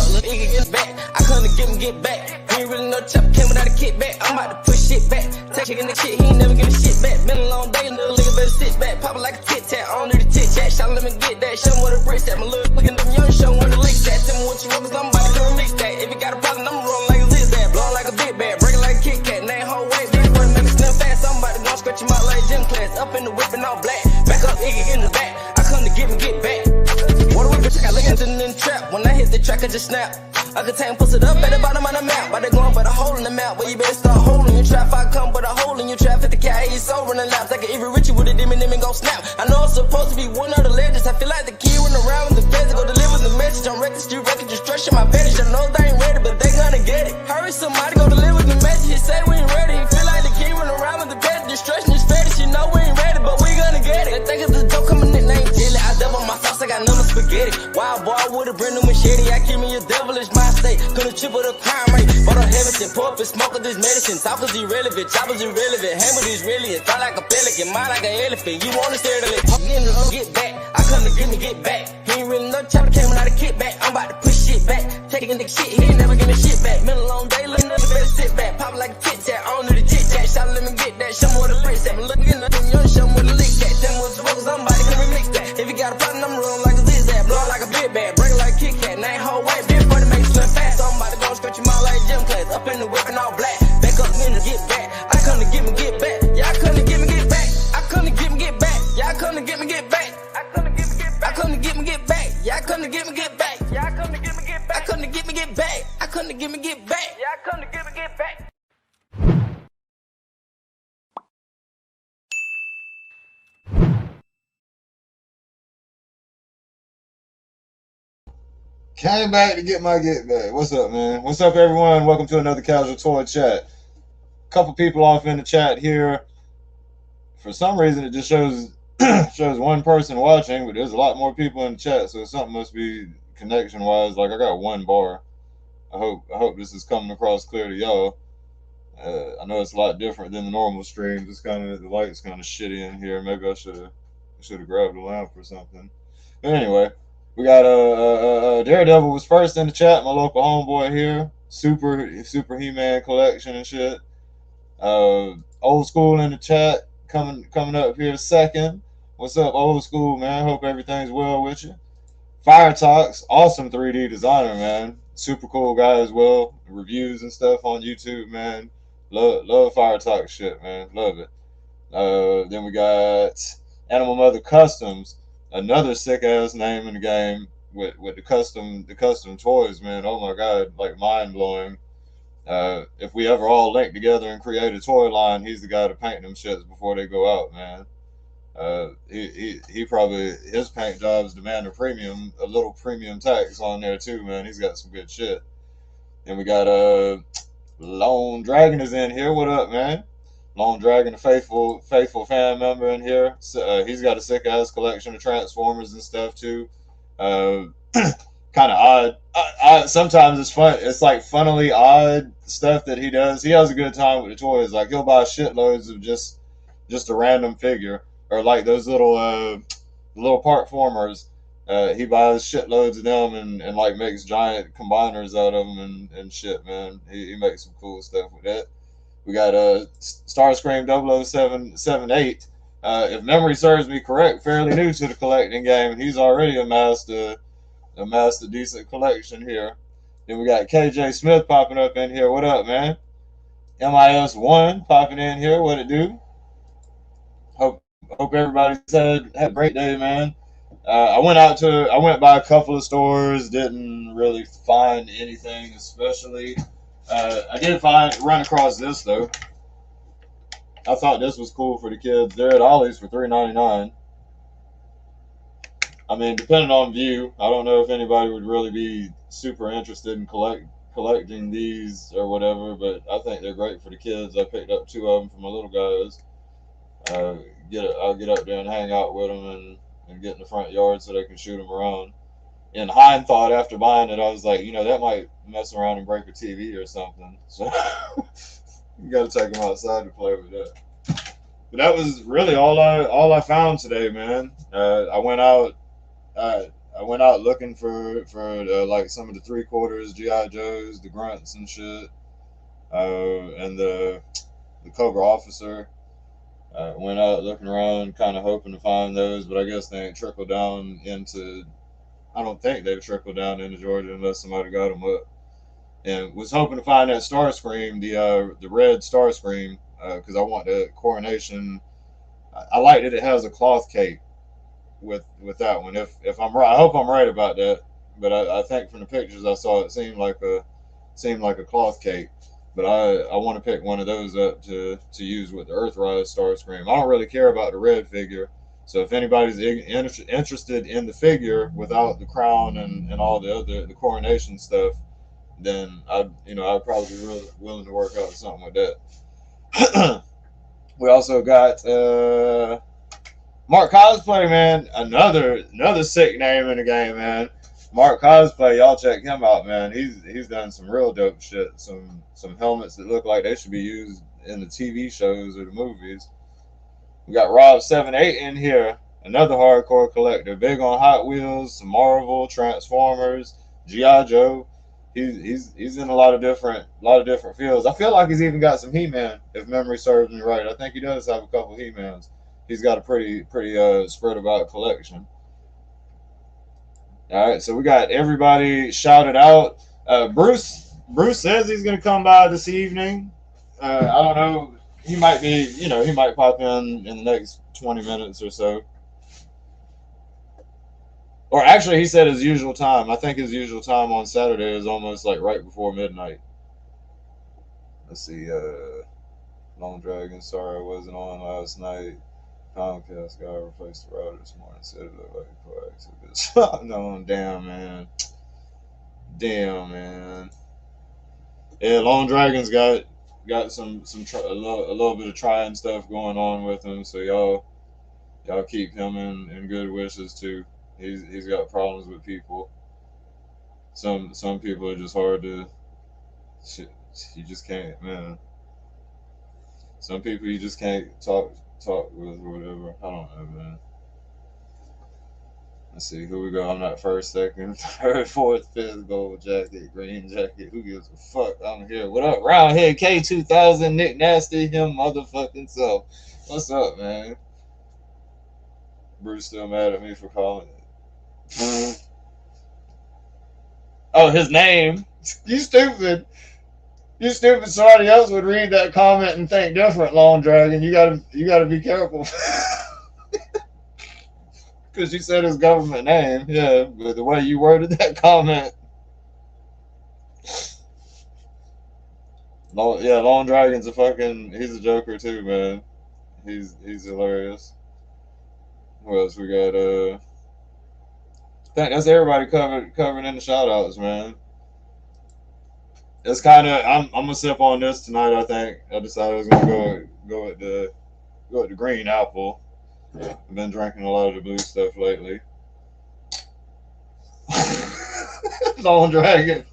Look, nigga, get back. I come to get back. He ain't really no chopper, came without a kickback. I'm about to push shit back. Take chicken the shit, he ain't never getting shit back. Been a long day, little nigga better sit back. Poppin' like a tit tat, I don't need a tit chat. Shot, let me get that. Show me where the bricks at. My little looking them young, show me where the licks at. Tell me what you want, cause I'm about to come mix that. If you got a problem, I'm rolling like a zigzag. Blowin' like a big bag, breaking like a Kit Kat. Name whole way, big boy, make me slim fast. I'm about to go scratch him out like gym class. Up in the whip and all black. Back up, nigga, in the back. I come to get back. Water whip, bitch, I got looking in the trap. When I hit the track, I just snap. I can take and push it up at the bottom of the map. But they going for the hole in the map. Well, you better start holding your trap. I come for the hole in your trap. 50K, he's so running laps. Like an Evie Richie with a demon, them and go snap. I know I'm supposed to be one of the legends. I feel like the key running around with the feds. Go deliver the message. I'm wrecking street record, destruction my fetish. I know they ain't ready, but they gonna get it. Hurry, somebody go deliver the message. He say we ain't ready. He feel like the key running around with the feds. Destruction is fetish. You know we ain't ready, but we gonna get it. They think it's the dope coming in, they ain't jelly. I double my sauce, I got none of spaghetti. Wild boy with a brand new machete. I keep me a devilish mind state. Couldn't triple the crime rate. But on heaven, pour up and smoke of this medicine. Talkers irrelevant, choppers irrelevant. Hammer is really, it fly like a pelican, mind like an elephant. You wanna stare to it. Get back. I come to get back. He ain't really no chopper, came without a kickback. I'm about to push shit back. Taking the shit, he ain't never getting shit back. Been a long day, little nigga better sit back. Pop like a tit tat, I don't need a tit tat. Shot, let me get that. Show me where the bricks at. I'm looking at them young, show me where the lick at. Tell me what's focus, I'm about to come remix that. If you got a problem, I'm rolling like a zigzag. Blow like a big bag, break like a Kit Kat. Name whole way, big boy to make slim fast. So I'm about to go scratch him out like gym class. Up in the whip and all black. Back up in the get back. I come to get back. Yeah, I come to get back. I come to get back. Yeah, I come to get back. I come to get back. Yeah, I come to get back. Yeah, I come to get back. I come to get back. I come to get back. Yeah, I come to get back. Came back to get my get back. What's up, man? What's up, everyone? Welcome to another Casual Toy Chat. Couple people off in the chat here. For some reason, it just shows one person watching, but there's a lot more people in the chat, so something must be connection-wise. Like, I got one bar. I hope this is coming across clear to y'all. I know it's a lot different than the normal streams. It's the light's kind of shitty in here. Maybe I should have grabbed a lamp or something. But anyway. We got Daredevil was first in the chat, my local homeboy here. Super He-Man collection and shit. Old School in the chat, coming up here second. What's up, Old School, man? Hope everything's well with you. Fire Talks, awesome 3D designer, man. Super cool guy as well. Reviews and stuff on YouTube, man. Love Fire Talk shit, man. Love it. Then we got Animal Mother Customs. Another sick ass name in the game with the custom toys, man. Oh my god, like mind blowing. If we ever all link together and create a toy line, he's the guy to paint them shits before they go out, man. He probably, his paint jobs demand a little premium tax on there too, man. He's got some good shit. And we got Lone Dragon is in here. What up, man? Lone Dragon, a faithful fan member in here. He's got a sick ass collection of Transformers and stuff too. Kind of odd. Sometimes it's fun. It's like funnily odd stuff that he does. He has a good time with the toys. Like he'll buy shitloads of just a random figure, or like those little part formers. He buys shitloads of them and like makes giant combiners out of them and shit, man. He makes some cool stuff with that. We got Starscream 0078. If memory serves me correct, fairly new to the collecting game, and he's already amassed a decent collection here. Then we got KJ Smith popping up in here. What up, man? MIS1 popping in here. What it do? Hope everybody's had a great day, man. I went by a couple of stores, didn't really find anything especially. I did run across this though. I thought this was cool for the kids. They're at Ollie's for $3.99. I mean, depending on view, I don't know if anybody would really be super interested in collecting these or whatever, but I think they're great for the kids. I picked up 2 of them for my little guys. I'll get up there and hang out with them and get in the front yard so they can shoot them around. In hindsight, after buying it, I was like, that might mess around and break a TV or something. So you got to take them outside to play with that. But that was really all I found today, man. I went out. I I went out looking for like some of the 3/4 GI Joes, the grunts and shit, and the Cobra Officer. Went out looking around, kind of hoping to find those, but I guess they ain't trickled down into. I don't think they've trickled down into Georgia unless somebody got them up. And was hoping to find that Starscream, the red Starscream, because I want the coronation. I like that it has a cloth cape with that one. If I'm right, I hope I'm right about that. But I think from the pictures I saw, it seemed like a cloth cape. But I want to pick one of those up to use with the Earthrise Starscream. I don't really care about the red figure. So if anybody's interested in the figure without the crown and all the coronation stuff, then I'd probably be really willing to work out something with that. We also got Mark Cosplay, man. Another sick name in the game, man. Mark Cosplay, y'all check him out, man. He's done some real dope shit. Some helmets that look like they should be used in the TV shows or the movies. We got Rob78 in here, another hardcore collector, big on Hot Wheels, some Marvel, Transformers, GI Joe. He's in a lot of different fields. I feel like he's even got some He-Man, if memory serves me right. I think he does have a couple He-Mans. He's got a pretty spread about collection. All right, so we got everybody shouted out. Bruce says he's gonna come by this evening. I don't know. He might pop in the next 20 minutes or so. Or actually, he said his usual time. I think his usual time on Saturday is almost like right before midnight. Let's see. Long Dragon, sorry I wasn't on last night. Comcast guy replaced the router this morning. Said it looked like a coax. No, damn, man. Yeah, Long Dragon's got some a little bit of trying stuff going on with him. So y'all keep him in good wishes too. He's got problems with people. Some people are just hard to. You just can't, man. Some people you just can't talk with or whatever. I don't know, man. Let's see, who we go? I'm not first, second, third, fourth, fifth, gold jacket, green jacket. Who gives a fuck? I'm here. What up? Roundhead K2000, Nick Nasty, him motherfucking self. What's up, man? Bruce still mad at me for calling it. Oh, his name. You stupid. Somebody else would read that comment and think different, Long Dragon. You gotta be careful. Because you said his government name. Yeah, but the way you worded that comment. Long Dragon's he's a joker too, man. He's hilarious. What else we got? I think that's everybody covered in the shout outs, man. It's kind of I'm gonna sip on this tonight. I think I decided I was gonna go with the green apple. I've been drinking a lot of the blue stuff lately. Long Dragon.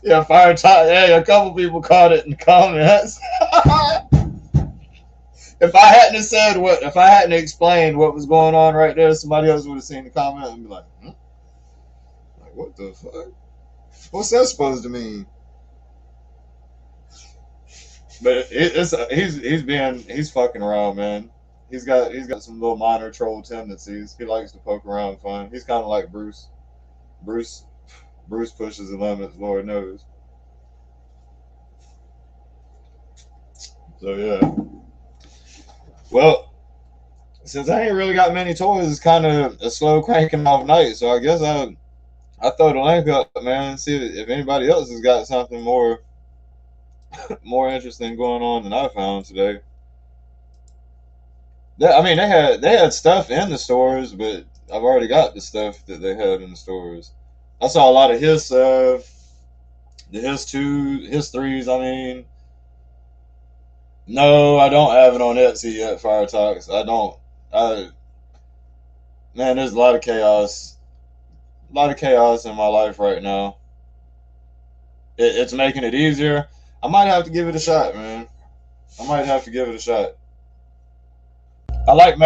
Yeah, fire top. Hey, a couple people caught it in the comments. If I hadn't explained what was going on right there, somebody else would have seen the comment and be like, like, what the fuck? What's that supposed to mean? But he's fucking around, man. He's got some little minor troll tendencies. He likes to poke around fun. He's kind of like Bruce. Bruce pushes the limits, Lord knows. So yeah. Well, since I ain't really got many toys, it's kind of a slow cranking off night. So I guess I throw the link up, man, and see if anybody else has got something more interesting going on than I found today. I mean, they had stuff in the stores, but I've already got the stuff that they had in the stores. I saw a lot of his 3s. I mean, no, I don't have it on Etsy yet, Fire Talks. I don't. Man, there's a lot of chaos. A lot of chaos in my life right now. It's making it easier. I might have to give it a shot, man. I might have to give it a shot. I like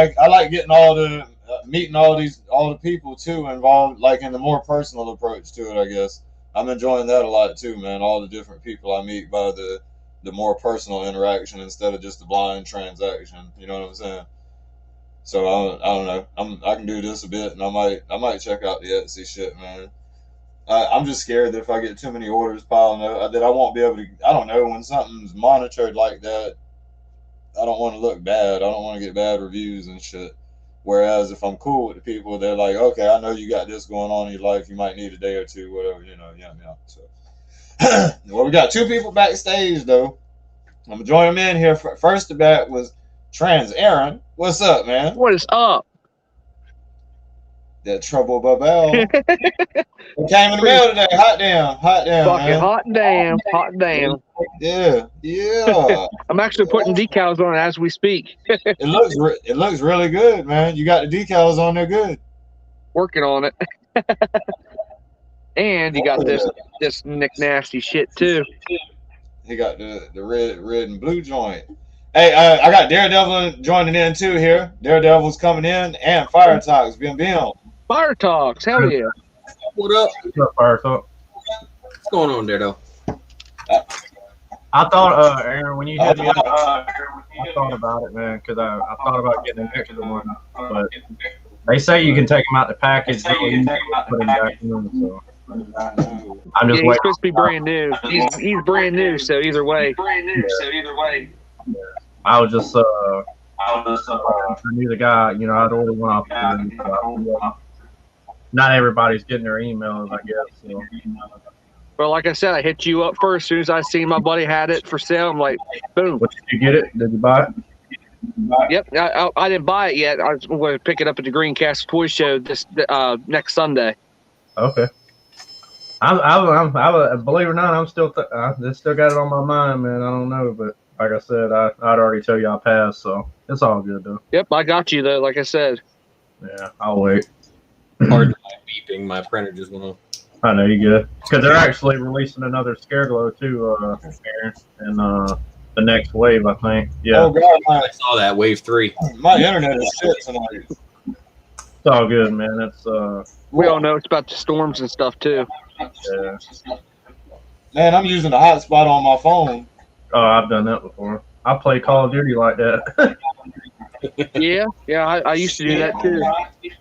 getting all the meeting all the people too involved, like in the more personal approach to it. I guess I'm enjoying that a lot too, man. All the different people I meet by the more personal interaction instead of just the blind transaction. You know what I'm saying? So I don't know. I can do this a bit, and I might check out the Etsy shit, man. I'm just scared that if I get too many orders piling up, that I won't be able to. I don't know, when something's monitored like that. I don't want to look bad. I don't want to get bad reviews and shit. Whereas if I'm cool with the people, they're like, okay, I know you got this going on in your life. You might need a day or two, whatever, yeah. So, well, we got 2 people backstage though. I'm gonna join them in here. First to bat was Trans Aaron. What's up, man? What is up? That trouble Babel. It came in the mail today. Hot damn, Fucking man. hot damn. Yeah. I'm actually putting decals on it as we speak. It looks really good, man. You got the decals on there, good. Working on it. And you got this Nick Nasty shit too. He got the red and blue joint. Hey, I got Daredevil joining in too here. Daredevil's coming in, and Fire Talks, bim. Fire Talks, hell yeah. What up? What's up, Fire Talk? What's going on there, though? I thought, Aaron, when you hit me up, I thought about it, man, because I thought about getting an extra one, but they say you can take them out the package, put them back in, so I'm just waiting. He's supposed to be brand new. He's brand new, so either way. I was just, I knew the guy, I'd ordered one off of him, so not everybody's getting their emails, I guess, so. But like I said, I hit you up first. As soon as I seen my buddy had it for sale, I'm like, boom. What, did you get it? Did you buy it? Yep, I didn't buy it yet. I was going to pick it up at the Green Castle Toy Show this next Sunday. Okay. I believe it or not, I'm still I still got it on my mind, man. I don't know, but like I said, I'd already tell you I passed, so it's all good though. Yep, I got you though. Like I said. Yeah, I'll wait. Pardon my beeping. My printer just went off. I know you good. Because they're actually releasing another Scareglow too, Aaron, and the next wave, I think. Yeah. Oh God, I saw that wave 3. my internet is shit tonight. It's all good, man. It's We all know it's about the storms and stuff too. yeah. Man, I'm using the hotspot on my phone. Oh, I've done that before. I play Call of Duty like that. Yeah, I used to do that too.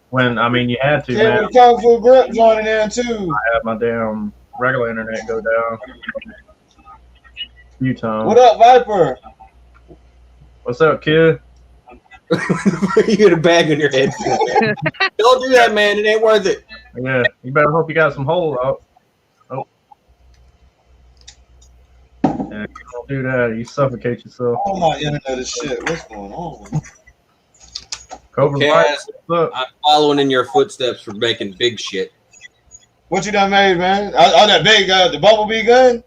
When you had to, Yeah, man. with Kung Fu Grip joining in too. I had my damn regular internet go down a few times. What up, Viper? What's up, kid? You get a bag on your head. Don't do that, man. It ain't worth it. Yeah, you better hope you got some holes out. Oh. Yeah, you don't do that. You suffocate yourself. Oh, my internet is shit. What's going on? Cobra Okay, Light, what's up? I'm following in your footsteps for making big shit. What you done made, man? Oh, that big the Bumblebee gun?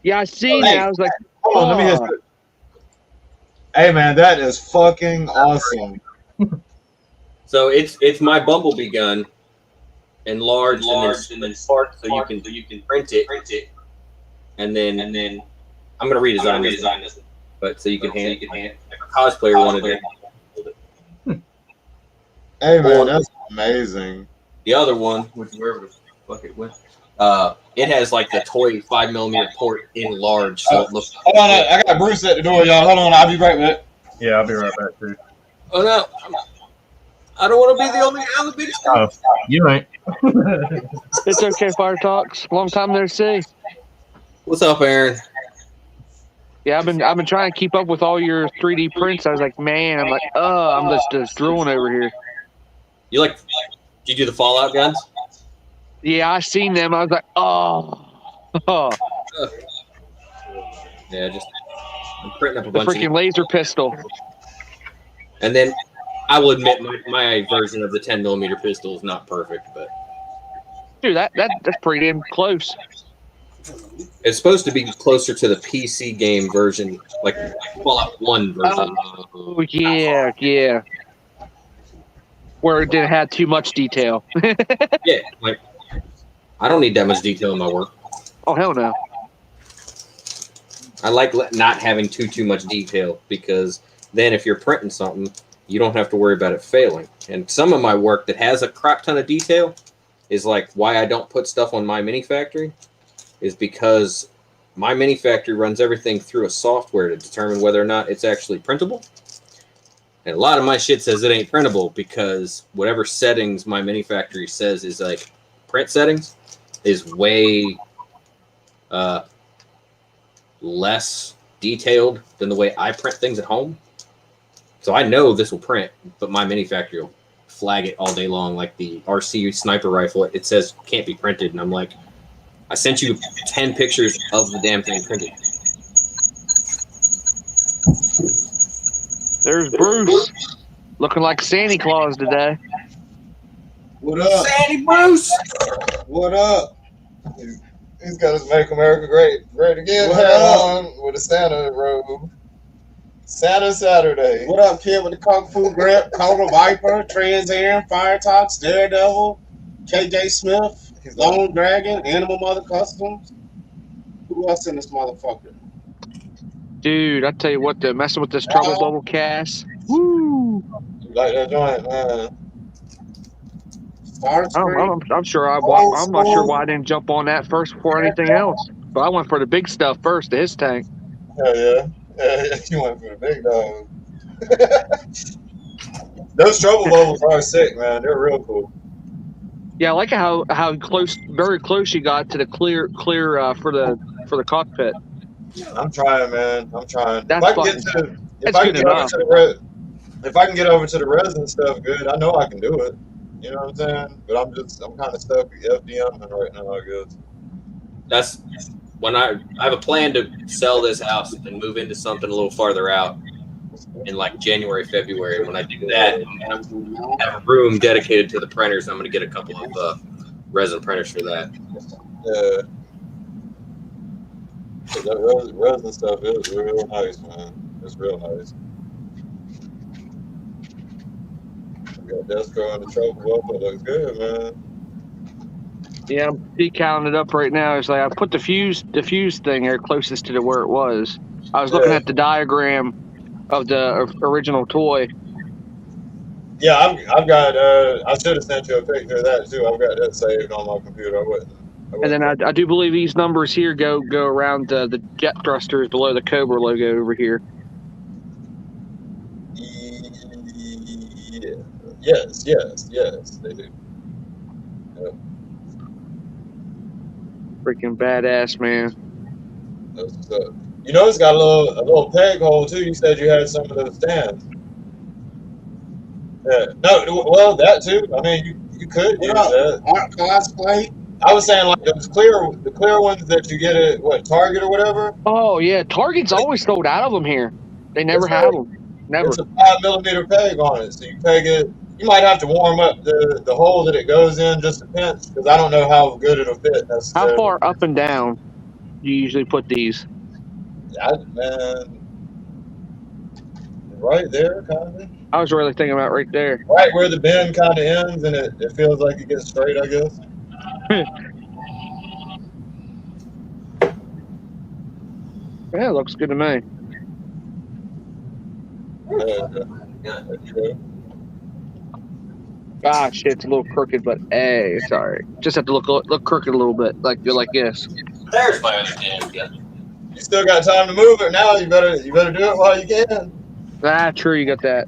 Yeah, I seen it. I was like, Hold on, let me hit it. Hey, man, that is fucking awesome. So it's my Bumblebee gun, enlarged and then part so you can print it, and then I'm gonna redesign this, but so you can hand if a cosplayer wanted it. Hey, man, that's amazing. The other one, wherever the fuck it went, it has like the toy 5mm port enlarged, so it looks. Hold on, I got Bruce at the door, y'all. Hold on, I'll be right back. Yeah, I'll be right back, too. Oh no, I don't want to be the only guy on the big screen. Oh, you ain't. it's okay, Fire Talks. Long time no see. What's up, Aaron? Yeah, I've been trying to keep up with all your 3D prints. I was like, man, I'm just drooling over here. Did you do the Fallout guns? Yeah, I seen them. I was like, oh. Yeah, I'm printing up a The bunch freaking of laser pistol. and then I will admit my version of the 10mm pistol is not perfect, but Dude, that's pretty damn close. it's supposed to be closer to the PC game version, like Fallout 1 version. Oh, yeah. Where it didn't have too much detail. Yeah, like I don't need that much detail in my work. Oh, hell no. I like not having too much detail because then if you're printing something, you don't have to worry about it failing. And some of my work that has a crap ton of detail is like why I don't put stuff on My Mini Factory is because My Mini Factory runs everything through a software to determine whether or not it's actually printable. And a lot of my shit says it ain't printable because whatever settings My Mini Factory says is like print settings is way less detailed than the way I print things at home. So I know this will print, but My Mini Factory will flag it all day long. Like the RC sniper rifle, it says can't be printed. And I'm like, I sent you 10 pictures of the damn thing printed. There's Bruce, looking like Santa Claus today. What up? Sandy Bruce! What up? He's got his Make America Great Again What hat up? on with a Santa robe. Santa Saturday. What up, kid with the Kung Fu grip, Cobra Viper, Trans Aaron, Fire Talks, Daredevil, KJ Smith, Lone Dragon, Animal Mother Customs. Who else in this motherfucker? Dude, I tell you what, though, messing with this Trouble Bubble cast. Woo! You like that joint, man? Starscream. I'm sure I'm not sure why I didn't jump on that first before anything else. But I went for the big stuff first, the his tank. Hell yeah. Yeah, you went for the big dog. Those Trouble Bubbles are sick, man. They're real cool. Yeah, I like how close, very close you got to the clear for the cockpit. I'm trying, man. I'm trying. That's If I can get over to the resin stuff good, I know I can do it. You know what I'm saying? But I'm kind of stuck with FDM right now, I guess. That's when I have a plan to sell this house and move into something a little farther out in like January, February. When I do that, I'm going to have a room dedicated to the printers. I'm going to get a couple of resin printers for that. Yeah. That resin stuff is real nice, man. It's real nice. We got Destro and the Trouble Bubble. It looks good, man. Yeah, I'm decaling it up right now. It's like I put the fuse thing there closest to where it was. I was looking at the diagram of the original toy. Yeah, I've got. I should have sent you a picture of that too. I've got that saved on my computer. I wouldn't. And then I do believe these numbers here go around the jet thrusters below the Cobra logo over here. Yeah. Yes, they do. Yep. Freaking badass, man. That's what's up. You know, it's got a little peg hole too. You said you had some of those stands. Yeah. No. Well, that too. I mean, you could use that. Art class plate. I was saying like those the clear ones that you get at Target or whatever. Oh yeah, Target's always sold out of them here. They never have them. Never. It's a 5mm peg on it, so you peg it. You might have to warm up the hole that it goes in just a pinch, because I don't know how good it'll fit necessarily. How far up and down do you usually put these? Man, right there, kind of. I was really thinking about right there. Right where the bend kind of ends, and it feels like it gets straight, I guess. Yeah, it looks good to me. Ah, shit, it's a little crooked, but hey, sorry. Just have to look crooked a little bit, like you're like this. There's my other damn gun. You still got time to move it now. You better do it while you can. Ah, true, you got that.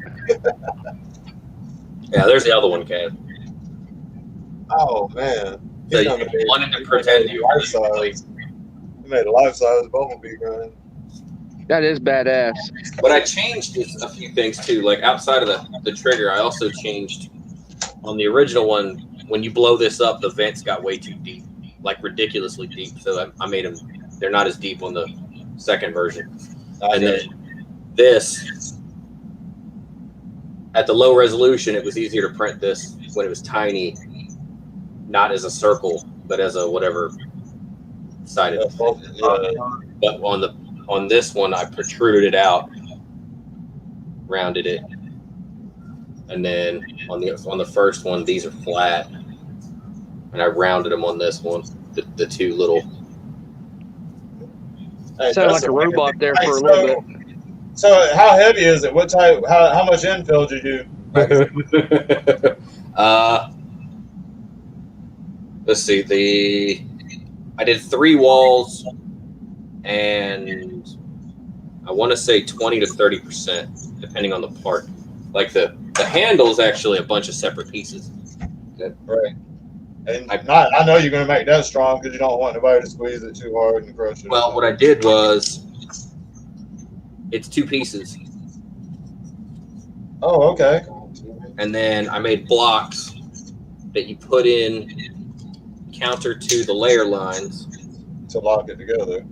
Yeah, there's the other one, Kev. Oh man, So you wanted to pretend you were life size. You made a life-size Bumblebee gun. That is badass. What I changed is a few things too. Like outside of the trigger, I also changed on the original one. When you blow this up, the vents got way too deep, like ridiculously deep. So I made them. They're not as deep on the second version. And then this, at the low resolution, it was easier to print this when it was tiny, not as a circle, but as a whatever sided. But on this one, I protruded it out, rounded it, and then on the first one, these are flat, and I rounded them on this one. The two little. Sounded like a robot there for a little bit. So how heavy is it? What type? How much infill did you do? Let's see. I did 3 walls, and I want to say 20 to 30%, depending on the part. Like the handle is actually a bunch of separate pieces. Right. And I know you're going to make that strong because you don't want nobody to squeeze it too hard and crush it. Well, what I did was, it's 2 pieces. Oh, okay. And then I made blocks that you put in counter to the layer lines To lock it together.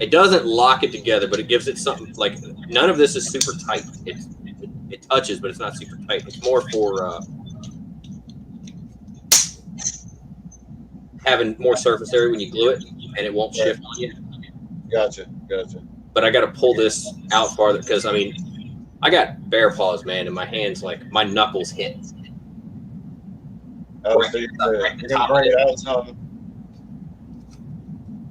It doesn't lock it together, but it gives it something. Like, none of this is super tight. It touches, but it's not super tight. It's more for having more surface area when you glue it, and it won't shift on you. Gotcha. But I got to pull this out farther because, I mean, I got bear paws, man, and my hands, like, my knuckles hit. Oh, so you're going to bring it out some.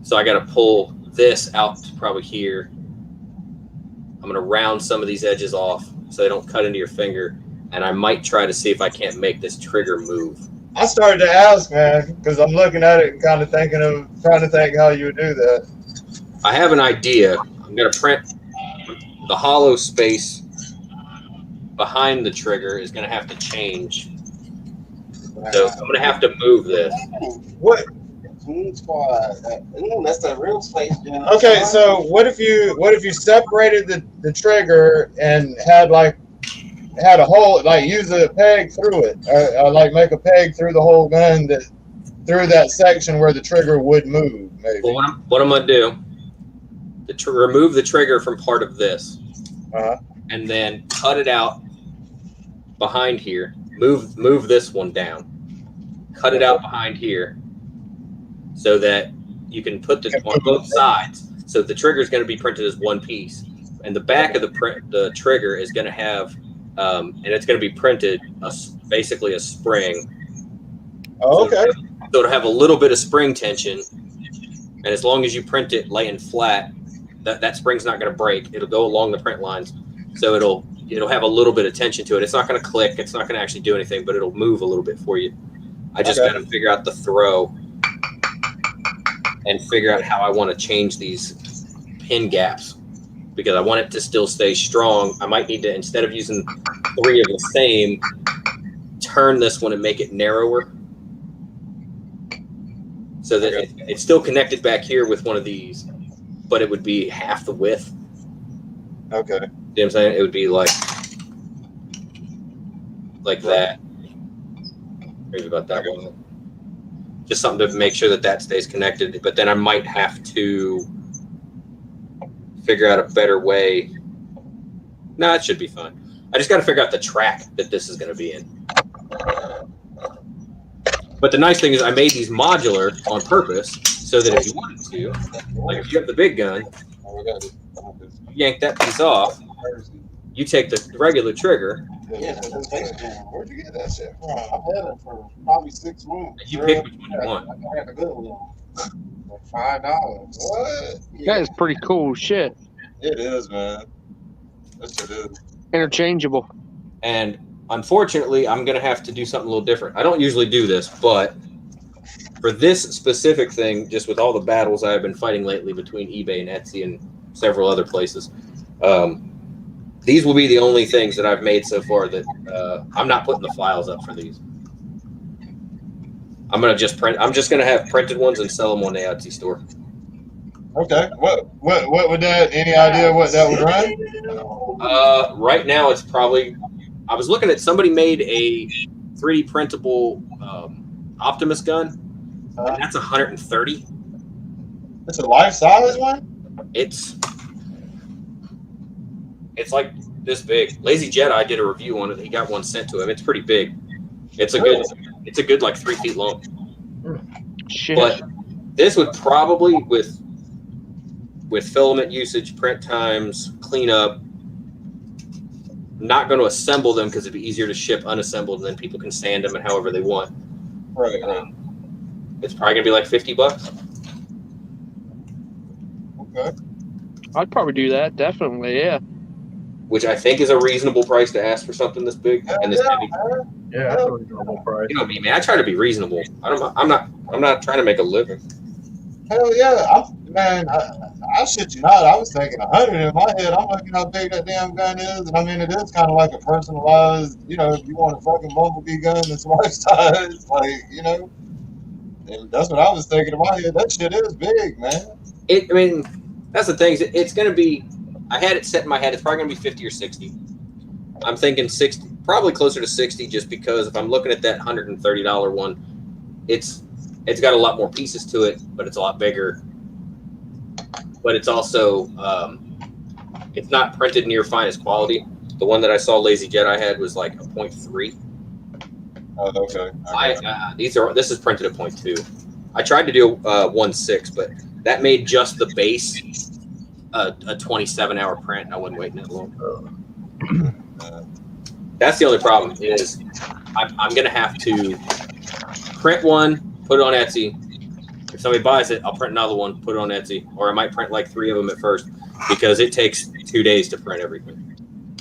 So I got to pull this out to probably here. I'm going to round some of these edges off so they don't cut into your finger, and I might try to see if I can't make this trigger move. I started to ask, man, because I'm looking at it and kind of trying to think how you would do that. I have an idea. I'm going to print the hollow space behind the trigger is going to have to change. So I'm going to have to move this. What? That's the real space. Okay, so what if you separated the trigger and had a hole, like use a peg through it, or like make a peg through the whole gun through that section where the trigger would move, maybe. Well, what I'm going to do, remove the trigger from part of this, and then cut it out behind here. Move this one down. Cut it out behind here, so that you can put this on both sides. So the trigger is going to be printed as one piece, and the back of the trigger is going to have, and it's going to be printed basically a spring. Oh, okay. So it'll have a little bit of spring tension, and as long as you print it laying flat, that spring's not going to break. It'll go along the print lines, so it'll have a little bit of tension to it. It's not going to click. It's not going to actually do anything, but it'll move a little bit for you. I just got to figure out the throw and figure out how I want to change these pin gaps, because I want it to still stay strong. I might need to, instead of using 3 of the same, turn this one and make it narrower so that it's still connected back here with one of these, but it would be half the width. Okay. You know what I'm saying? It would be like that. Maybe about that one. Just something to make sure that stays connected. But then I might have to figure out a better way. No, it should be fine. I just got to figure out the track that this is going to be in. But the nice thing is I made these modular on purpose so that if you wanted to, like if you have the big gun, you yank that piece off, you take the regular trigger. Yeah, where'd you get that shit from? I've had it for probably 6 months. You pick which one you want. I had a good one. $5. What? That is pretty cool shit. It is, man. Yes, it is. Interchangeable. And unfortunately, I'm going to have to do something a little different. I don't usually do this, but for this specific thing, just with all the battles I've been fighting lately between eBay and Etsy and several other places, these will be the only things that I've made so far that I'm not putting the files up for these. I'm going to just print. I'm just going to have printed ones and sell them on the Etsy store. Okay. What would that? Any idea what that would run? Right now, it's probably. I was looking at somebody made a 3D printable Optimus gun, and that's 130. It's a life size one. It's like this big. Lazy Jedi did a review on it. He got one sent to him. It's pretty big. It's a good like 3 feet long. Shit. But this would probably with filament usage, print times, cleanup. Not going to assemble them because it'd be easier to ship unassembled, and then people can sand them and however they want. Right. It's probably gonna be like $50. Okay. I'd probably do that. Definitely, yeah. which I think is a reasonable price to ask for something this big and this heavy. Yeah, that's a reasonable price. You know me, man. I try to be reasonable. I'm not trying to make a living. Hell yeah, I shit you not. I was thinking 100 in my head. I'm looking how big that damn gun is, and I mean it is kind of like a personalized. You know, if you want a fucking bumblebee gun that's life size, like you know, and that's what I was thinking in my head. That shit is big, man. I mean, that's the thing. It's going to be. I had it set in my head. It's probably going to be 50 or 60. I'm thinking 60, probably closer to 60, just because if I'm looking at that $130 one, it's got a lot more pieces to it, but it's a lot bigger. But it's also it's not printed near finest quality. The one that I saw Lazy Jedi had was like a 0.3. Oh, okay. This is printed at 0.2. I tried to do 1.6, but that made just the base a 27-hour print, and I wasn't waiting that long. That's the only problem is I'm going to have to print one, put it on Etsy. If somebody buys it, I'll print another one, put it on Etsy, or I might print like 3 of them at first because it takes 2 days to print everything.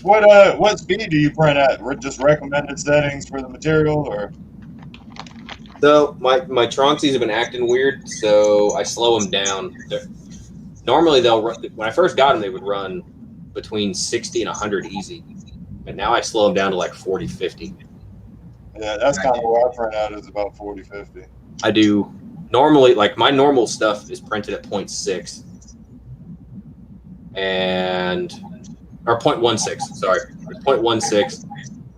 What speed do you print at? Just recommended settings for the material, or? So my Tronxies have been acting weird, so I slow them down. Normally they'll run, when I first got them, they would run between 60 and 100 easy, but now I slow them down to like 40, 50. Yeah, that's kind of where I print out is about 40, 50. I do normally, like my normal stuff is printed at 0.6 or 0.16. Sorry, 0.16.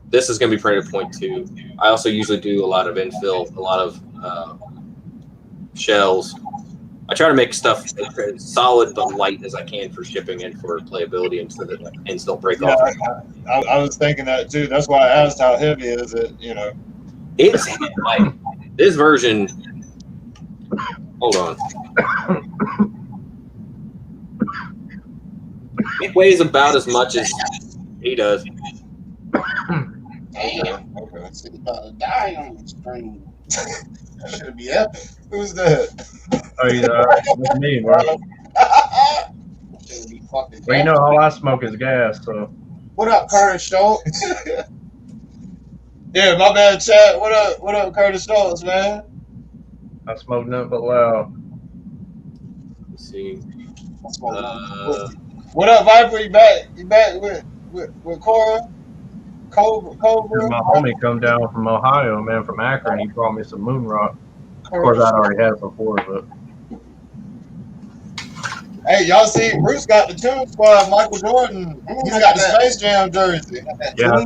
This is going to be printed at 0.2. I also usually do a lot of infill, a lot of shells. I try to make stuff as solid but light as I can for shipping and for playability, and so that ends don't break off. I was thinking that too. That's why I asked how heavy is it. You know, It's like this version. Hold on. It weighs about as much as he does. Okay. So you about to die on the screen. That should be epic. Who's that? Oh, yeah, that's me, bro. Should be fucking. Well, you know, all I smoke is gas, so. What up, Curtis Schultz? Yeah, my bad, chat. What up, Curtis Schultz, man? I smoke nothing but loud. Let's see. What up, Viper? You back? You back with Cora? Cobra? My homie come down from Ohio, man, from Akron. He brought me some moon rock. Of course, I'd already had it before, but. Hey, y'all see Bruce got the Toon Squad, Michael Jordan. He's got the Space Jam jersey. Yeah, I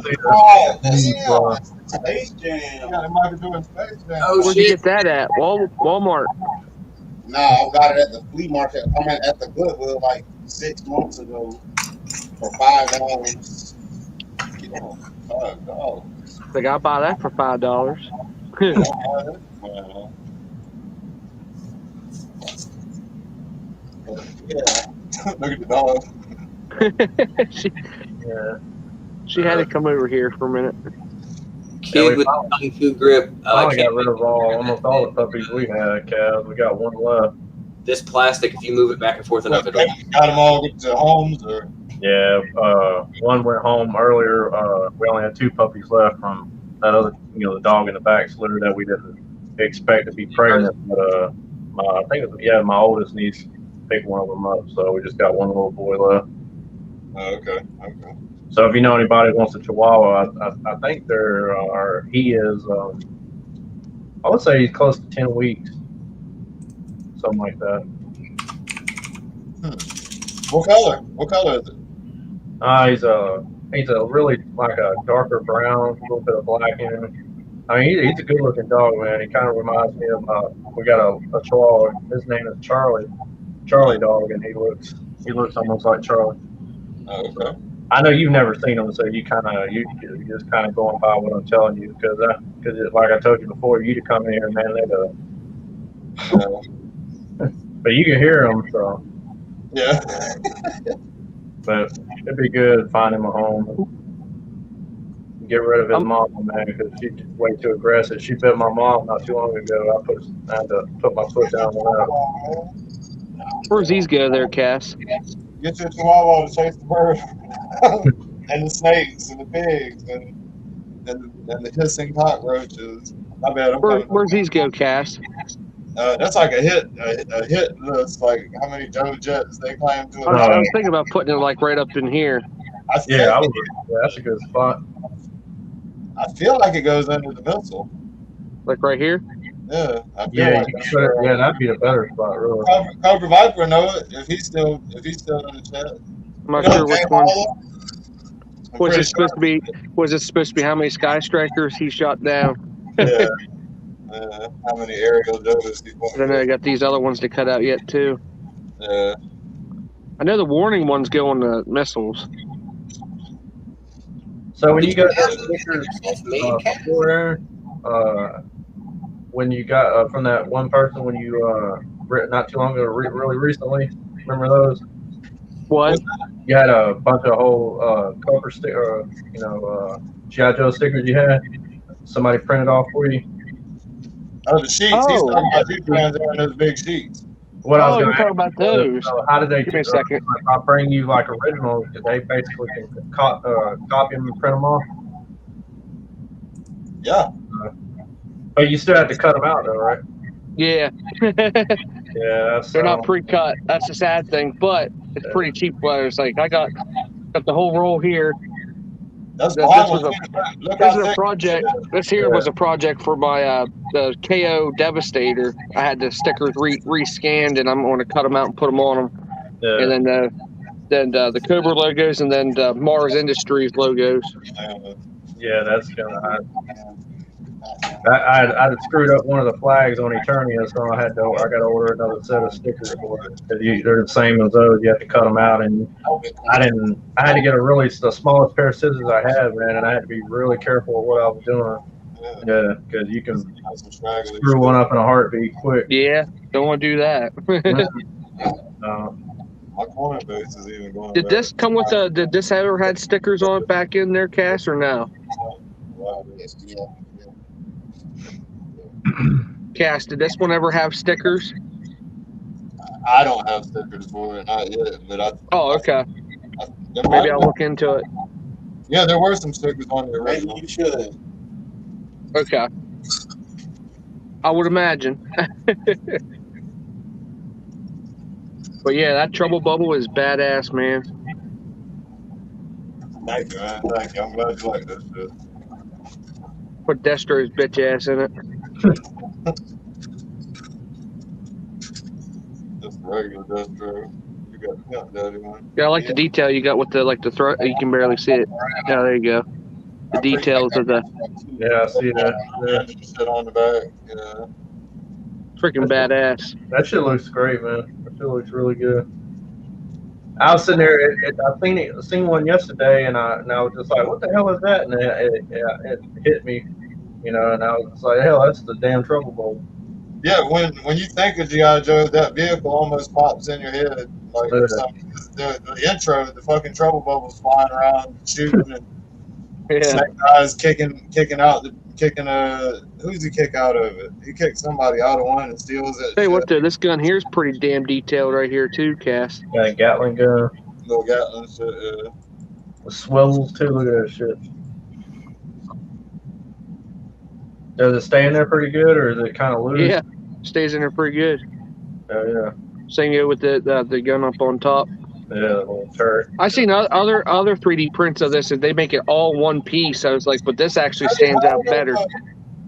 see that. Space Jam. He got the Michael Jordan Space Jam. Oh, Where'd you get that at? Walmart. No, I got it at the flea market. I mean, at the Goodwill like 6 months ago for $5. $5. Like I'll buy that for $5. Yeah. Look at the dog. she had to come over here for a minute. Kid with Kung Fu grip. I got rid of almost all the puppies we had, Cav. We got one left. This plastic, if you move it back and forth enough, it'll. Got them all to homes, or? Yeah, one went home earlier. We only had 2 puppies left from that other, the dog in the back litter that we didn't expect to be pregnant. But I think it was, my oldest niece picked one of them up, so we just got one little boy left. Oh, okay. So if you know anybody who wants a Chihuahua, I think he is, I would say he's close to 10 weeks, something like that. What color is it? He's a really like a darker brown, a little bit of black in him. I mean, he's a good looking dog, man. He kind of reminds me of we got a Chihuahua. His name is Charlie dog, and he looks almost like Charlie. Oh, okay. I know you've never seen him, so you're just kind of going by what I'm telling you, because like I told you before, you to come in here, man, but you can hear him, so. Yeah. But it'd be good to find him a home. Get rid of his mom, man, because she's way too aggressive. She bit my mom not too long ago. I had to put my foot down on that. Where's these go there, Cass? Get your chihuahua to chase the bird and the snakes and the pigs and the hissing cockroaches. I bet I'm coming. Where's these go, Cass? That's like a hit list. Like how many Joe Jets they claim to have. I was thinking about putting it like right up in here. Yeah, that's a good spot. I feel like it goes under the missile. Like right here? Yeah, Yeah, that'd be a better spot, really. Cobra Viper know it if he's still in the chat. I'm not sure which one. Was it supposed to be? Was it supposed to be how many Sky Strikers he shot down? Yeah. How many aerial doses he I don't know. I got these other ones to cut out yet too. Yeah. I know the warning ones go on the missiles. So when you got stickers before, when you got from that one person when you not too long ago, really recently, remember those? What? You had a bunch of whole cover sticker, G.I. Joe stickers you had. Somebody printed off for you. Oh, the sheets. Oh. He's talking about you transferring those big sheets. What I was you're going talking about those. How did they? Give me a second. I'll bring you like originals because they basically can copy them and print them off. Yeah. But you still have to cut them out, though, right? Yeah. Yeah, They're not pre-cut. That's the sad thing, but it's pretty cheap. It's like I got the whole roll here. This was a project. This here was a project for my the KO Devastator. I had the stickers re-scanned, and I'm going to cut them out and put them on them. Yeah. And then the Cobra logos, and then the Mars Industries logos. Yeah, that's kind of. I had screwed up one of the flags on Eternia, so I got to order another set of stickers for it. They're the same as those. You have to cut them out, and I had to get the smallest pair of scissors I had, man, and I had to be really careful with what I was doing. Yeah, because you can screw one up in a heartbeat quick. Yeah, don't want to do that. My corner base is even going. Did this come with did this ever had stickers on it back in there, Cass, or no? Cass, did this one ever have stickers? I don't have stickers for it, not yet. But okay. Maybe I'll look into it. Yeah, there were some stickers on the original. You should. Okay. I would imagine. But yeah, that Trouble Bubble is badass, man. Thank you, man. Thank you. I'm glad you like this shit. Put Destro's bitch ass in it. Just regular Destro. You got the daddy one. Yeah, I like the detail you got with the throat. You can barely see it. Yeah, there you go. The details of the. Yeah, I see that. Yeah. Shit on the back. Yeah. Freaking badass. That shit looks great, man. That shit looks really good. I was sitting there. I seen one yesterday, and I was just like, "What the hell is that?" And it hit me, and I was just like, "Hell, that's the damn Trouble Bubble." Yeah, when you think of G.I. Joe, that vehicle almost pops in your head. Like the intro, the fucking Trouble Bubble's flying around, shooting, and Snake Eyes kicking who's he kick out of it? He kicked somebody out of one and steals it. Hey, what this gun here is pretty damn detailed right here too, Cass. Got a Gatling gun. Little Gatling shit, yeah. The swivels too. Look at that shit. Does it stay in there pretty good, or is it kind of loose? Yeah, stays in there pretty good. Oh yeah. Same here with the gun up on top. Yeah, the little turret. I've seen other 3D prints of this, and they make it all one piece. I was like, but this actually stands out better.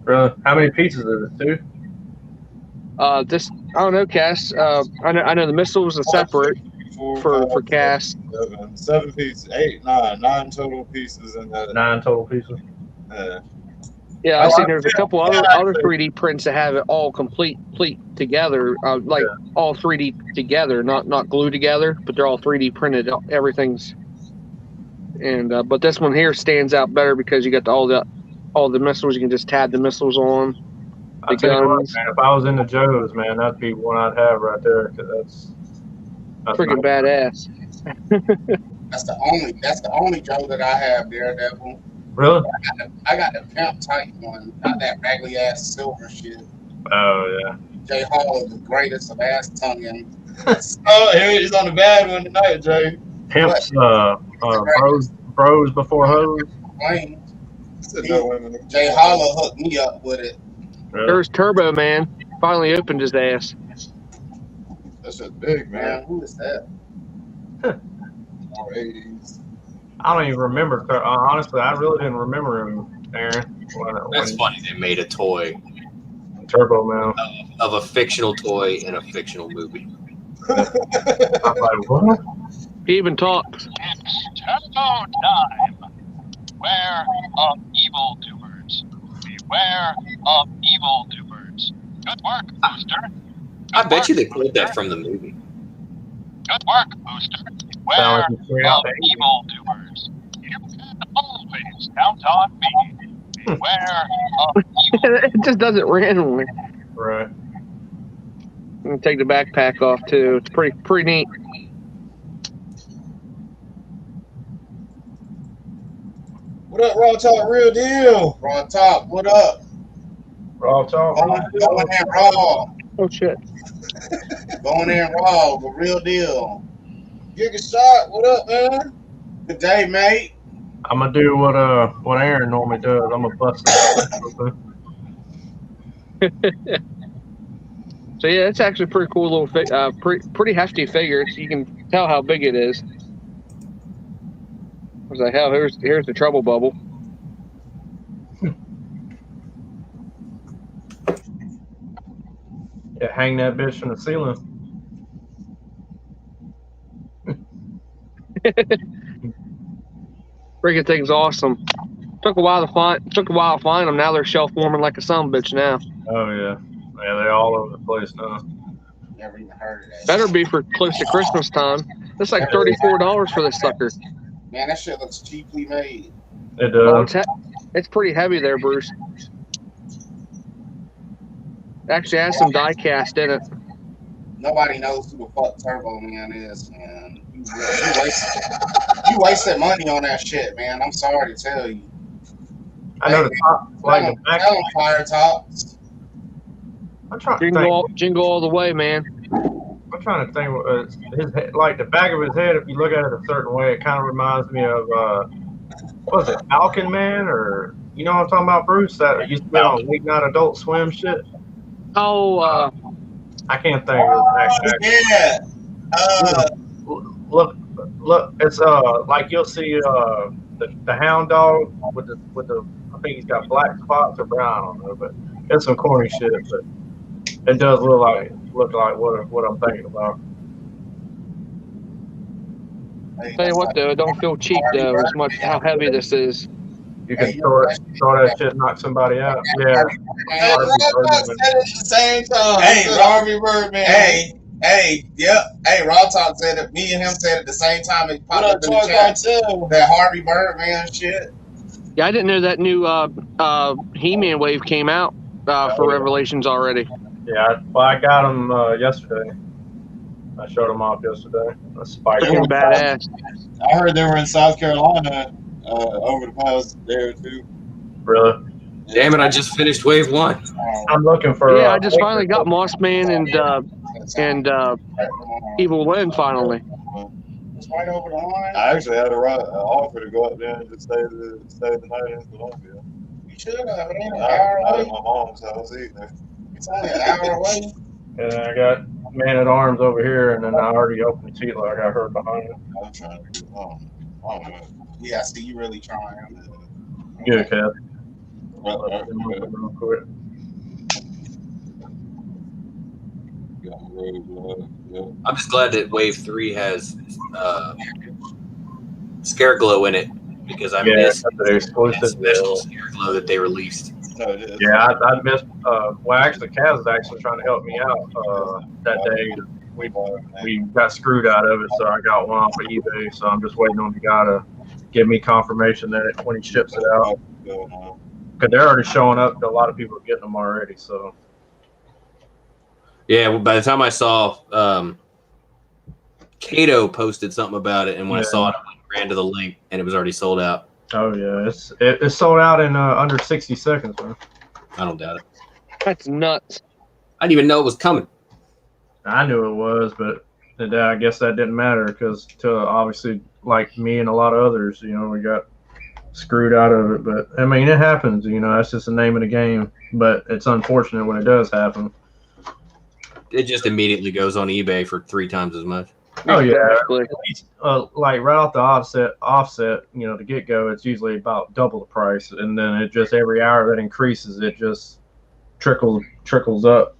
Really? How many pieces is it? 2? This I don't know, Cass. I know the missiles are separate for Cass. 7 pieces, 8, 9 total pieces in that. 9 total pieces. Yeah, I've seen there's a couple other 3D prints that have it all complete together, all 3D together, not glued together, but they're all 3D printed. Everything's, and but this one here stands out better because you got all the missiles. You can just tab the missiles on. The guns. Man, if I was into Joe's, man, that'd be one I'd have right there because that's freaking badass. That's the only Joe that I have, Daredevil. Really? I got the Pimp Tight one, not that raggedy ass silver shit. Oh yeah. Jay Hall is the greatest of ass tonguing. Oh, here he's on the bad one tonight, Jay. Pimps, bros before hoes. Plain. Said no women. Jay Holler hooked me up with it. There's Turbo Man. Finally opened his ass. That shit's big, Man, man. who is that? More 80s. I don't even remember. Honestly, I really didn't remember him, Aaron. That's funny. They made a toy Turbo Man. of a fictional toy in a fictional movie. I'm like, what? He even talks. It's turbo time. Beware of evildoers. Beware of evildoers. Good work, Booster. I bet you they pulled that from the movie. Good work, Booster. Beware of evildoers. You can always count on me. Beware of evil. It just does it randomly. Right. I'm gonna take the backpack off too. It's pretty neat. What up, Raw Talk Real Deal? Raw Talk, what up? Raw talk. Going in raw. Oh shit. Going in raw, the real deal. Giga Shot, what up, man? Good day, mate. I'm gonna do what Aaron normally does. I'm gonna bust it. So yeah, it's actually a pretty cool little, pretty hefty figure. You can tell how big it is. I was like, hell, here's the trouble bubble. Yeah, hang that bitch from the ceiling. Freaking thing's awesome. Took a while to find them. Now they're shelf warming like a sumbitch now. Oh yeah, yeah, they're all over the place now. Never even heard of that. Better be for close to Christmas time. It's like $34 for this sucker. Man, that shit looks cheaply made. It Oh, does. it's pretty heavy there, Bruce. It actually has some die cast in it. Nobody knows who the fuck Turbo Man is, man. You wasted money on that shit, man. I'm sorry to tell you. I know the top, like the back. Tell 'em, Fire Tops. I'm trying to think. Jingle all the way, man. I'm trying to think. His head, like the back of his head. If you look at it a certain way, it kind of reminds me of what was it, Falcon Man, or you know what I'm talking about, Bruce? That used to be on Late Night Adult Swim shit. Oh, I can't think of it. Yeah. Look, it's like you'll see the hound dog with the I think he's got black spots or brown, I don't know, but it's some corny shit, but it does look like what I'm thinking about. tell you what though, it don't feel cheap though, as much how heavy this is. You can throw that shit, knock somebody out. Yeah. Hey, Harvey Birdman. Hey, yep. Hey, Raw Talk said it. Me and him said it at the same time. It popped What up, up in the Toy chat. Cartel? That Harvey Birdman shit. Yeah, I didn't know that new He-Man wave came out for Revelations already. Yeah, I got them yesterday. I showed them off yesterday. A spider. Freaking badass. I heard they were in South Carolina over the past day or two. Really? Damn it! I just finished wave 1. I'm looking for. Yeah, I just finally got Moss Man and Evil Lynn finally. It's right over the line. I actually had an offer to go up there and just stay the night in Columbia. You should have. It ain't an Not hour at away. my mom's house either. It's only an hour away. And I got Man at Arms over here, and then I already opened the seat like I heard behind it. I'm trying to get home. I don't know. Yeah, I see you really trying. Good, Kev. Real quick. Got road blood. Yeah. I'm just glad that wave 3 has Scareglow in it because I missed the exclusive that special Scareglow that they released. No, it is. Yeah, I missed. Well, actually, Kaz is actually trying to help me out that day. We got screwed out of it, so I got one off of eBay. So I'm just waiting on the guy to give me confirmation that when he ships it out, because they're already showing up. A lot of people are getting them already. So Yeah, well, by the time I saw Kato posted something about it, and when I saw it, I ran to the link, and it was already sold out. oh yeah, it's sold out in under 60 seconds, man. I don't doubt it. That's nuts. I didn't even know it was coming. I knew it was, but And I guess that didn't matter because to obviously like me and a lot of others, you know, we got screwed out of it. But I mean, it happens. You know, that's just the name of the game. But it's unfortunate when it does happen. It just immediately goes on eBay for 3 times as much. Oh yeah, Exactly. at least, like right off the offset, you know, to get go, it's usually about double the price, and then it just every hour that increases, it just trickles up.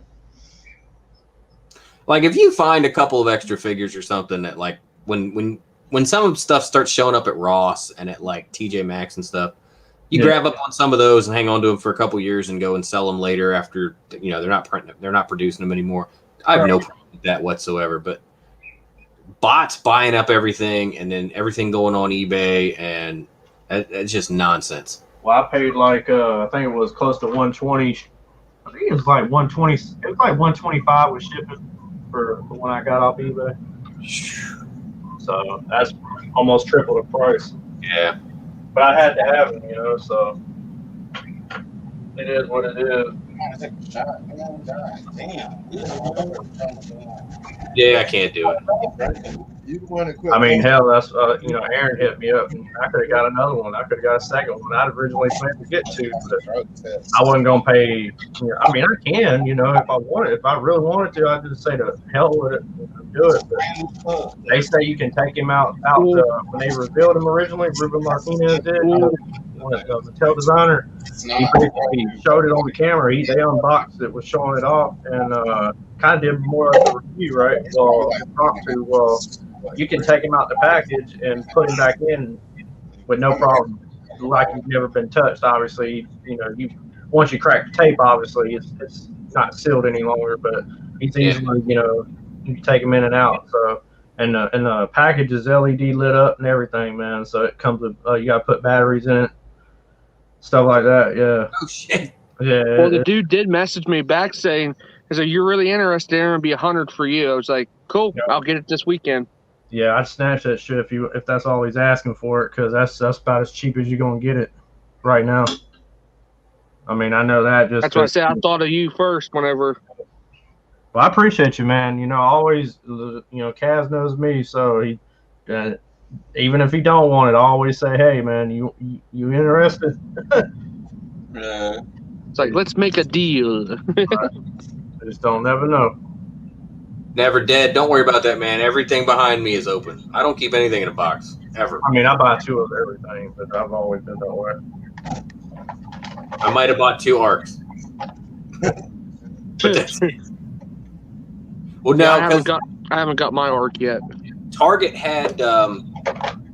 Like if you find a couple of extra figures or something that like when some stuff starts showing up at Ross and at like TJ Maxx and stuff, you grab up on some of those and hang on to them for a couple years and go and sell them later after, you know, they're not producing them anymore. I have no problem with that whatsoever, but bots buying up everything and then everything going on eBay, and it's just nonsense. Well, I paid like I think it was close to 120. I think it was like 120. It was like 125 with shipping for when I got off eBay. So that's almost triple the price. Yeah. But I had to have it, you know. So it is what it is. Yeah, I can't do it. I mean, hell, that's you know, Aaron hit me up, and I could have got another one. I could have got a second one. I'd originally planned to get 2, but I wasn't gonna pay. You know, I mean, I can, you know, if I wanted, if I really wanted to, I'd just say to hell with it, and do it. But they say you can take him out when they revealed him originally. Ruben Martinez did. The Mattel designer, he showed it on the camera. They unboxed it, was showing it off, and kind of did more of a review, right? Well, you can take him out the package and put him back in with no problem, like he's never been touched. Obviously, you know, once you crack the tape, obviously it's not sealed any longer, but he's easily, you know, you can take him in and out. So. And the package is LED lit up and everything, man. So it comes with you got to put batteries in it, stuff like that. Yeah. Oh shit. Yeah. Well, the dude did message me back saying, "You're really interested? Aaron, it'd be $100 for you." I was like, "Cool, Yep. I'll get it this weekend." Yeah, I'd snatch that shit if that's all he's asking for it, because that's about as cheap as you're gonna get it right now. I mean, I know that just. That's why I said I thought of you first whenever. Well, I appreciate you, man. You know, always, you know, Kaz knows me, so he, even if he don't want it, I always say, "Hey, man, you interested?" It's like, let's make a deal. I just don't never know. Never dead. Don't worry about that, man. Everything behind me is open. I don't keep anything in a box ever. I mean, I buy 2 of everything, but I've always been that way. I might have bought 2 arcs. But that's it. Well, no, I haven't got my arc yet. Target had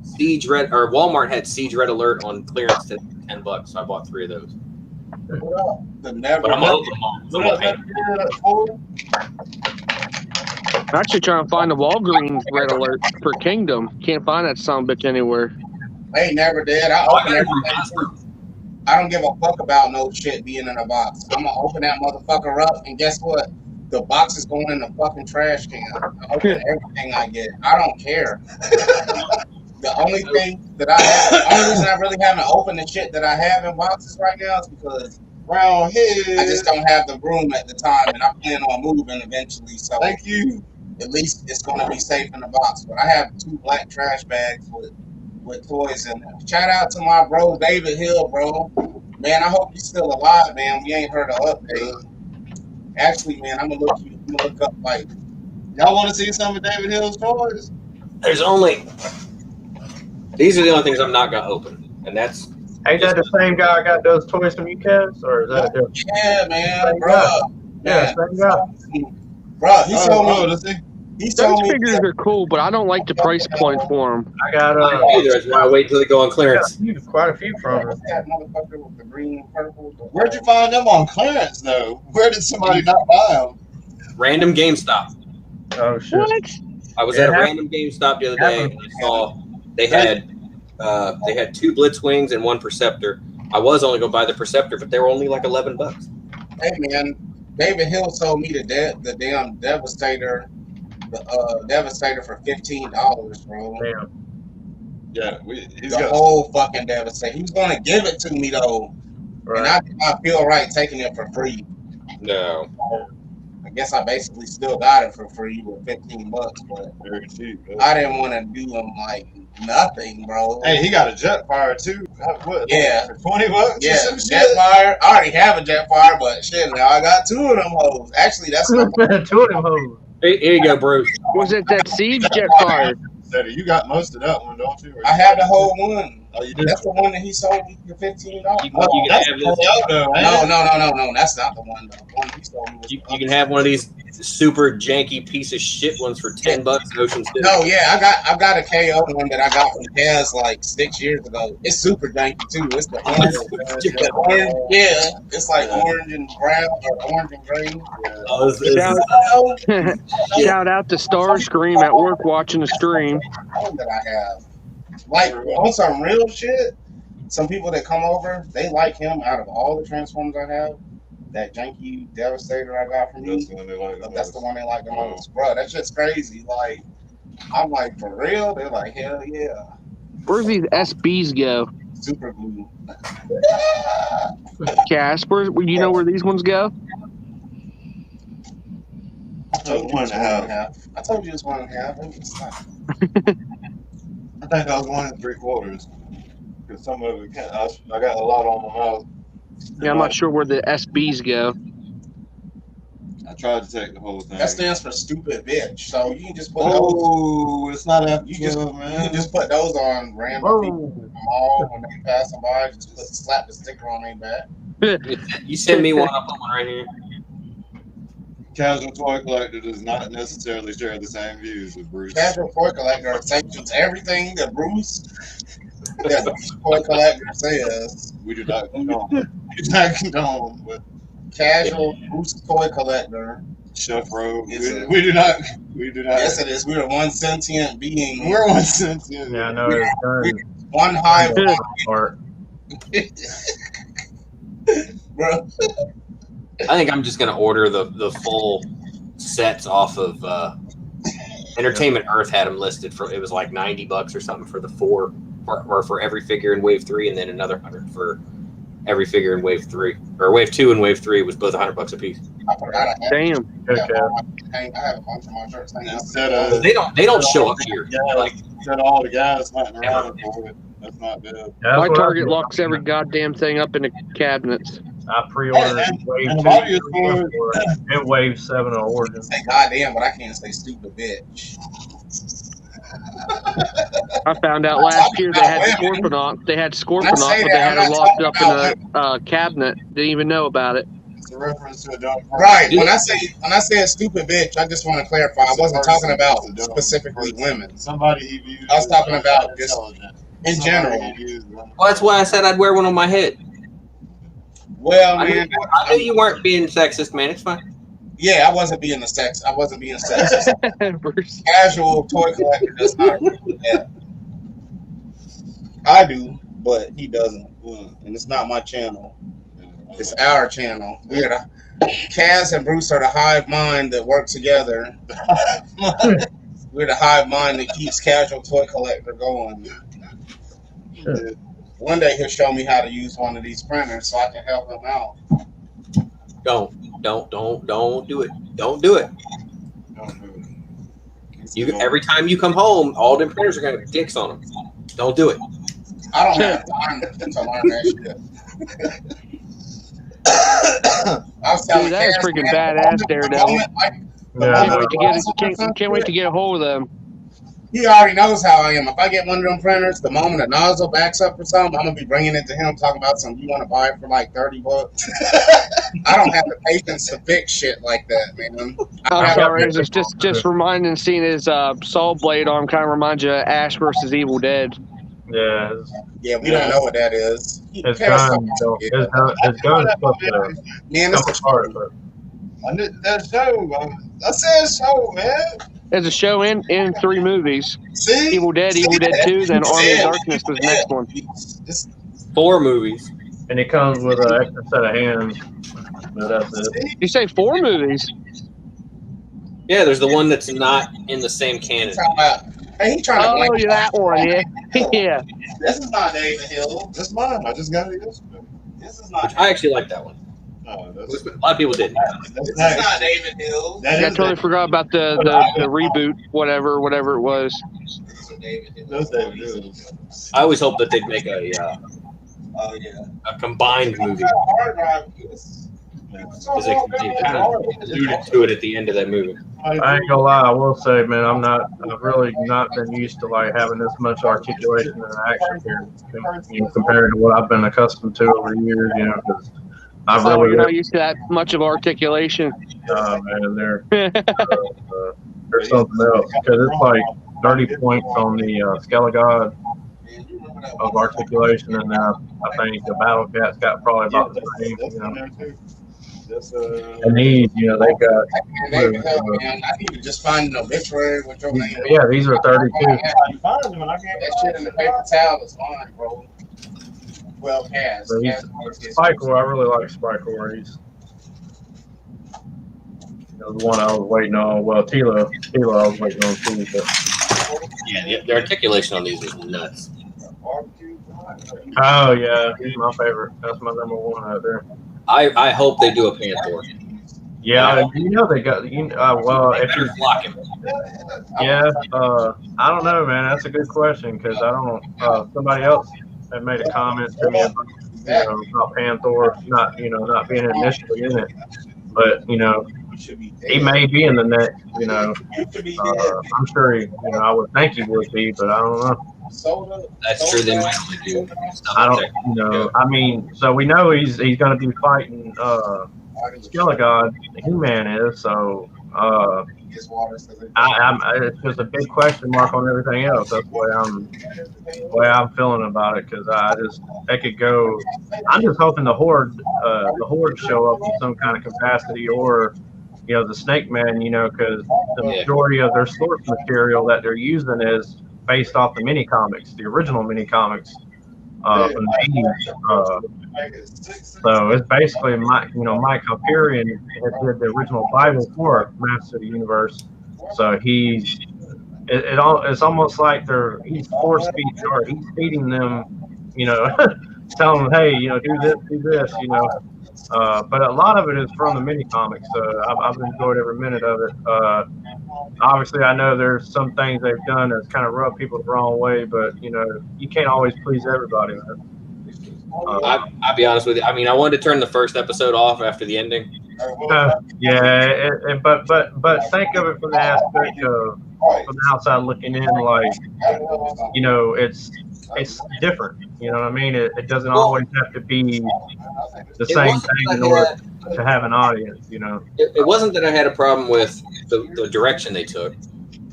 Siege Red, or Walmart had Siege Red Alert on clearance to $10, so I bought 3 of those. But I'm gonna open them all. So I'm gonna I'm actually trying to find the Walgreens Red Alert for Kingdom. Can't find that son of a bitch anywhere. They never did. I open everything. I don't give a fuck about no shit being in a box. I'm gonna open that motherfucker up, and guess what? The box is going in the fucking trash can. I open everything I get. I don't care. The only thing that the only reason I really haven't opened the shit that I have in boxes right now is because Round here. I just don't have the room at the time, and I plan on moving eventually. So Thank you. at least it's gonna be safe in the box. But I have 2 black trash bags with toys in them. Shout out to my bro David Hill, bro. Man, I hope he's still alive, man. We ain't heard an update. Actually, man, I'm gonna look up like. Y'all want to see some of David Hill's toys? These are the only things I'm not gonna open, and that's. Ain't that the same guy I got those toys from you, Kaz? Or is that a different? Yeah, man, bro. Yeah, same guy. Bro, he told me. Let's see. He Those told me. figures are cool, but I don't like the price point for them. I got Either. That's why I wait till they go on clearance. quite a few from her. What's that motherfucker with the green and purple? Where'd you find them on clearance, though? Where did somebody not buy them? Random GameStop. Oh shit! What? I was at a random GameStop the other day, and I saw they had 2 Blitzwings and 1 Perceptor. I was only going to buy the Perceptor, but they were only like $11. Hey man, David Hill sold me the damn Devastator, Devastator for $15, bro. Damn. Yeah, he's The got whole fucking Devastator. He was gonna give it to me though, Right. and I did not feel right taking it for free. No. I guess I basically still got it for free with $15, but Very cheap. Bro. I didn't want to do him like nothing, bro. Hey, he got a Jetfire too. What? Yeah. For $20? Yeah, or some shit? Jetfire. I already have a Jetfire, but shit, now I got 2 of them hoes. Actually, that's my 2 of them hoes. Here you go, Bruce. Was it that Siege Jetfire? Daddy, you got most of that one, don't you? Or I have the whole one. Oh, you do? That's the one that he sold me for $15. You Oh, can that's have the this. Toyota, man. No. That's not the one. The one he sold me was You can have one of these super janky piece of shit ones for $10 at Ocean City. No, yeah, I got a KO one that I got from Kaz like 6 years ago. It's super janky too. It's the orange, yeah. It's like orange and brown or orange and gray. Oh, this- Shout out to Starscream at work watching the stream. One that I have. Like on some real shit, some people that come over, they like him out of all the Transformers I have. That janky Devastator I got from you. That's the one they like the That's the most. one they like the most. Bro, that shit's crazy. Like, I'm like, for real? They're like, hell yeah. Where's these SBs go? Super glue. Casper, you know where these ones go? I told you it's 1.5. I told you it's 1.5. It's not. I think I was 1 3/4 because some of it can't. I got a lot on my mouth. Yeah, I'm not sure where the SBs go. I tried to take the whole thing. That stands for stupid bitch. So you can just put those. Oh, it's not after You just, man. you can just put those on random people in the mall when they pass them by. Just slap the sticker on their back. You send me one, I'll put one right here. Casual Toy Collector does not necessarily share the same views with Bruce. Casual Toy Collector sanctions everything that Bruce, that Toy Collector says. We do not condone. We do not condone. But Casual Bruce Toy Collector. Chef Rowe. Is it? We do not. We do not. Yes, it is. We're one sentient being. We're one sentient. Yeah, I know it's done. One high Part. bro. I think I'm just gonna order the full sets off of Entertainment Earth had them listed for it was like $90 or something for the 4 or for every figure in Wave 3 and then another 100 for every figure in Wave 3 or Wave 2 and Wave 3 was both $100 a piece. I forgot I had Damn. Okay. I have a bunch of my shirts hanging out. Instead of They don't show up here. Like instead of all the guys hunting around for it, that's not bad. That's My what Target I- locks every goddamn thing up in the cabinets. I pre-ordered And- Wave and 2 about your story- and Wave 7 of Origin. Say goddamn, but I can't say stupid bitch. I found out last year they had Scorponok. They had Scorponok, but they had it locked up in a cabinet. Didn't even know about it. It's a reference to a dumb Right. When I say a stupid bitch, I just want to clarify. I wasn't talking about specifically women. Somebody he views. I was talking as about just intelligent. in Somebody general. he views as- well, that's why I said I'd wear one on my head. Well, I man, knew you weren't being sexist, man. It's fine. yeah, I wasn't being sexist. Bruce. Casual toy collector does not agree with that. I do, but he doesn't. And it's not my channel. It's our channel. We're the Kaz and Bruce are the hive mind that work together. We're the hive mind that keeps Casual Toy Collector going. Sure. One day he'll show me how to use one of these printers so I can help him out. Don't do it. Don't do it. Don't do it. You every time you come home, all them printers are gonna have dicks on them. Don't do it. I don't have time to learn that shit. I was telling Dude, that is Kaz, freaking man, badass, the Daredevil. moment, like, the Yeah, Can't moment wait to can't wait to get a hold of them. he already knows how I am. If I get one of them printers, the moment a nozzle backs up or something, I'm gonna be bringing it to him, talking about something you want to buy it for like $30. I don't have the patience to fix shit like that, man. I'm sorry, it's just reminding, seeing his saw blade arm kind of reminds you of Ash versus Evil Dead. Yeah, Yeah, we don't know what that is. his Kaz gun, don't get it. his gun's supposed to Man, come it's apart, but That show, I said show, man. There's a show in 3 movies. See? Evil Dead 2, then Army of Darkness was the next one. It's, 4 movies. and it comes with an extra set of hands. But that's it. You say 4 movies? Yeah, there's the one that's not in the same canon. talking about, hey, he trying to Oh, blank yeah, that one, yeah. Yeah. This is not David Hill. That's mine. I just got it yesterday. This is not. I actually like that one. Oh, A lot of people didn't. It's not David Hill. That I is totally forgot about the reboot, whatever it was. It's a David Hill. That's David Hill. I always hoped that they'd make a combined movie. Hard drive. Because they kind of alluded to it at the end of that movie. I ain't gonna lie, I will say, man, I've really not been used to like having this much articulation and action here, compared to what I've been accustomed to over the years, because I've So really you're not used to that much of articulation. man, there's something else because it's like 30 points on the Skelegod of articulation, and I think the Battle Cat's got probably about the same, And these, they've got. I need to just find an obituary with your name. Yeah, these are 32. You find them, and I get that shit in the paper towel is fine, bro. Well cast. So Spike-Core, I really like Spike-Core. He's the one I was waiting on. Well, Tila I was waiting on too. But. Yeah, the articulation on these is nuts. Oh yeah, he's my favorite. That's my number one out there. I hope they do a Panther. Yeah, they got well. If you block him. Yeah, I don't know, man. That's a good question because I don't. Somebody else had made a comment to me about Panther not being initially in it, but he may be in the next. I'm sure he. I would think he would be, but I don't know. That's true. They might do. I don't. I mean, so we know he's going to be fighting Skelegod. He-Man is so. It's just a big question mark on everything else. That's the way I'm feeling about it because they could go. I'm just hoping the Horde show up in some kind of capacity or. The Snake Man, because the majority of their source material that they're using is based off the mini comics, the original mini comics from the 80s. So it's basically Mike Hyperion did the original Bible for Master of the Universe. So it's almost like he's force feeding or he's feeding them, telling them, hey, do this, but a lot of it is from the mini comics. I've enjoyed every minute of it. Obviously, I know there's some things they've done that's kind of rubbed people the wrong way, but you can't always please everybody. I'll be honest with you. I mean, I wanted to turn the first episode off after the ending. But think of it from the aspect of from the outside looking in, like it's different. You know what I mean? It doesn't always have to be the same thing in order to have an audience. It wasn't that I had a problem with the direction they took.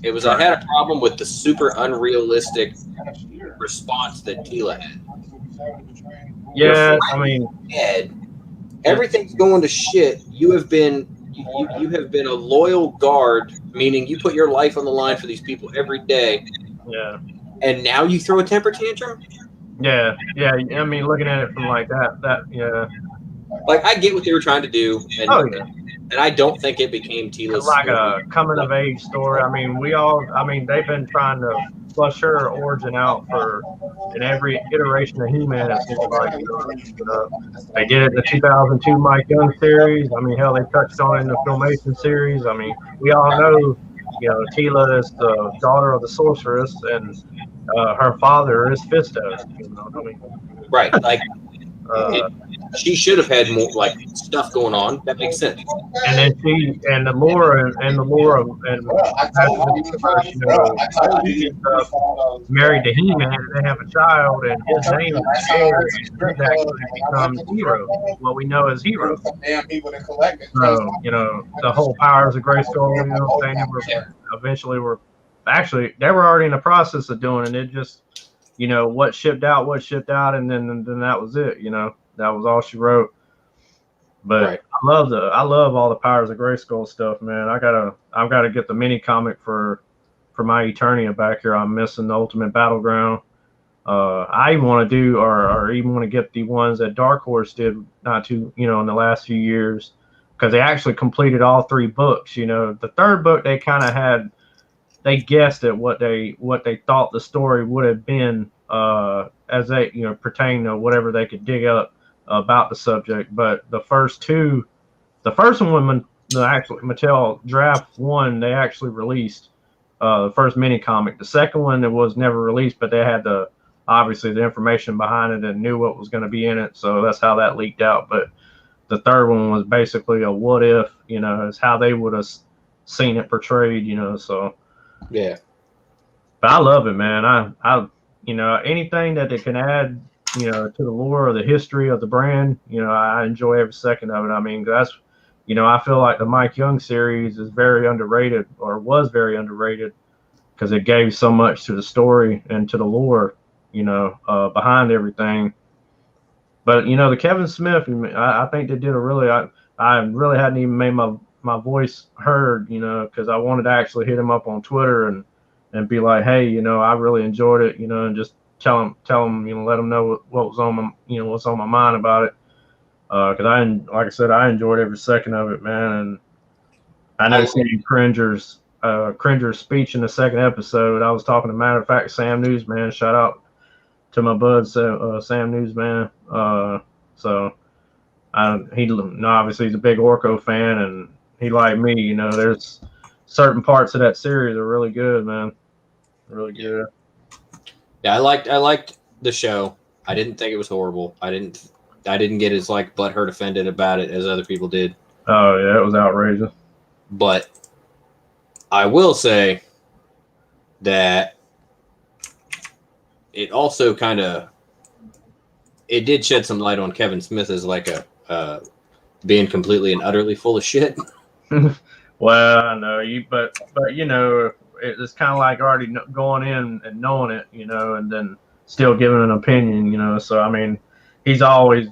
It was I had a problem with the super unrealistic response that Tila had. Yeah, I mean, everything's going to shit. You have been a loyal guard, meaning you put your life on the line for these people every day. Yeah. And now you throw a temper tantrum? Yeah. I mean, looking at it from like that, yeah. Like, I get what they were trying to do, and I don't think it became Tila's like a coming of age story. I mean, they've been trying to flush her origin out in every iteration of He-Man. It seems like they did it in the 2002 Mike Gunn series. I mean, hell, they touched on it in the Filmation series. I mean, we all know, Tila is the daughter of the sorceress, and her father is Fistos. Right, like. She should have had more stuff going on. That makes sense. And then the lore married to He-Man, and they have a child, and his name is becomes Hero. What we know as Hero. So the whole Powers of Grayskull, they were already in the process of doing it. It just what shipped out, and then that was it. That was all she wrote. But right. I love all the Powers of Grayskull stuff, man. I've gotta get the mini comic for my Eternia back here. I'm missing the Ultimate Battleground. I even want to do or even want to get the ones that Dark Horse did in the last few years, because they actually completed all 3 books. The third book they kind of had. They guessed at what they thought the story would have been as they pertain to whatever they could dig up about the subject. But the first one, when the actual Mattel Draft 1, they actually released the first mini comic. The second one, it was never released, but they had obviously the information behind it and knew what was going to be in it. So that's how that leaked out. But the third one was basically a what if, is how they would have seen it portrayed, so. Yeah. But I love it, man. I anything that they can add, to the lore or the history of the brand, I enjoy every second of it. I mean, that's, I feel like the Mike Young series is very underrated, or was very underrated, because it gave so much to the story and to the lore, behind everything. But the Kevin Smith, I think they did a really. I really hadn't even made my voice heard, because I wanted to actually hit him up on Twitter and be like, hey, I really enjoyed it, and just tell him, let him know what was on my, what's on my mind about it. Because like I said, I enjoyed every second of it, man. And I know seeing Cringer's speech in the second episode. I was talking to, matter of fact, Sam Newsman. Shout out to my bud, Sam Newsman. So obviously he's a big Orko fan, and he like me. There's certain parts of that series are really good, man. Really good. Yeah, I liked the show. I didn't think it was horrible. I didn't get as butthurt offended about it as other people did. Oh yeah, it was outrageous. But I will say that it also it did shed some light on Kevin Smith as being completely and utterly full of shit. Well, I know but it's kind of like already going in and knowing it, and then still giving an opinion, So I mean, he's always,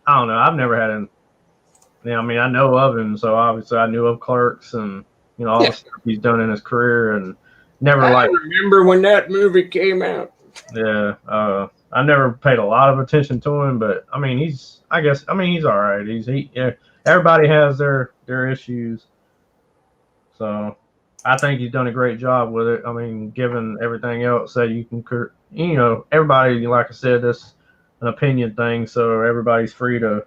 I don't know. I've never had I know of him, so obviously I knew of Clerks and all the stuff he's done in his career, and never I remember when that movie came out. Yeah, I never paid a lot of attention to him, but I mean, he's all right. Everybody has their issues, so I think he's done a great job with it. I mean, given everything else that you can, everybody, like I said, this an opinion thing, so everybody's free to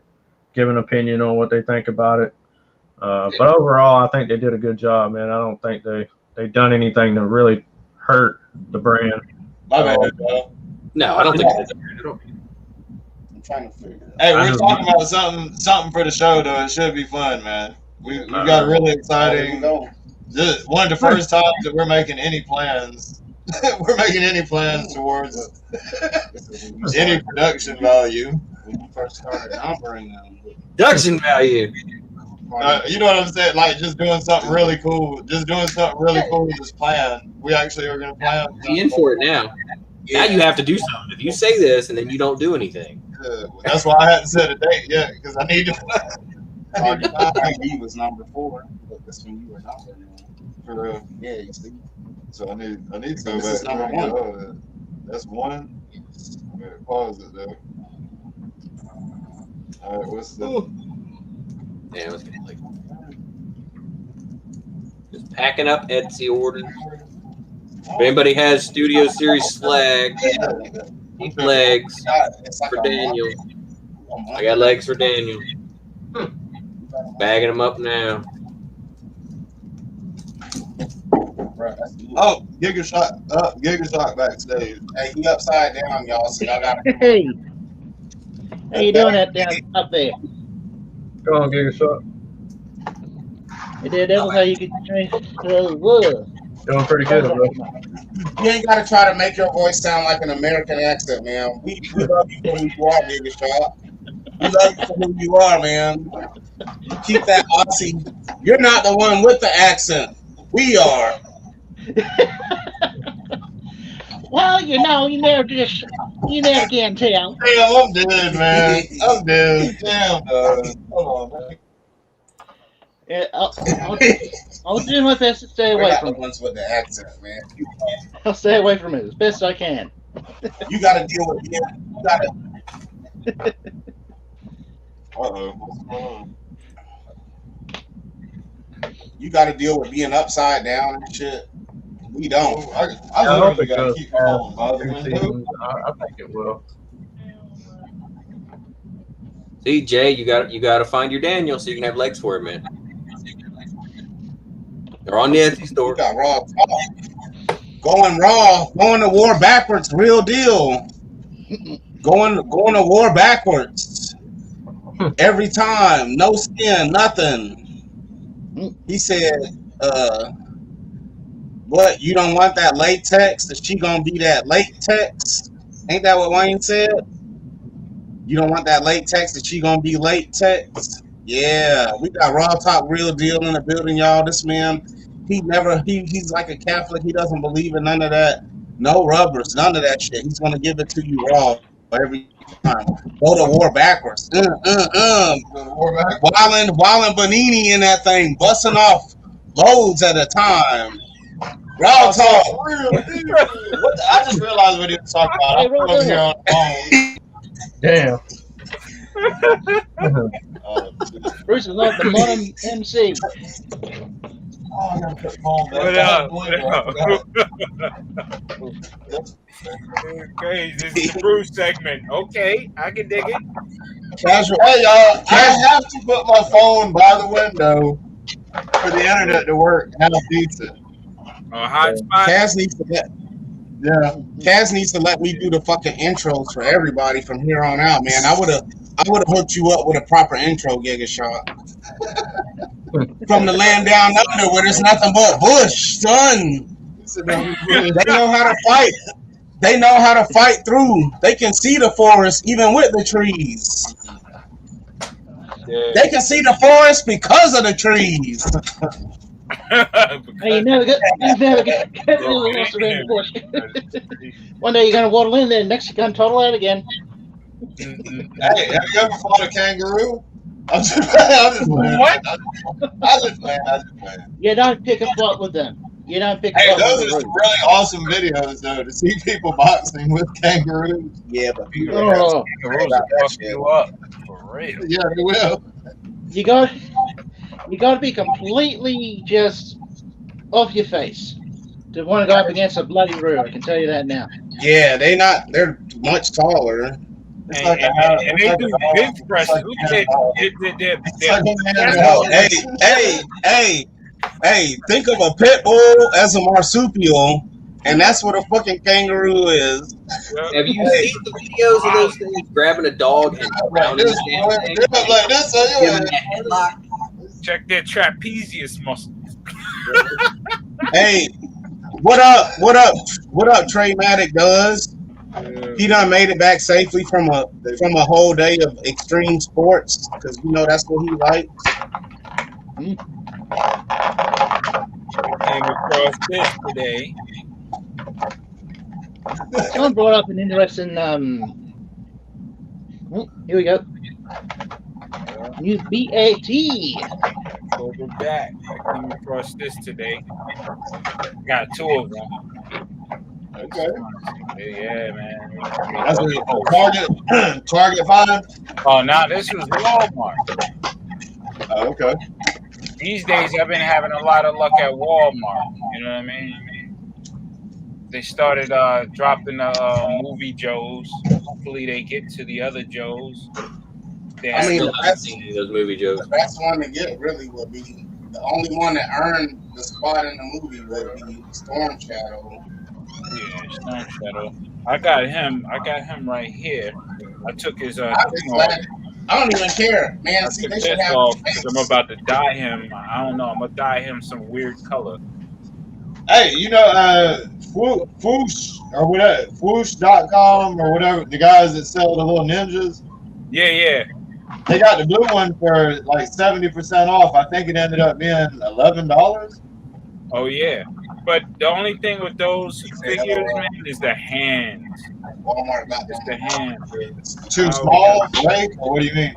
give an opinion on what they think about it. But overall, I think they did a good job, man. I don't think they done anything to really hurt the brand. My bad, bro. No, I don't think I'm trying to figure. Hey, we're talking about something for the show, though. It should be fun, man. We got a really exciting. One of the first times that we're making any plans. We're making any plans towards any production value. When you first started numbering them. production value. You know what I'm saying? Like just doing something really cool. Just doing something really cool with this plan. We actually are going to plan. Be in for it now. Yeah. Now you have to do something. If you say this and then you don't do anything. That's why I hadn't set a date yet, because I need to. He was number 4, but that's when you were number 1. For real. Yeah, you see. So I need to So go this back. is number 1. That's 1. Okay, pause it there. All right, what's the? Yeah, let's get like just packing up Etsy orders. If anybody has Studio Series flags, keep legs for Daniel. I got legs for Daniel. Bagging them up now. Oh, Gigashock backstage. Hey, he upside down, y'all. So y'all got. Hey, how you doing that down up there? Go on, Gigashock. You did that was how you could change the wood. Doing pretty good, bro. You ain't got to try to make your voice sound like an American accent, man. We love you for who you are, Gigashock. We love you for who you are, man. Keep that Aussie. You're not the one with the accent. We are. Well, you never can tell. Damn, I'm dead, man. I'm dead. Damn, hold on, man. Yeah, I'll do my best to stay away from the ones with the accent, man. I'll stay away from it as best I can. You got to deal with it. What's going on? You got to deal with being upside down and shit. We don't. I literally got to keep going. I think it will. See, Jay, you got to find your Daniel so you can have legs for it, man. They're on the Etsy store. We got raw talk. Going raw, going to war backwards, real deal. Going to war backwards. Every time, no skin, nothing. He said, what, you don't want that latex? That she gonna be that latex? Ain't that what Wayne said? You don't want that latex? That she gonna be latex? Yeah, we got raw talk, real deal in the building, y'all. This man, he's like a Catholic. He doesn't believe in none of that. No rubbers, none of that shit. He's gonna give it to you raw every time. Go to war backwards. Wildin' Bonini in that thing, busting off loads at a time. Raw talk. I just realized what he was talking about. I'm over here on the phone. Damn. Bruce is like the modern MC. Oh, I gotta put the phone back. Okay, this is the Bruce segment. Okay, I can dig it. Casual. Hey, y'all, I have to put my phone by the window for the internet to work. Have decent. Hotspot. Kaz needs to let me do the fucking intros for everybody from here on out, man. I would have hooked you up with a proper intro, Giga Shot. From the land down under where there's nothing but bush, son. They know how to fight. They know how to fight through. They can see the forest even with the trees. They can see the forest because of the trees. Hey, you never get lost around the bush. One day you're gonna waddle in there, next you're gonna toddle out again. Hey, have you ever fought a kangaroo? I'm just playing. What? I just playing. You don't pick a fight with them. You don't pick a Hey, fight those with are some really awesome videos, though, to see people boxing with kangaroos. Yeah, but people Oh. Kangaroos will fuck you up for real. Yeah, they will. You got to be completely just off your face to want to go up against a bloody roo. I can tell you that now. yeah, they're much taller. It's And, like a and, and they do bench presses. Who said Hey, think of a pit bull as a marsupial, and that's what a fucking kangaroo is. Have you seen the videos of those things grabbing a dog and rounding the damn thing? Like this, Giving that headlock? check their trapezius muscles? Hey, what up, Trey Maddock does? He done made it back safely from a whole day of extreme sports, because you know that's what he likes. Came across this today. Someone brought up an interesting. Here we go. New BAT. Over back. I came across this today. Got two of them. Okay. Yeah, man. That's a Target 5? Oh, now this was Walmart. Oh, okay. These days, I've been having a lot of luck at Walmart. You know what I mean? They started dropping the movie Joes. Hopefully, they get to the other Joes. I mean, Those movie jokes. the best one to get really would be the only one that earned the spot in the movie would be Storm Shadow. Yeah, Storm Shadow. I got him right here. I took his I'm just glad. I don't even care, man. See, they should have. because I'm about to dye him. I don't know. I'm gonna dye him some weird color. Hey, you know, Foosh or whatever, Foosh.com or whatever, the guys that sell the little ninjas, Yeah. they got the blue one for like 70% off. I think it ended up being $11. Oh yeah. But the only thing with those figures, man, is the hands. Walmart got It's the hands. Too small, right? Or what do you mean?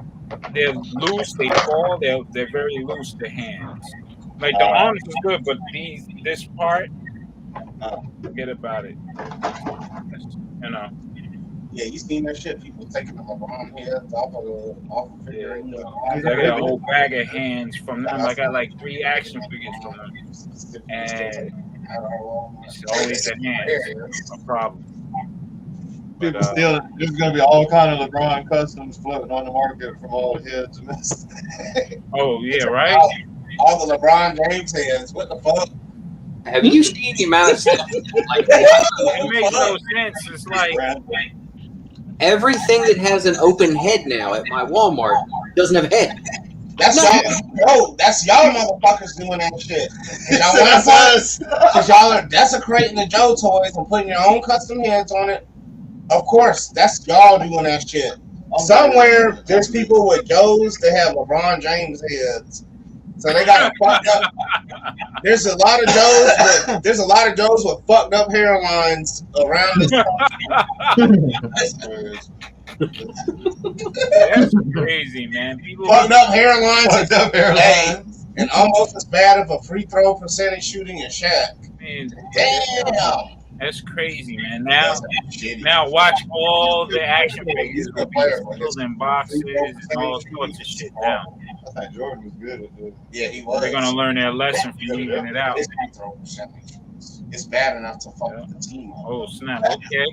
They're loose. They fall. They're very loose. The hands. Like the arms is good, but this part, forget about it. You know. Yeah, you seen that shit? People taking the LeBron heads off of figure. I got a whole bag of hands from them. I got like 3 action figures from them, and it's always the hands. No problem. People stealing. There's gonna be all kind of LeBron customs floating on the market from all the heads. Oh yeah, right. All the LeBron James heads. What the fuck? Have you seen the amount of stuff? Like, It makes no sense. It's like everything that has an open head now at my Walmart doesn't have a head. That's y'all. That's y'all motherfuckers doing that shit. Y'all want us? Because y'all are desecrating the Joe toys and putting your own custom heads on it. Of course, that's y'all doing that shit. Somewhere there's people with Joes that have LeBron James heads. So they got fucked up. There's a lot of Joes with fucked up hairlines around this. That's crazy, man. People fucked up hairlines, and almost as bad of a free throw percentage shooting in Shaq. Man, damn. That's crazy, man. Now watch all the action figures with people in boxes and all sorts of shit now. I think Jordan was good at this. Yeah, he was. They're gonna learn their lesson from leaving it out. It's bad enough to fuck with the team. Oh snap! Okay,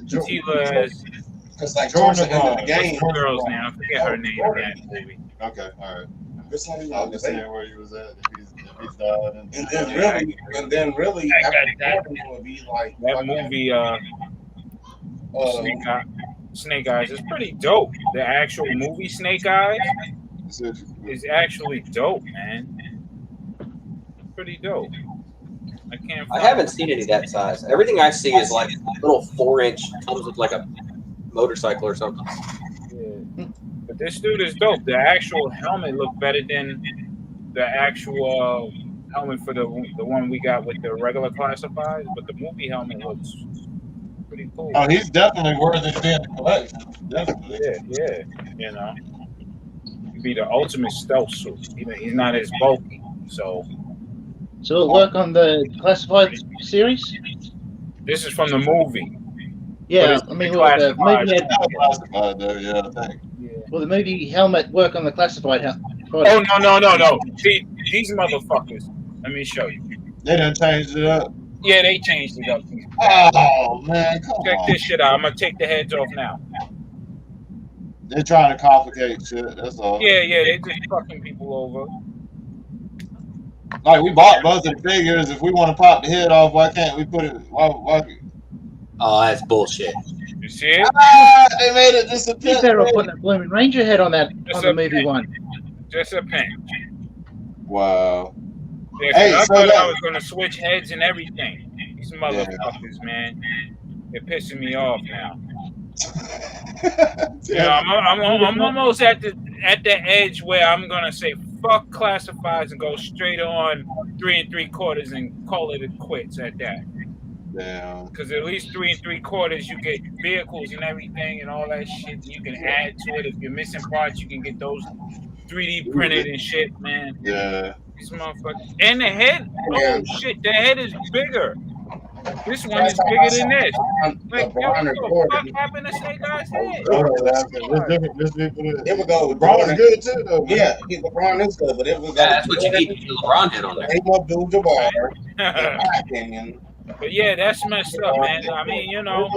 Tila is because like Jordan in the game. Girls now, I forget her name in that movie. Okay, all right. I was saying where he was at. If he's died, and then really, that would be like that movie. Snake Eyes is pretty dope. The actual movie Snake Eyes is actually dope, man. Pretty dope. I haven't seen any of that size. Everything I see is like little 4-inch, comes with like a motorcycle or something. Yeah. But this dude is dope. The actual helmet looked better than the actual helmet for the one we got with the regular classifieds, but the movie helmet looks pretty cool. Oh, he's definitely worthy to be in the collection. Definitely. Yeah. You know, he'd be the ultimate stealth suit. He's not as bulky, so. So it'll work on the classified series? This is from the movie. Yeah, I mean, well, the movie had classified though. Yeah, I think. Yeah. Will the movie helmet work on the classified helmet? Oh no! See, these motherfuckers. Let me show you. They done changed it up. Yeah, they changed it up. Oh man, check this shit out. I'm gonna take the heads off now. They're trying to complicate shit. That's all. Yeah, they just fucking people over. Like we bought both of the figures. If we want to pop the head off, why can't we put it? Why? Oh, that's bullshit. You see it? They made it disappear. You better put that blooming Ranger head on that on the movie one. Just a pinch. Wow. Yeah, hey, I thought I was gonna switch heads and everything. These motherfuckers, man, they're pissing me off now. I'm almost at the edge where I'm gonna say fuck classifieds and go straight on 3 3/4 and call it quits at that. Damn. Because at least 3 3/4 you get vehicles and everything and all that shit. You can add to it. If you're missing parts, you can get those 3D printed and shit, man. Yeah. These motherfuckers. And the head, oh shit, the head is bigger. This one is bigger than this. Like, yo, what the fuck happened to Snake Eyes' head? It would go. LeBron is good too, though. Yeah, LeBron is good, but it would go. Yeah, that's what you need to do. LeBron head on there. Abdul-Jabbar, in my opinion. But yeah, that's messed up, man. I mean, you know,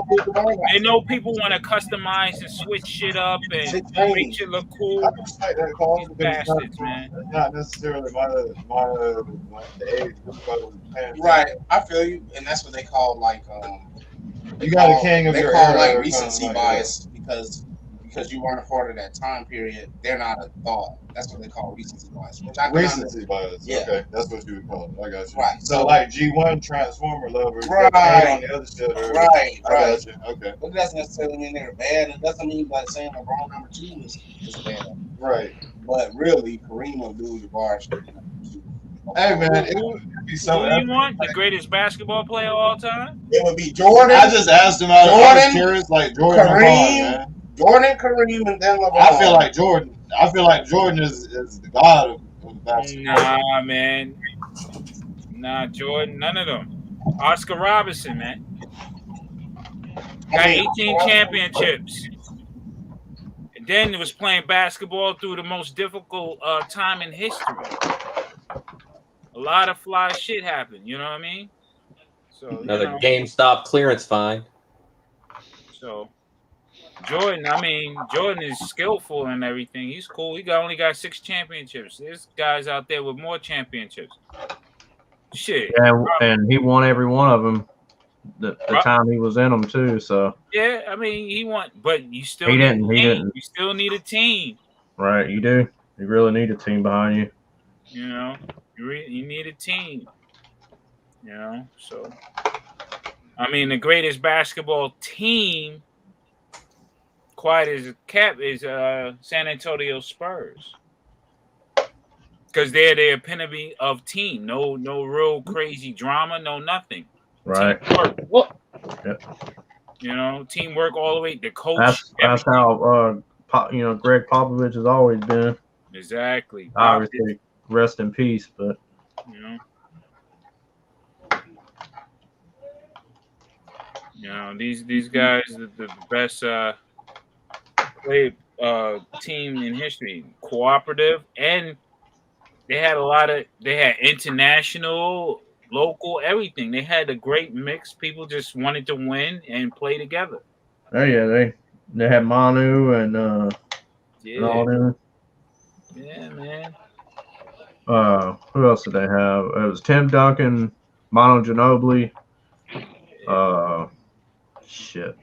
they know people want to customize and switch shit up and make shit look cool. These bastards, man. Not necessarily the age. Right, I feel you, and that's what they call like you got a king of they your call era, like recency bias because you weren't a part of that time period. They're not a thought. That's what they call recency bias. Recency bias. Yeah. Okay, that's what you would call it. I got you. Right. So like G1 Transformer lovers, right? On the other shit. Right. I got you. Okay. But it doesn't necessarily mean they're bad. It doesn't mean like saying LeBron number 2 is bad. Right. But really, Kareem Abdul-Jabbar should be number 2. Hey man, it would be so. Who do you want? The greatest basketball player of all time? It would be Jordan. I just asked him. I was curious, like Jordan, Kareem, LeBron, man. Jordan, Kareem, and then LeBron. I feel like Jordan is the god of basketball. Nah, man. Nah, Jordan. None of them. Oscar Robertson, man. Got 18 championships. And then was playing basketball through the most difficult time in history. A lot of fly shit happened. You know what I mean? So another GameStop clearance find. So Jordan, I mean, Jordan is skillful and everything. He's cool. He only got 6 championships. There's guys out there with more championships. Shit. Yeah, and he won every one of them the time he was in them too. So yeah, I mean, he won, but you still he need didn't. a He team. didn't. You still need a team. Right, you do. You really need a team behind you. You know, you need a team. You know, so I mean, the greatest basketball team, quiet as a cat, is San Antonio Spurs, because they're the epitome of team. No real crazy drama. No nothing. Right. Teamwork. What? Yep. You know, teamwork all the way. The coach. That's how Greg Popovich has always been. Exactly. Obviously, rest in peace. But these guys are the best play team in history. Cooperative, and they had international, local, everything. They had a great mix. People just wanted to win and play together. Oh yeah, they had Manu and all them. Yeah, man. Who else did they have? It was Tim Duncan, Manu Ginobili. Shit.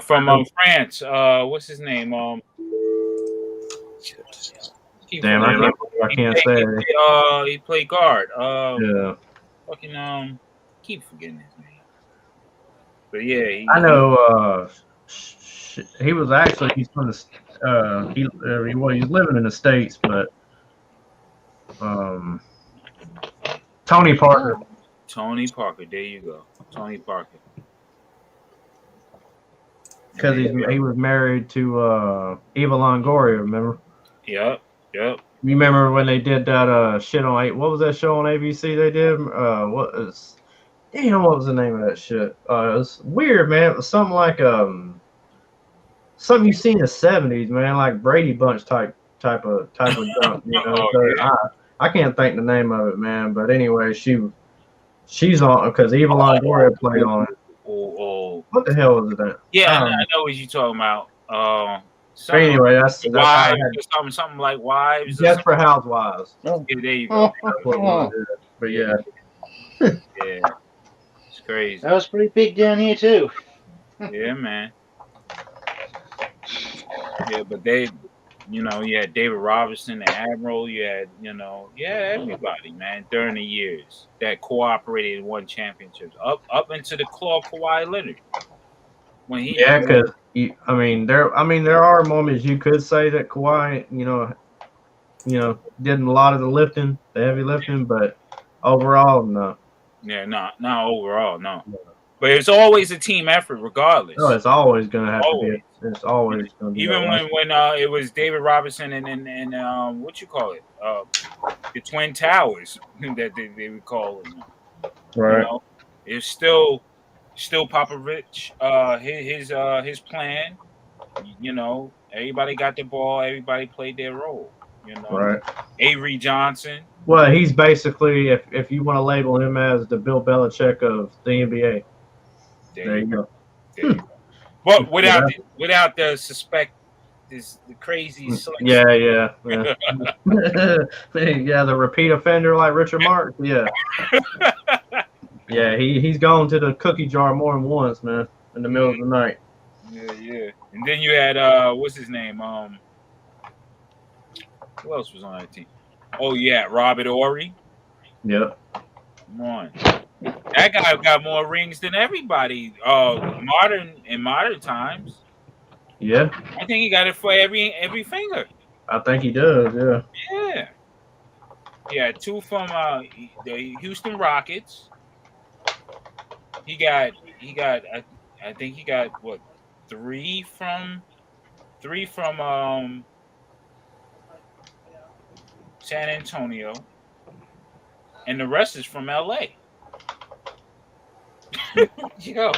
From France. What's his name? Damn, I can't say it. He played guard. Yeah. Fucking keep forgetting his name. But yeah, I know. He was actually he's from the he's living in the States, but Tony Parker. Tony Parker, there you go. Tony Parker. Because he was married to Eva Longoria, remember? Yep. You remember when they did that shit on what was that show on ABC they did? What was the name of that shit? It was weird, man. It was something like something you seen in the 70s, man, like Brady Bunch type of junk, you know. I can't think the name of it, man. But anyway, she's on because Eva Longoria played on it. What the hell was it? Yeah, I know what you're talking about. Anyway, that's Wives, something like Wives. Desperate Housewives. Yeah, there you go. But yeah. Yeah. It's crazy. That was pretty big down here too. Yeah, man. Yeah, but they, you had David Robinson, the Admiral. You had, everybody, man, during the years that cooperated and won championships up into the claw of Kawhi Leonard. When he, because there are moments you could say that Kawhi, did a lot of the lifting, the heavy lifting, but overall, no. Yeah, not overall, no. But it's always a team effort, regardless. No, it's always gonna have to be. It's always gonna be. Even when it was David Robinson and what you call it, the Twin Towers that they would call it. Right. It's still Popovich, his plan. Everybody got the ball. Everybody played their role. Right. Avery Johnson. Well, he's basically, if you want to label him as the Bill Belichick of the NBA. There you go. But without the suspect, the crazy. Yeah. Yeah, the repeat offender like Richard Marx. Yeah. Yeah, he's gone to the cookie jar more than once, man, in the middle of the night. Yeah. And then you had what's his name? Who else was on that team? Oh yeah, Robert Horry. Yep. Come on. That guy got more rings than everybody. In modern times. Yeah. I think he got it for every finger. I think he does. Yeah. Yeah. Yeah, 2 from the Houston Rockets. He got. I think he got what? 3 from San Antonio, and the rest is from LA. Yo,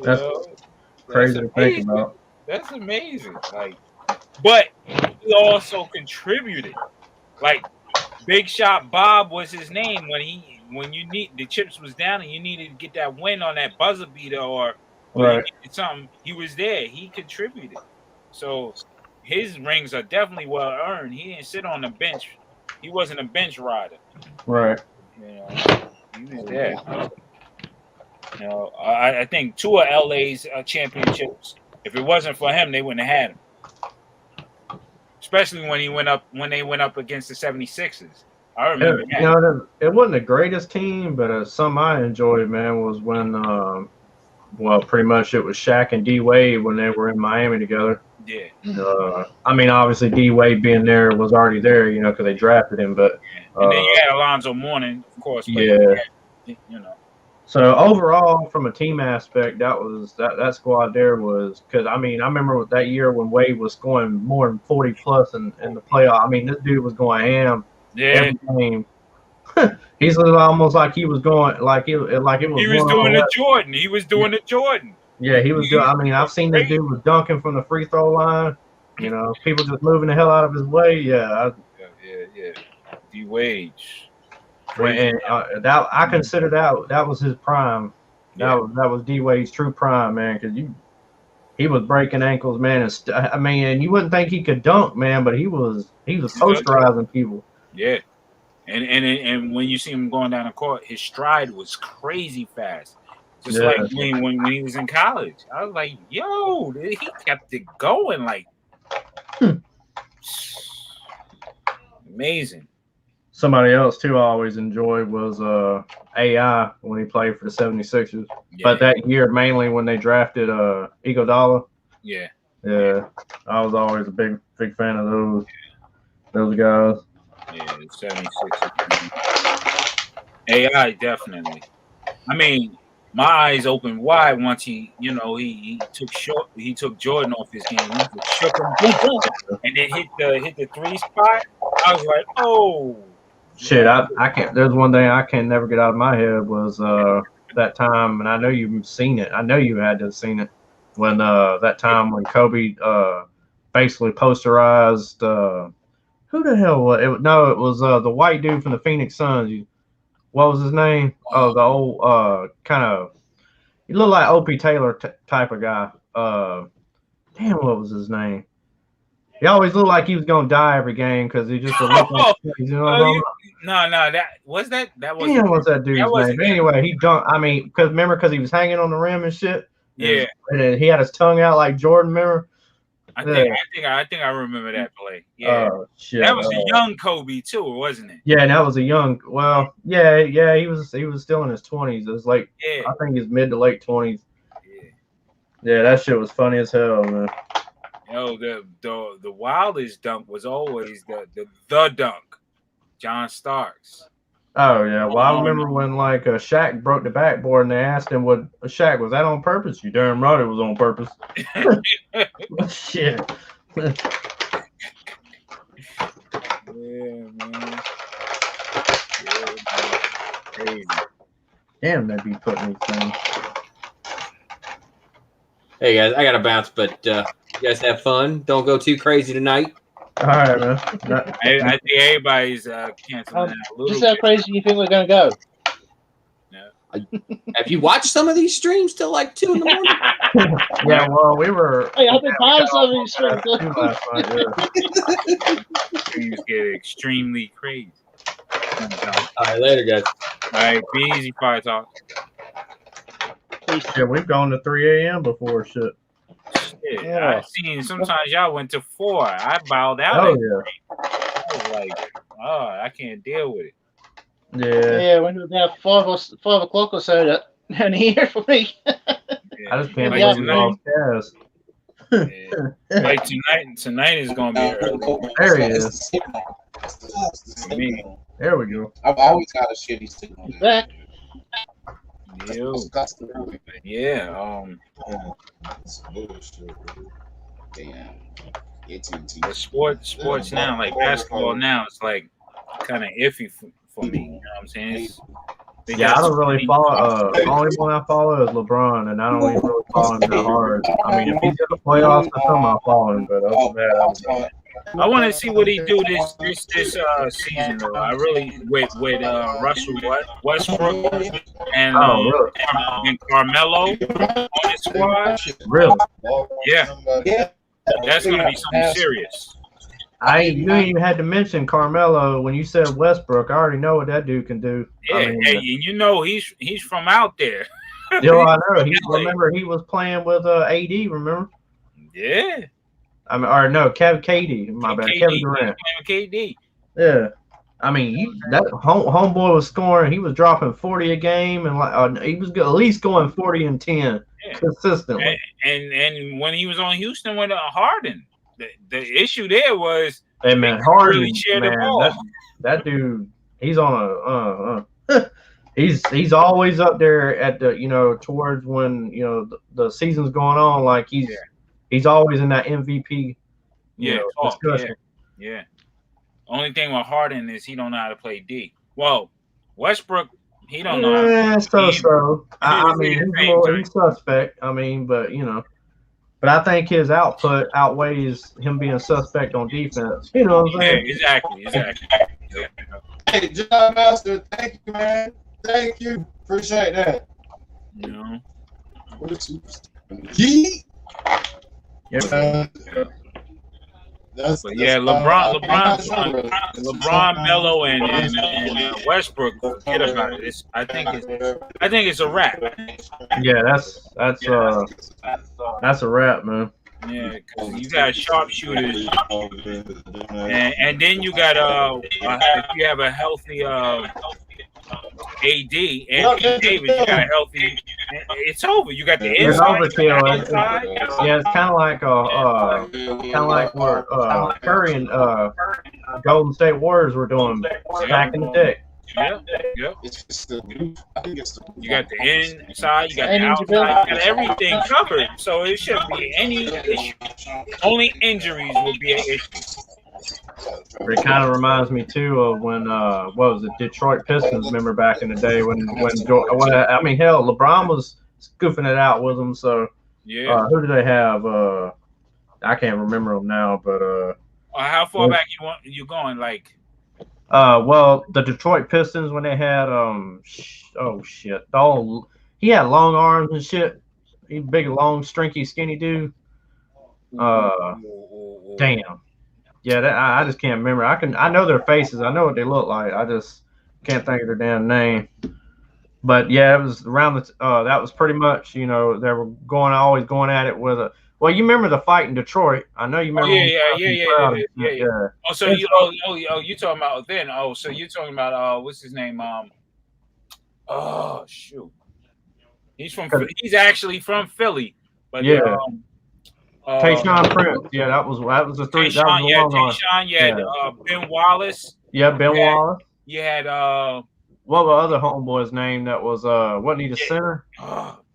that's crazy to think about. That's amazing. But he also contributed. Big Shot Bob was his name when you need the chips was down and you needed to get that win on that buzzer beater or But Right. he did something. He was there. He contributed. So his rings are definitely well earned. He didn't sit on the bench. He wasn't a bench rider. Right. You know, he was there. You know, I think 2 of LA's championships. If it wasn't for him, they wouldn't have had him. Especially when they went up against the 76ers. I remember that. You know, it wasn't the greatest team, but something I enjoyed, man, was when, well, pretty much it was Shaq and D Wade when they were in Miami together. Yeah. I mean, obviously D Wade being there was already there, you know, because they drafted him. But and then you had Alonzo Mourning, of course. But yeah. You know. So overall, from a team aspect, that squad there was, because I mean, I remember that year when Wade was scoring more than 40 plus in the playoff. I mean, this dude was going ham every game. He's almost like he was going like it was. He was doing the Jordan. He was doing the Jordan. Yeah, he was doing. I mean, I've seen this dude was dunking from the free throw line. You know, people just moving the hell out of his way. Yeah. D Wade. And that I consider that was his prime. That was D Wade's true prime, man. Because he was breaking ankles, man. I mean, you wouldn't think he could dunk, man, but he was posterizing people. Yeah, and when you see him going down the court, his stride was crazy fast. Just like when he was in college, I was like, yo, he kept it going, like amazing. Somebody else, too, I always enjoyed was AI when he played for the 76ers. Yeah. But that year, mainly when they drafted Iguodala. Yeah. Yeah. I was always a big fan of those guys. Yeah, the 76ers. AI, definitely. I mean, my eyes opened wide once he took Jordan off his game. He just shook him, and then hit the 3 spot. I was like, oh. Shit, I can't. There's one thing I can never get out of my head was that time, and I know you've seen it. I know you had to have seen it when that time when Kobe basically posterized. Who the hell was it? No, it was the white dude from the Phoenix Suns. What was his name? Oh, the old kind of. He looked like O.P. Taylor type of guy. Damn, what was his name? He always looked like he was gonna die every game because he just looked like, you know. No, that was that was. Damn, what's that dude's name? Anyway, he dunked. I mean, because he was hanging on the rim and shit. Yeah, and he had his tongue out like Jordan. Remember? I think I remember that play. Yeah, shit. That was a young Kobe too, wasn't it? Yeah, that was a young. Well, yeah, he was still in his 20s. It was like I think he's mid to late 20s. Yeah, that shit was funny as hell, man. Yo, the wildest dunk was always the dunk, John Starks. Oh yeah, well I remember when like Shaq broke the backboard and they asked him, "What Shaq was that on purpose?" You damn right it was on purpose. Shit. Yeah, man. Crazy. Damn, they'd be putting these things. Hey guys, I gotta bounce, but you guys have fun. Don't go too crazy tonight. All right, man. I think everybody's canceling out a little. Just how crazy you think we're gonna go? Have you watched some of these streams till like 2 in the morning? Yeah, well, we were. Hey, I've been buying some of these streams. Streams get extremely crazy. All right, later, guys. All right, be easy, Fire Talk. Yeah, we've gone to 3 a.m. before shit. Yeah, I've seen sometimes y'all went to 4. I bowed out. Oh yeah. I was like, oh, I can't deal with it. Yeah. When it was about 5 o'clock or so down here for me. I just can't believe we lost Kaz. Like tonight is gonna be early. There he is. For me. There we go. I've always got a shitty signal. Back. Yeah. Damn. The sports now, like basketball now, it's like kind of iffy for me. You know what I'm saying? I don't really follow. Only one I follow is LeBron, and I don't even really follow him that hard. I mean, if he's in the playoffs or something, I'll follow him. But other than that, I want to see what he do this season though. I really with Russell Westbrook and and Carmelo on his squad. Really? Yeah, that's gonna be something serious. You ain't even had to mention Carmelo when you said Westbrook. I already know what that dude can do. Yeah, I mean, hey, you know he's from out there. Yo, I know. Remember he was playing with AD. Remember? Yeah. I mean, or no, KD. My bad, Kevin Durant. KD. Yeah. I mean, that homeboy was scoring. He was dropping 40 a game, and he was at least going 40 and 10 consistently. And when he was on Houston with Harden, the issue there was hey man, Harden, really shared man, the ball. That dude, he's on a he's always up there at the towards when the season's going on. Like he's always in that MVP discussion. Yeah. Only thing with Harden is he don't know how to play D. Well, Westbrook, he don't know how to play D. So. I mean, he's suspect. I mean, but but I think his output outweighs him being suspect on defense. You know what I'm saying? Yeah, exactly. Yeah. Hey, John Master, thank you, man. Thank you. Appreciate that. Gee. Yeah. LeBron, Melo, and Westbrook. Forget about it. I think it's a wrap. Yeah, that's a wrap, man. Yeah, because you got sharpshooters, and then you got if you have a healthy AD and Davis, you got a healthy. It's over. You got the inside. It's kind of like what Curry and Golden State Warriors were doing back in the day. Yeah. You got the inside, you got the outside, you got everything covered. So it shouldn't be any issue. Only injuries will be an issue. It kind of reminds me too of when what was it, Detroit Pistons? Remember back in the day when I mean, hell, LeBron was scoofing it out with them. So who did they have? I can't remember them now, but how far back you going? Like, well, the Detroit Pistons when they had he had long arms and shit. He big, long, stringy, skinny dude. Damn. Yeah, I just can't remember. I know their faces. I know what they look like. I just can't think of their damn name. But yeah, it was around that was pretty much, they were always going at it with a. Well, you remember the fight in Detroit? I know you remember. Yeah. Oh, so you talking about then? Oh, so you're talking about what's his name? Oh shoot, he's actually from Philly, but yeah. Tayshaun Prince, yeah, that was the three. Tayshaun, Ben Wallace. Yeah, Ben Wallace. You had what was the other homeboy's name? That was wasn't he the center?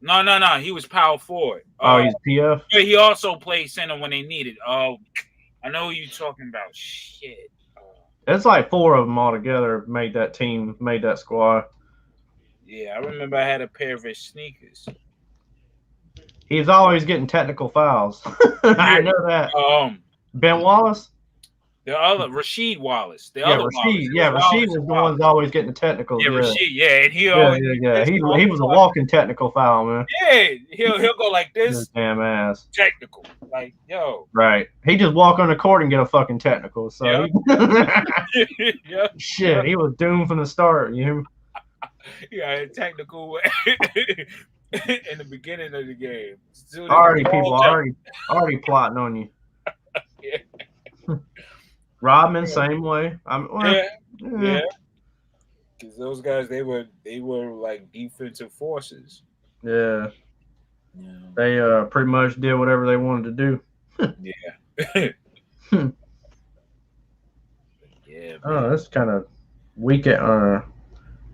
No, he was power forward. He's PF. Yeah, he also played center when they needed. I know who you're talking about. Shit. It's like four of them all together made that team, made that squad. Yeah, I remember I had a pair of his sneakers. He's always getting technical fouls. I know that. Ben Wallace? The other Rasheed Wallace. Rasheed. Yeah, Rasheed was the one that's always getting the technical. Yeah, Rasheed. Yeah, and he He was a walking technical foul, man. Yeah, he'll go like this. Damn ass. Technical, like yo. Right. He just walk on the court and get a fucking technical. So. Yeah. Shit, he was doomed from the start. You hear me? Yeah, technical in the beginning of the game. Already plotting on you. Yeah. Rodman, same way. Yeah. Because those guys, they were like defensive forces. Yeah. They pretty much did whatever they wanted to do. Yeah. Yeah. Oh, that's kind of weak.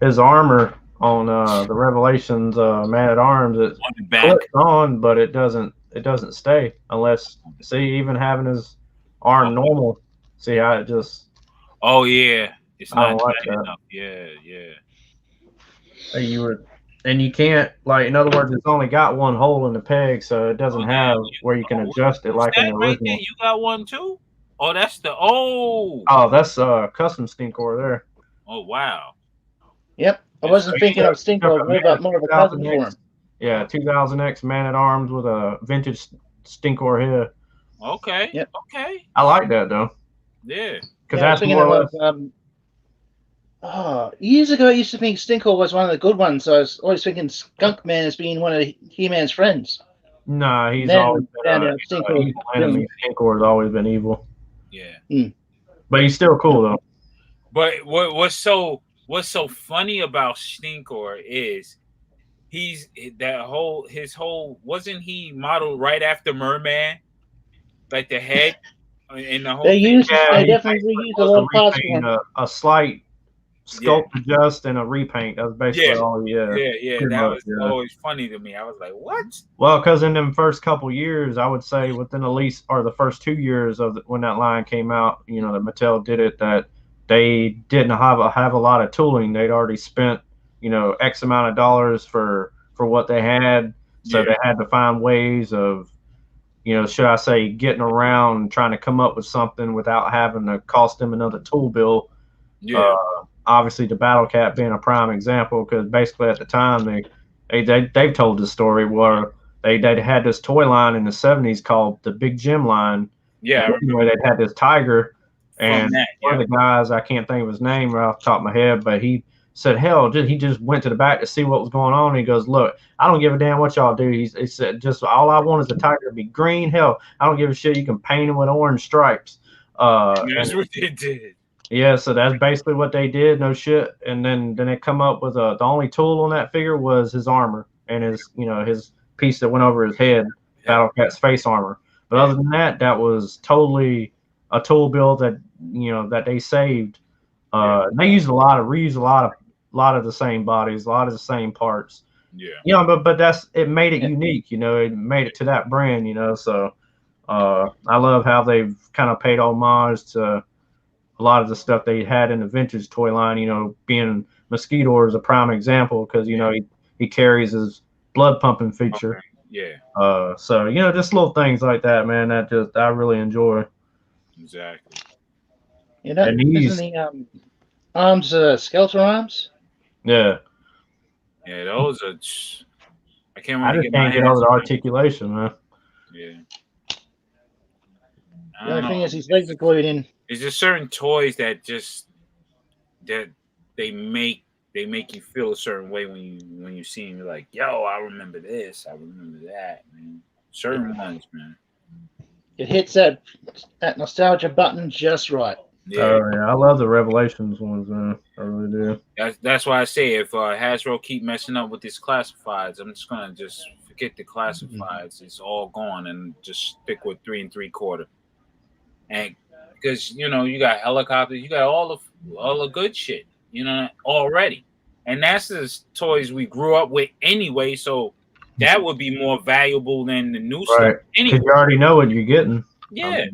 His armor on the Revelations Man at Arms, it clicks on, but it doesn't stay unless even having his arm normal. See how it just. Oh yeah, it's not like enough. Yeah. And you can't, like, in other words, it's only got one hole in the peg, so it doesn't have where you can adjust it like in the original. You got one too? Oh, that's the Oh, that's custom Stinkor there. Oh wow. Yep. I wasn't thinking of Stinkor, more of a cousin for him. Yeah, 2000X Man at Arms with a vintage Stinkor head. Okay. Yep. Okay. I like that though. Yeah. Because Yeah, that's more or less. Years ago, I used to think Stinkor was one of the good ones. So I was always thinking Skunk Man as being one of He-Man's friends. Nah, he's then always been out Stinkor. evil enemy. Stinkor has always been evil. Yeah. But he's still cool though. But what's so funny about Stinkor is his whole wasn't he modeled right after Merman? Like the head and the whole They thing? they definitely used a lot of parts for him. A slight sculpt adjust and a repaint. That's basically all. Yeah. That was always funny to me. I was like, what? Well, because in them first couple years, I would say within the first 2 years of when that line came out, that Mattel did it, that they didn't have a lot of tooling. They'd already spent, X amount of dollars for what they had. So they had to find ways of, should I say, getting around and trying to come up with something without having to cost them another tool bill. Yeah. Obviously, the Battle Cat being a prime example, because basically at the time they've told the story where they had this toy line in the 70s called the Big Jim line. Yeah. Where they had this tiger, and one of the guys, I can't think of his name right off the top of my head, but he said, hell, he just went to the back to see what was going on. And he goes, look, I don't give a damn what y'all do. He said, just all I want is the tiger to be green. Hell, I don't give a shit. You can paint him with orange stripes. That's what they did. Yeah, so that's basically what they did. No shit. And then they come up with the only tool on that figure was his armor and his piece that went over his head, Battle Cat's face armor. But other than that, that was totally a tool build that that they saved. They used reused a lot of the same bodies, a lot of the same parts. Yeah. But it made it unique. It made it to that brand. So I love how they've kind of paid homage to a lot of the stuff they had in the vintage toy line, being Mosquito is a prime example because, he carries his blood pumping feature. Okay. Yeah. So, just little things like that, man, that I really enjoy. Exactly. Isn't the arms skeleton arms? Yeah. Yeah, those are. I can't I just can't get over the articulation, man. Yeah. The only thing is his legs are glued in. There's just certain toys that they make you feel a certain way when you see them. You're like, yo, I remember this, I remember that, man. Certain ones, man. It hits that nostalgia button just right. Yeah. I love the Revelations ones, man. I really do. That's why I say if Hasbro keep messing up with these classifieds, I'm just gonna forget the classifieds. It's all gone and just stick with 3 3/4. And because you got helicopters, you got all the good shit, already, and that's the toys we grew up with anyway. So that would be more valuable than the new stuff. Anyway, because you already know what you're getting. Yeah,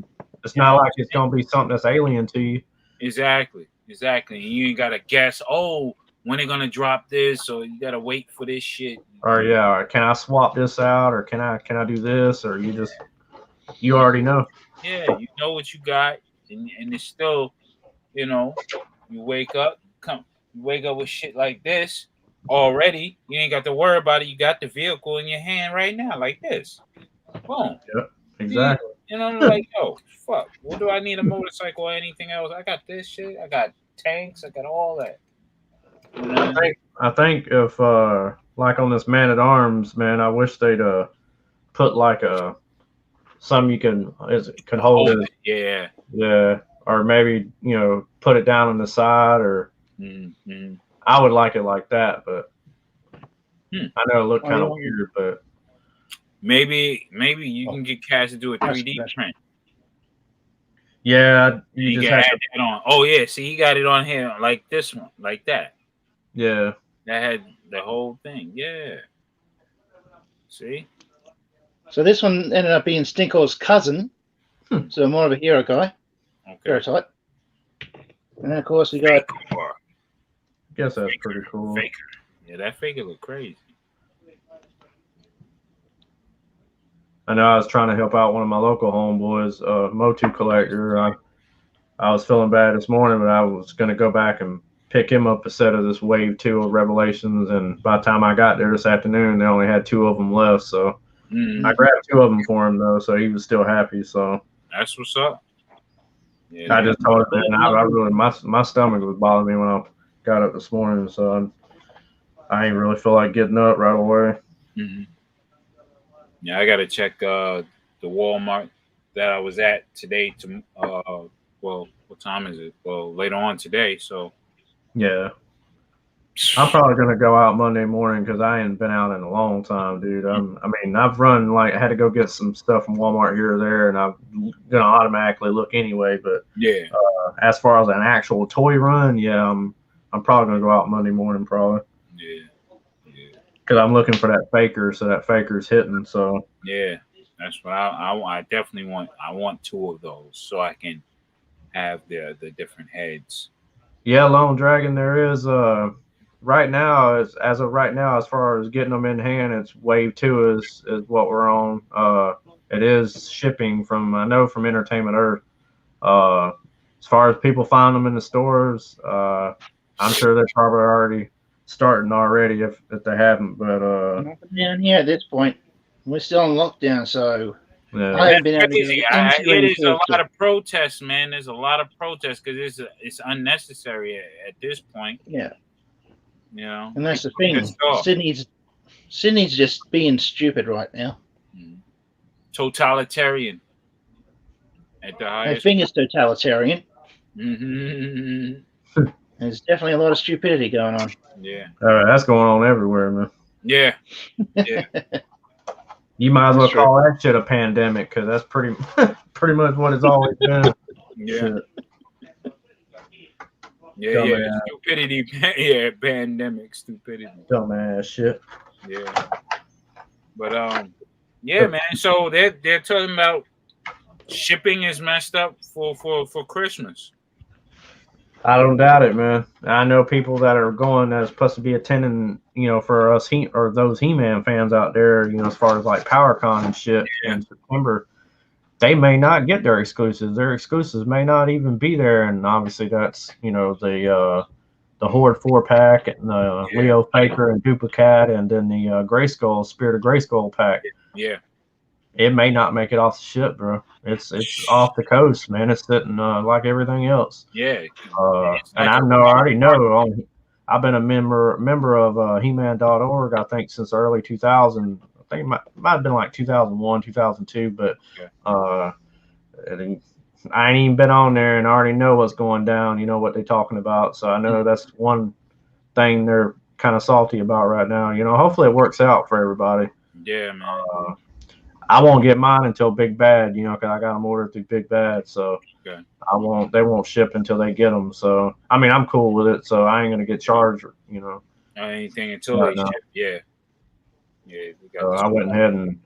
it's not like it's gonna be something that's alien to you. Exactly. You ain't gotta guess. Oh, when they're gonna drop this, or you gotta wait for this shit. Or can I swap this out, or can I do this, or you already know. Yeah, you know what you got. And it's still, you wake up with shit like this already. You ain't got to worry about it. You got the vehicle in your hand right now, like this. Boom. Yep, exactly. Like, yo, fuck. What do I need a motorcycle or anything else? I got this shit. I got tanks. I got all that. I think if like on this Man at Arms, man, I wish they'd put like something you can hold it. Yeah. Or maybe, put it down on the side or I would like it like that, but I know it looked kind of weird, but maybe you can get Cash to do a 3D print. Yeah, you just have it on. Oh yeah, see, he got it on here like this one, like that. Yeah. That had the whole thing. Yeah. See? So this one ended up being Stinkor's cousin. So more of a hero guy. Hero type. And then of course we got. I guess that's pretty cool. Faker. Yeah, that figure looked crazy. I know I was trying to help out one of my local homeboys, Motu collector. I was feeling bad this morning, but I was going to go back and pick him up a set of this Wave 2 of Revelations. And by the time I got there this afternoon, they only had 2 of them left. So I grabbed 2 of them for him, though, so he was still happy. So That's what's up. Yeah, I just told him, man, I really, my stomach was bothering me when I got up this morning. So I ain't really feel like getting up right away. Mm-hmm. Yeah, I got to check the Walmart that I was at today. Well, what time is it? Well, later on today. So yeah, I'm probably gonna go out Monday morning because I ain't been out in a long time, dude. I mean, I've run I had to go get some stuff from Walmart here or there, and I'm gonna automatically look anyway. But yeah, as far as an actual toy run, yeah, I'm probably gonna go out Monday morning, probably. Yeah. Because I'm looking for that faker, so that faker's hitting. So yeah, that's what I definitely want. I want 2 of those so I can have the different heads. Yeah, Lone Dragon, there is right now, as of right now, as far as getting them in hand, it's Wave 2 is what we're on. It is shipping from, I know, from Entertainment Earth. As far as people find them in the stores, I'm sure they're probably already starting already if they haven't. But nothing down here at this point. We're still on lockdown, so yeah. I haven't been able to Crazy. get into any It is a stores. lot of protests, man. There's a lot of protests because it's unnecessary at this point. Yeah. You know, And that's the people thing. pissed off. Sydney's just being stupid right now. Totalitarian at the I highest. think it's totalitarian. Mm-hmm. There's definitely a lot of stupidity going on. Yeah. That's going on everywhere, man. Yeah. Yeah. You might as well That's true. call that shit a pandemic because that's pretty much what it's always been. Yeah. Shit. Yeah. Dumbass. Stupidity. Yeah. Pandemic stupidity. Dumbass shit. Yeah. But yeah, man. So they're talking about shipping is messed up for Christmas. I don't doubt it, man. I know people that are going that's supposed to be attending, for us or those He-Man fans out there, as far as like PowerCon and shit in September, they may not get their exclusives. Their exclusives may not even be there, and obviously that's the Horde 4-pack and the Leo Faker and Duplicat, and then the Grayskull Spirit of Grayskull pack. Yeah. It may not make it off the ship, bro. It's off the coast, man. It's sitting like everything else. Yeah. And I already know. I've been a member of He-Man.org, I think, since early 2000. I think it might have been like 2001, 2002. But I ain't even been on there, and I already know what's going down. You know what they're talking about. So I know that's one thing they're kind of salty about right now. Hopefully it works out for everybody. Yeah, man. I won't get mine until Big Bad, because I got them ordered through Big Bad. So they won't ship until they get them. So, I mean, I'm cool with it. So I ain't going to get charged, anything until they ship. Yeah. Yeah. So I went ahead and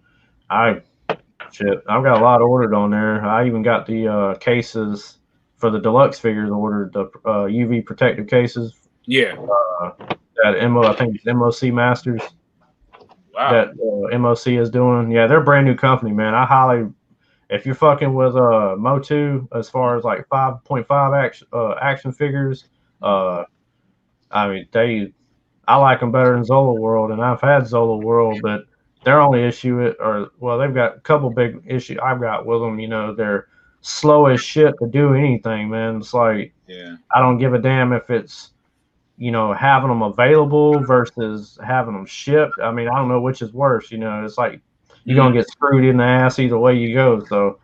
I've got a lot ordered on there. I even got the cases for the deluxe figures ordered, the UV protective cases. Yeah. That I think it's MOC Masters. Wow. That MOC is doing. Yeah, they're a brand new company, man. I highly, if you're fucking with Motu as far as like 5.5 action figures, I mean I like them better than Zola World, and I've had Zola World, but their only issue they've got a couple big issues I've got with them. They're slow as shit to do anything, man. It's like I don't give a damn if it's having them available versus having them shipped. I mean, I don't know which is worse. It's like you're gonna get screwed in the ass either way you go. So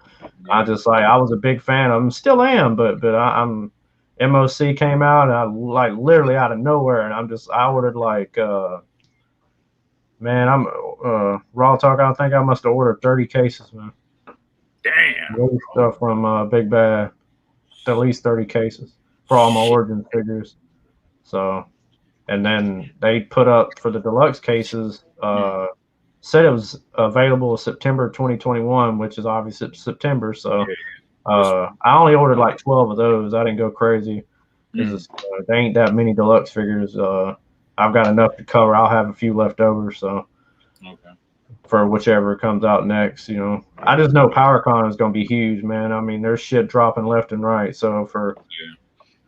I was a big fan of them, still am, but I'm MOC came out and I like literally out of nowhere, and I ordered like man, I'm raw talk. I think I must have ordered 30 cases, man. Damn. Stuff from Big Bad, at least 30 cases for all my Origins figures. So, and then they put up for the deluxe cases, said it was available September 2021, which is obviously September. So, I only ordered like 12 of those. I didn't go crazy. There ain't that many deluxe figures. I've got enough to cover. I'll have a few left over. So, for whichever comes out next. I just know PowerCon is gonna be huge, man. I mean, there's shit dropping left and right. So for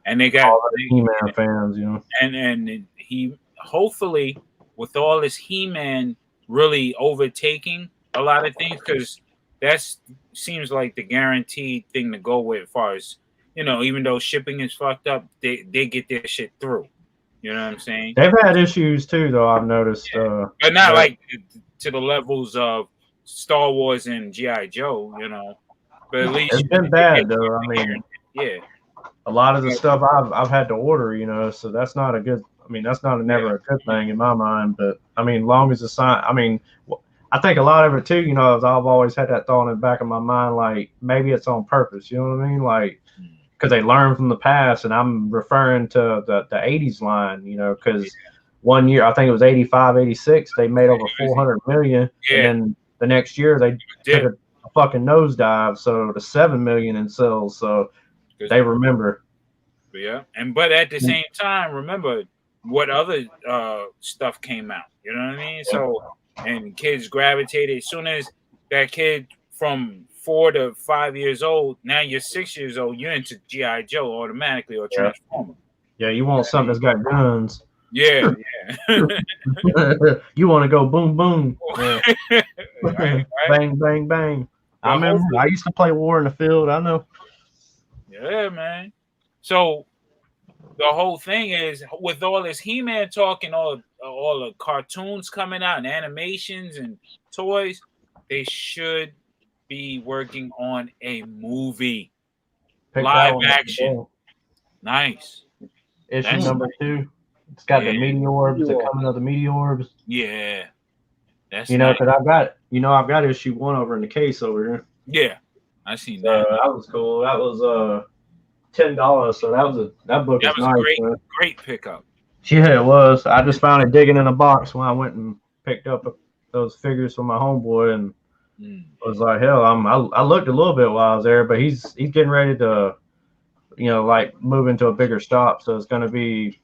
and they got all the He-Man fans, and he hopefully with all this He-Man really overtaking a lot of things, because that seems like the guaranteed thing to go with as far as, even though shipping is fucked up, they get their shit through. You know what I'm saying? They've had issues too, though. I've noticed, but not like to the levels of Star Wars and G.I. Joe, But at least it's been bad, though. I mean, yeah, a lot of the stuff I've had to order, so that's not a good. I mean, that's not never a good thing in my mind. But I mean, long as the sign. I mean, I think a lot of it too. I've always had that thought in the back of my mind, like maybe it's on purpose. You know what I mean? Like, because they learn from the past, and I'm referring to the 80s line. Because one year, I think it was 85, 86, they made over 400 million, and then the next year they took a fucking nosedive, so to 7 million in sales. So they remember. Yeah, but at the same time, remember what other stuff came out. You know what I mean? So, and kids gravitated. As soon as that kid from 4 to 5 years old, now you're 6 years old, you're into G.I. Joe automatically or Transformer. Yeah, you want something that's got guns. Yeah. You want to go boom, boom. Yeah. right. Bang, bang, bang. I remember I used to play War in the Field. I know. Yeah, man. So the whole thing is, with all this He-Man talk and all the cartoons coming out and animations and toys, they should be working on a movie. Live action. Nice. Issue number 2. It's got the Meteorbs, the coming of the Meteorbs. Yeah. That's because I've got issue 1 over in the case over here. Yeah. I seen that. That was cool. That was $10. So that book is nice. Great pickup. Yeah, it was. I just found it digging in a box when I went and picked up those figures from my homeboy, and was like, hell, I looked a little bit while I was there, but he's getting ready to, like move into a bigger shop. So it's going to be,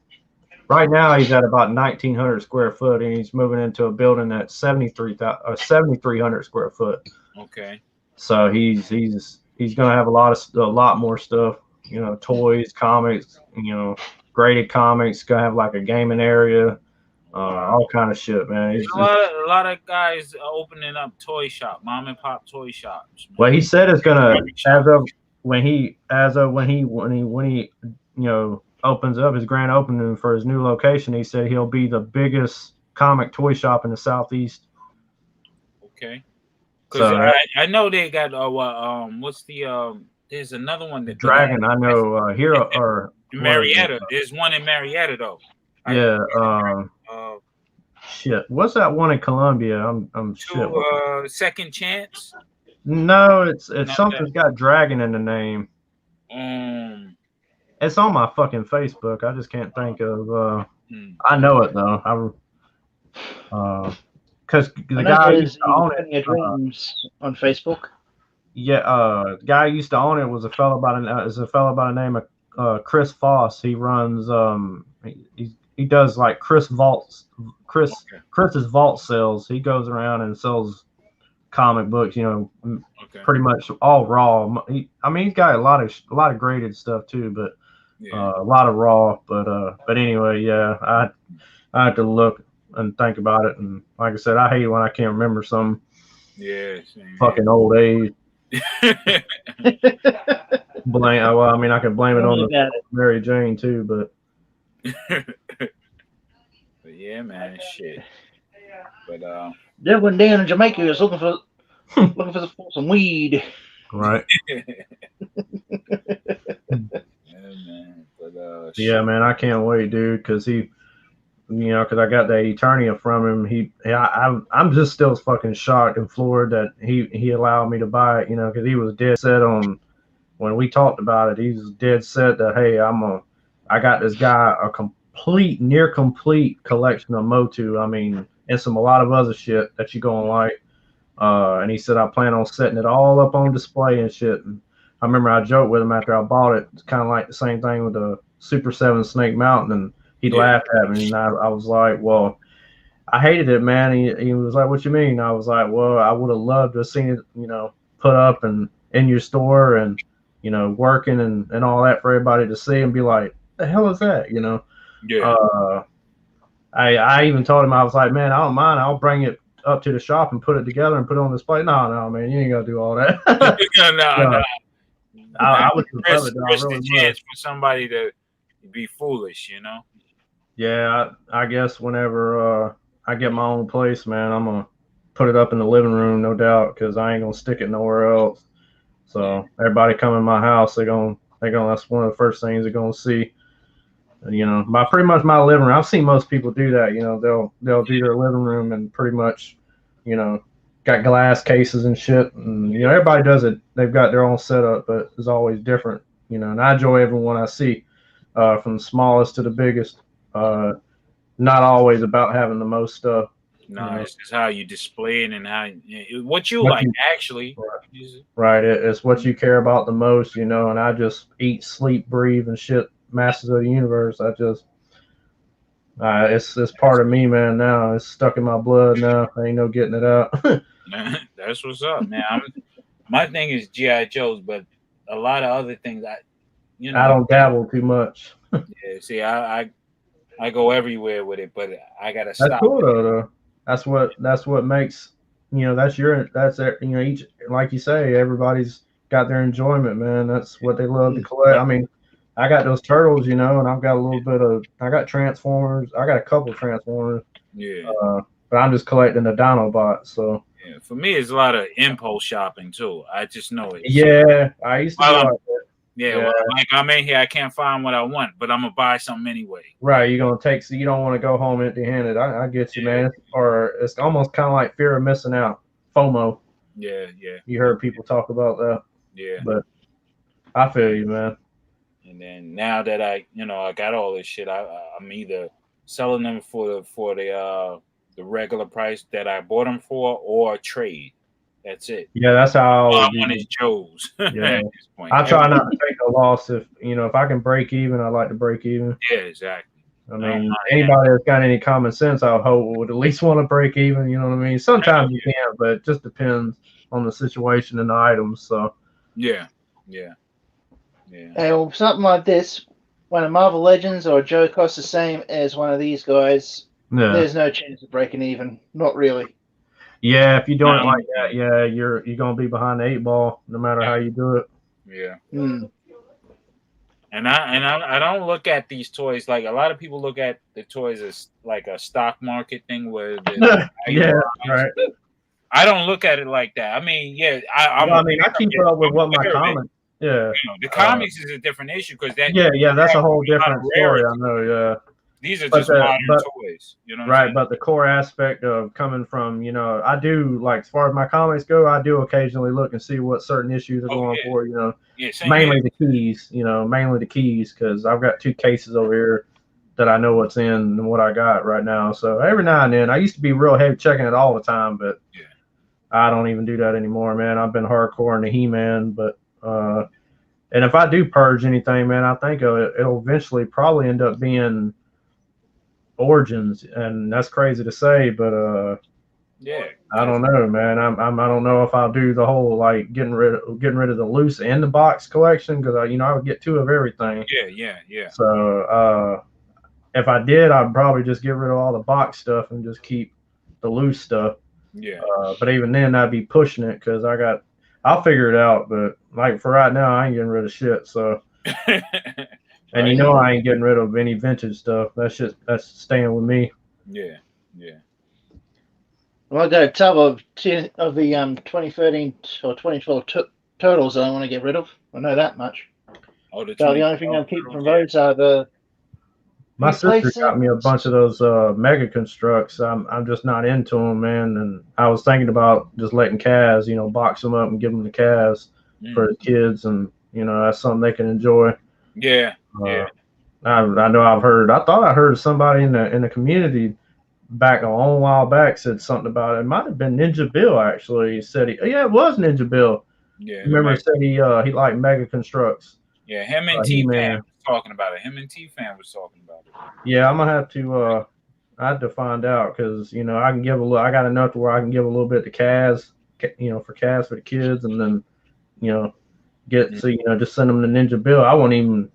right now he's at about 1,900 square foot, and he's moving into a building that's 7,300 square foot. Okay. So he's going to have a lot more stuff, toys, comics, graded comics. Going to have like a gaming area, all kind of shit, man. There's a lot of guys opening up toy shop, mom and pop toy shops. Man. Well, he said it's gonna when he opens up his grand opening for his new location. He said he'll be the biggest comic toy shop in the Southeast. Okay. Because I know they got what's the there's another one that Dragon. I know Hero or Marietta. There's one in Marietta though. Yeah. Shit. What's that one in Columbia? I'm shit. Second Chance. No, it's something that's got Dragon in the name. It's on my fucking Facebook. I just can't think of. I know it though. Because the guy used to own it. On Facebook. Yeah, the guy who used to own it was a fellow by the name of Chris Foss. He runs he does like Chris's vault sales. He goes around and sells comic books, pretty much all raw. He's got a lot of graded stuff too, but a lot of raw. But anyway, yeah, I have to look and think about it. And like I said, I hate when I can't remember some fucking old age. I can blame it on Mary Jane too, but yeah, man, shit. But then when down in Jamaica was looking for some weed. Right. Yeah, man, I can't wait, dude, because because I got that Eternia from him. I'm just still fucking shocked and floored that he allowed me to buy it, because he was dead set on, when we talked about it, he was dead set that, hey, I got this guy a near complete collection of Motu. And a lot of other shit that you're gonna like. And he said, I plan on setting it all up on display and shit. And I remember I joked with him after I bought it. It's kind of like the same thing with the Super 7 Snake Mountain, and he laughed at me, and I was like, well, I hated it, man. He was like, "What you mean?" I was like, "Well, I would have loved to have seen it, put up and in your store and working and all that for everybody to see and be like, the hell is that?" Yeah. I even told him, I was like, "Man, I don't mind. I'll bring it up to the shop and put it together and put it on display." No, man, you ain't gotta do all that. No. I would love it. Risk the chance for somebody to be foolish, Yeah, I guess whenever I get my own place, man, I'm gonna put it up in the living room, no doubt, because I ain't gonna stick it nowhere else. So everybody come in my house, they're gonna that's one of the first things they're gonna see. My pretty much my living room. I've seen most people do that. They'll do their living room and pretty much, got glass cases and shit. And everybody does it. They've got their own setup, but it's always different. And I enjoy everyone I see, from the smallest to the biggest. Not always about having the most stuff. No, it's just how you display it and what you like, actually. Right. It's what you care about the most, and I just eat, sleep, breathe, and shit. Masters of the Universe. I just, it's part of me, man. Now it's stuck in my blood. Now ain't no getting it out. That's what's up, man. My thing is GI Joes, but a lot of other things, I don't dabble too much. Yeah, see, I go everywhere with it, but I gotta stop. That's cool though. That's what makes each, like you say, everybody's got their enjoyment, man. That's what they love to collect. I mean, I got those turtles, and I've got I got Transformers. I got a couple of Transformers. Yeah. But I'm just collecting the Dinobots. So. Yeah, for me, it's a lot of impulse shopping too. I just know it. Yeah, I used to do like that. Yeah, well, like I'm in here, I can't find what I want, but I'm gonna buy something anyway. Right, you're gonna take, so you don't want to go home empty-handed. I get you, man. Or it's almost kind of like fear of missing out, FOMO. Yeah. You heard people talk about that. Yeah, but I feel you, man. And then now that I got all this shit, I'm either selling them for the regular price that I bought them for, or trade. That's it. Yeah, that's how all I want is Joe's. Yeah. At this point. I try not to take a loss. If I can break even, I like to break even. Yeah, exactly. I mean, anybody that's got any common sense, I hope, would at least want to break even. You know what I mean? Sometimes you can, but it just depends on the situation and the items. So. Yeah. Well, something like this, when a Marvel Legends or a Joe costs the same as one of these guys, there's no chance of breaking even. Not really. Yeah, if you do it like that, you're gonna be behind the 8 ball no matter how you do it. Yeah. Mm. And I don't look at these toys like a lot of people look at the toys as like a stock market thing where right. I don't look at it like that. I mean, I keep up with what my comics. Yeah. The comics is a different issue because that. Yeah, that's a whole different story. I know. Yeah. These are just modern toys, right, but the core aspect of coming from, I do, like, as far as my comics go, I do occasionally look and see what certain issues are going for, mainly the keys, because I've got 2 cases over here that I know what's in and what I got right now. So every now and then, I used to be real heavy checking it all the time, but I don't even do that anymore, man. I've been hardcore in the He-Man, but, and if I do purge anything, man, I think it'll eventually probably end up being Origins, and that's crazy to say, but I don't know, man. I don't know if I'll do the whole like getting rid of the loose and the box collection, because I would get 2 of everything. Yeah. So if I did, I'd probably just get rid of all the box stuff and just keep the loose stuff. Yeah. But even then, I'd be pushing it because I'll figure it out. But like for right now, I ain't getting rid of shit. So. And I ain't getting rid of any vintage stuff. That's staying with me. Yeah. Well, I got a tub of the 2013 or 2012 turtles that I want to get rid of. I know that much. Oh, the only thing I'm keeping from those are the. My sister got me a bunch of those Mega Constructs. I'm just not into them, man. And I was thinking about just letting Kaz, box them up and give them to Kaz for the kids, and that's something they can enjoy. Yeah. I know I thought I heard somebody in the community back a long while back said something about it. It might have been Ninja Bill, actually. He said it was Ninja Bill. Yeah. Remember he said he liked Mega Constructs. Yeah, him and T-Fan was talking about it. Yeah, I'm gonna have to I have to find out because I can give a little. I got enough to where I can give a little bit to Kaz, for Kaz for the kids, and then get just send them the Ninja Bill. I don't even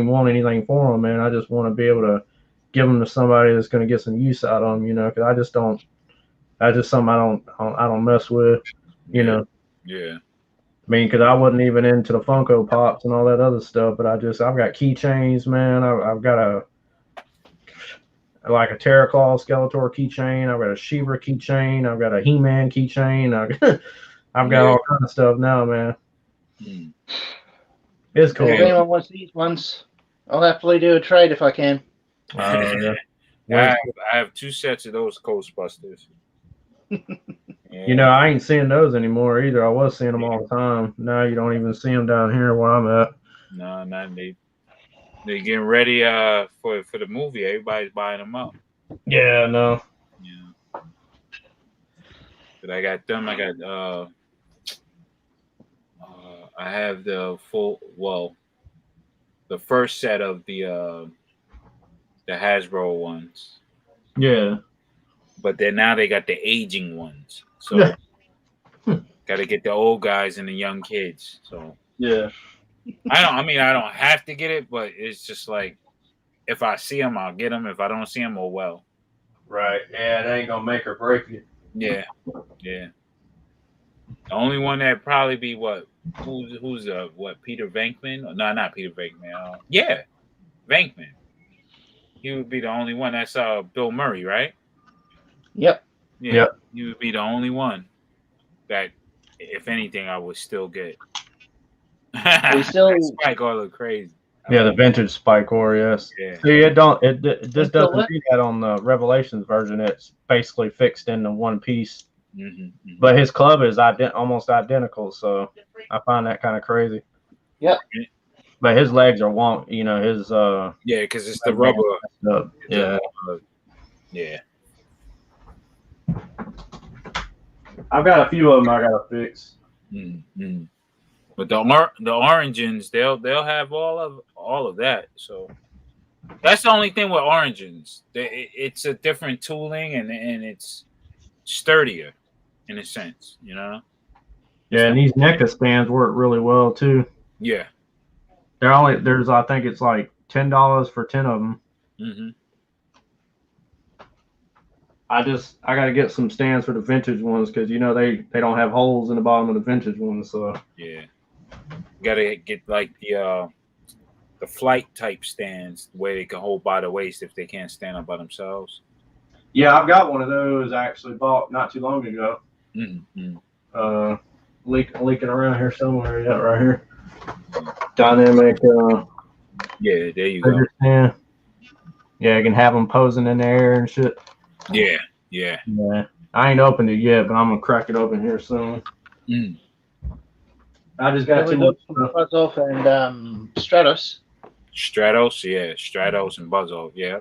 want anything for them, man. I just want to be able to give them to somebody that's going to get some use out of them, because I just don't. That's just something I don't mess with, Yeah. I mean, because I wasn't even into the Funko Pops and all that other stuff, but I've got keychains, man. I've got a Terraclaw Skeletor keychain. I've got a She-Ra keychain. I've got a He-Man keychain. I've got all kinds of stuff now, man. It's cool. If anyone wants these ones, I'll happily do a trade if I can. Yeah. I have 2 sets of those Ghostbusters. I ain't seeing those anymore either. I was seeing them all the time. Now you don't even see them down here where I'm at. No, not they. They're getting ready for the movie. Everybody's buying them up. Yeah, no. Yeah. But I got them. I got I have the the first set of the Hasbro ones. Yeah. But then now they got the aging ones. So got to get the old guys and the young kids. So yeah. I don't have to get it, but it's just like if I see them, I'll get them. If I don't see them, oh well. Right. Yeah, it ain't gonna make or break you. Yeah. Yeah. The only one that probably be who's Peter Venkman? No, not Peter Venkman. Venkman. He would be the only one. That's Bill Murray, right? Yep. Yeah. Yep. He would be the only one that, if anything, I would still get. We still Spike all look crazy. Yeah, the vintage Spikor, yes. Yeah. See, it just doesn't do that on the Revelations version. It's basically fixed into one piece. Mm-hmm. But his club is almost identical, so I find that kind of crazy. Yep. But his legs are wonk. His yeah, because it's the rubber. Yeah. Yeah. I've got a few of them I gotta fix. Mm-hmm. But the Origins, they'll have all of that. So that's the only thing with Origins. It's a different tooling and it's sturdier in a sense, Yeah, and these NECA stands work really well too. Yeah. There's I think it's like $10 for 10 of them. Mm-hmm. I got to get some stands for the vintage ones because they don't have holes in the bottom of the vintage ones. So yeah, gotta get like the flight type stands where they can hold by the waist if they can't stand up by themselves. Yeah, I've got one of those actually bought not too long ago. Mm-hmm. Leaking around here somewhere. Yeah, right here. Dynamic. Yeah, there you go. Stand. Yeah, I can have them posing in the air and shit. Yeah. I ain't opened it yet, but I'm gonna crack it open here soon. I just got too much stuff. Buzz Off and Stratos. Stratos and Buzz Off, yeah.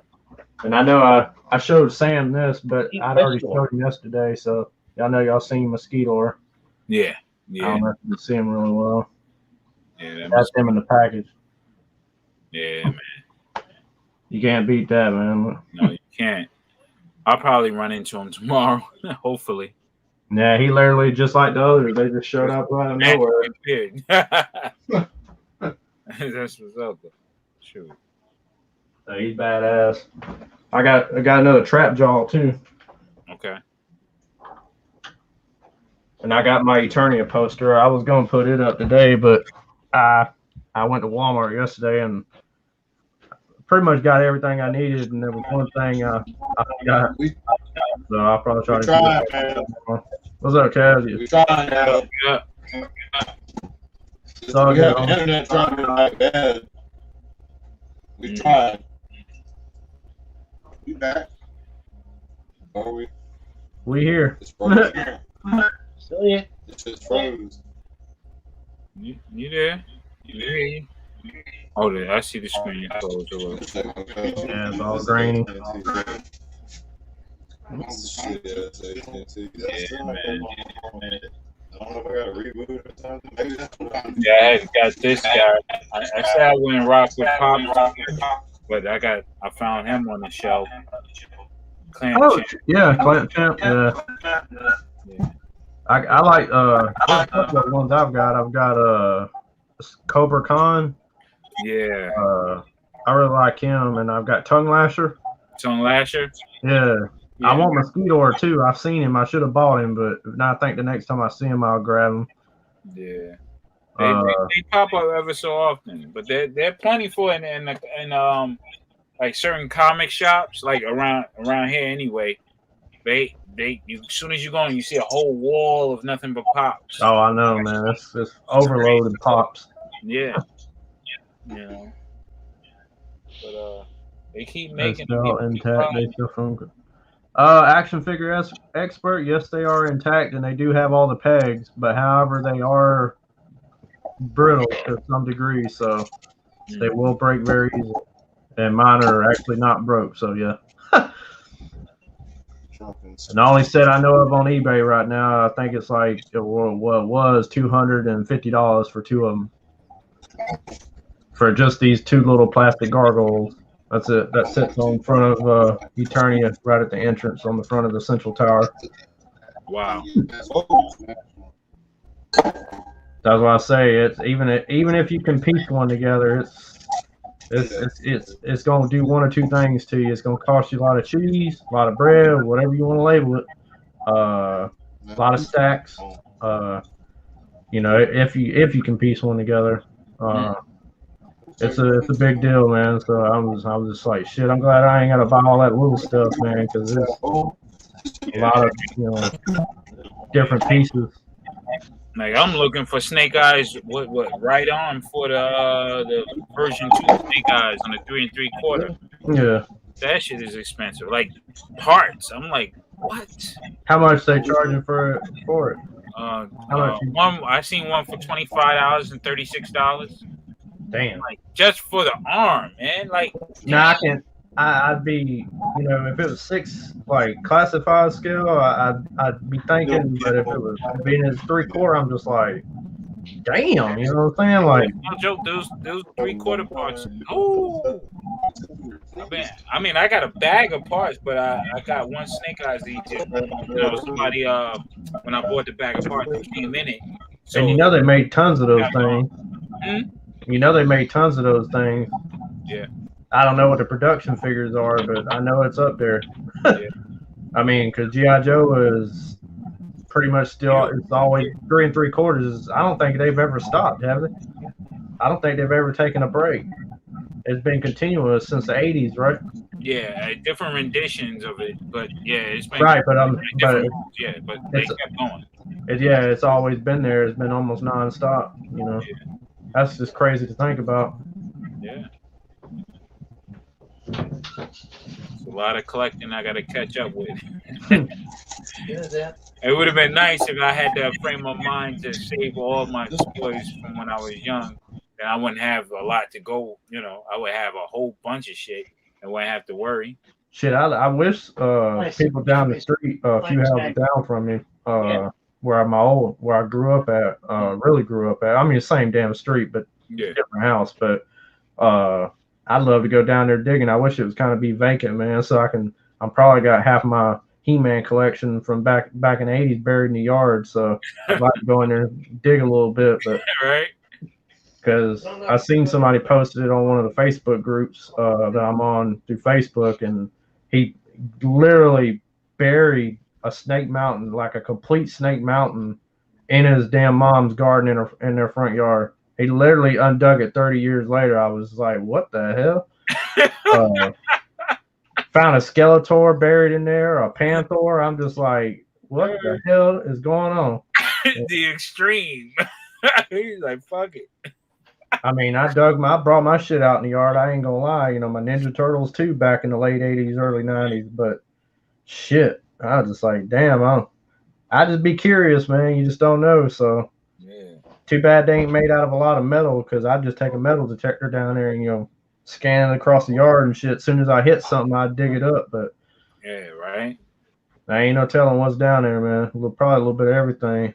And I know I showed Sam this, but I'd already showed him yesterday, so y'all know y'all seen Mosquito. Yeah. I don't know if you can see him really well. Yeah, that's him in the package. Yeah, man. You can't beat that, man. No, you can't. I'll probably run into him tomorrow, hopefully. Yeah, he literally just like the others. They just showed up out of nowhere. That's what's up. Shoot. He's badass. I got another Trap Jaw too. Okay. And I got my Eternia poster. I was gonna put it up today, but I went to Walmart yesterday and pretty much got everything I needed, and there was one thing I got. So I'll probably try to do it. What's up, Kaz? We trying now. So we have internet trying to like bad. We tried. We back. Are we? We here. It's frozen. Still here. It's just froze. You there? You there? Oh, I see the screen. Yeah, it's all grainy. Yeah, man. I don't know if I got to reboot or something. Maybe that's what I'm Yeah, I got this guy. I said I wouldn't rock with Pop, but I found him on the shelf. Clamp Oh, Champ. yeah, Clamp Champ. Yeah. I like there's a couple of ones I've got. I've got Cobra Khan. Yeah. I really like him, and I've got Tongue Lasher. Tongue Lasher. Yeah. Yeah. I want Mosquito too. I've seen him. I should have bought him, but now I think the next time I see him, I'll grab him. Yeah. They pop up ever so often, but they're plentiful in like certain comic shops, like around here anyway. As soon as you go in, you see a whole wall of nothing but pops. Oh, I know, man. It's overloaded pops. Yeah. You know. But they keep They're making still intact. They still from Action Figure Expert. Yes, they are intact, and they do have all the pegs. But however, they are brittle to some degree, so they will break very easily. And mine are actually not broke, so yeah. And the only set I know of on eBay right now, I think it's like what was $250 for two of them, for just these two little plastic gargoyles. That's it. That sits on front of Eternia, right at the entrance on the front of the central tower. Wow. That's why I say it's even if you can piece one together, it's gonna do one or two things to you. It's gonna cost you a lot of cheese, a lot of bread, whatever you want to label it. A lot of stacks. You know, if you can piece one together, it's a big deal, man. So I was just like, shit. I'm glad I ain't gotta buy all that little stuff, man, because there's a lot of different pieces. Like I'm looking for Snake Eyes. What right on for the version 2 Snake Eyes on the 3 3/4. Yeah. That shit is expensive. Like parts. I'm like, what? How much they charging for it? How much? I seen one for $25 and $36. Damn. Like just for the arm, man. Like now I'd be, if it was 6 like classified scale, I'd be thinking, but if it was being as 3/4, I'm just like, damn, you know what I'm saying? Like, no joke, those 3/4 parts. Oh, I mean, I got a bag of parts, but I got one Snake Eyes each. Somebody when I bought the bag of parts, it came in it. So, and they made tons of those things. They made tons of those things. Yeah. I don't know what the production figures are, but I know it's up there. Yeah. I mean, because G.I. Joe is pretty much still, it's always 3 3/4. I don't think they've ever stopped, have they? I don't think they've ever taken a break. It's been continuous since the 80s, right? Yeah, different renditions of it, but yeah, it's been right. But but they kept going. It's always been there. It's been almost nonstop. That's just crazy to think about. Yeah. It's a lot of collecting I got to catch up with. It would have been nice if I had that frame of mind to save all my toys from when I was young. Then I wouldn't have a lot to go. I would have a whole bunch of shit and wouldn't have to worry. Shit, I wish people down the street, a few houses down from me, where I grew up at, really grew up at. I mean, the same damn street, but different house. But I'd love to go down there digging. I wish it was kind of be vacant, man, so I'm probably got half my He-Man collection from back in the 80s buried in the yard. So I'd like to go in there and dig a little bit, but right. Because I seen somebody posted it on one of the Facebook groups that I'm on through Facebook, and he literally buried a snake mountain, like a complete snake mountain, in his damn mom's garden in their front yard. He literally undug it 30 years later. I was like, what the hell? Found a Skeletor buried in there, a Panther. I'm just like, what the hell is going on? The extreme. He's like, fuck it. I mean, I brought my shit out in the yard. I ain't gonna lie, my Ninja Turtles too, back in the late 80s, early 90s. But shit, I was just like, damn, I just be curious, man. You just don't know. So too bad they ain't made out of a lot of metal, because I'd just take a metal detector down there and scan it across the yard and shit. As soon as I hit something, I'd dig it up. But yeah, right. I ain't no telling what's down there, man. Probably a little bit of everything.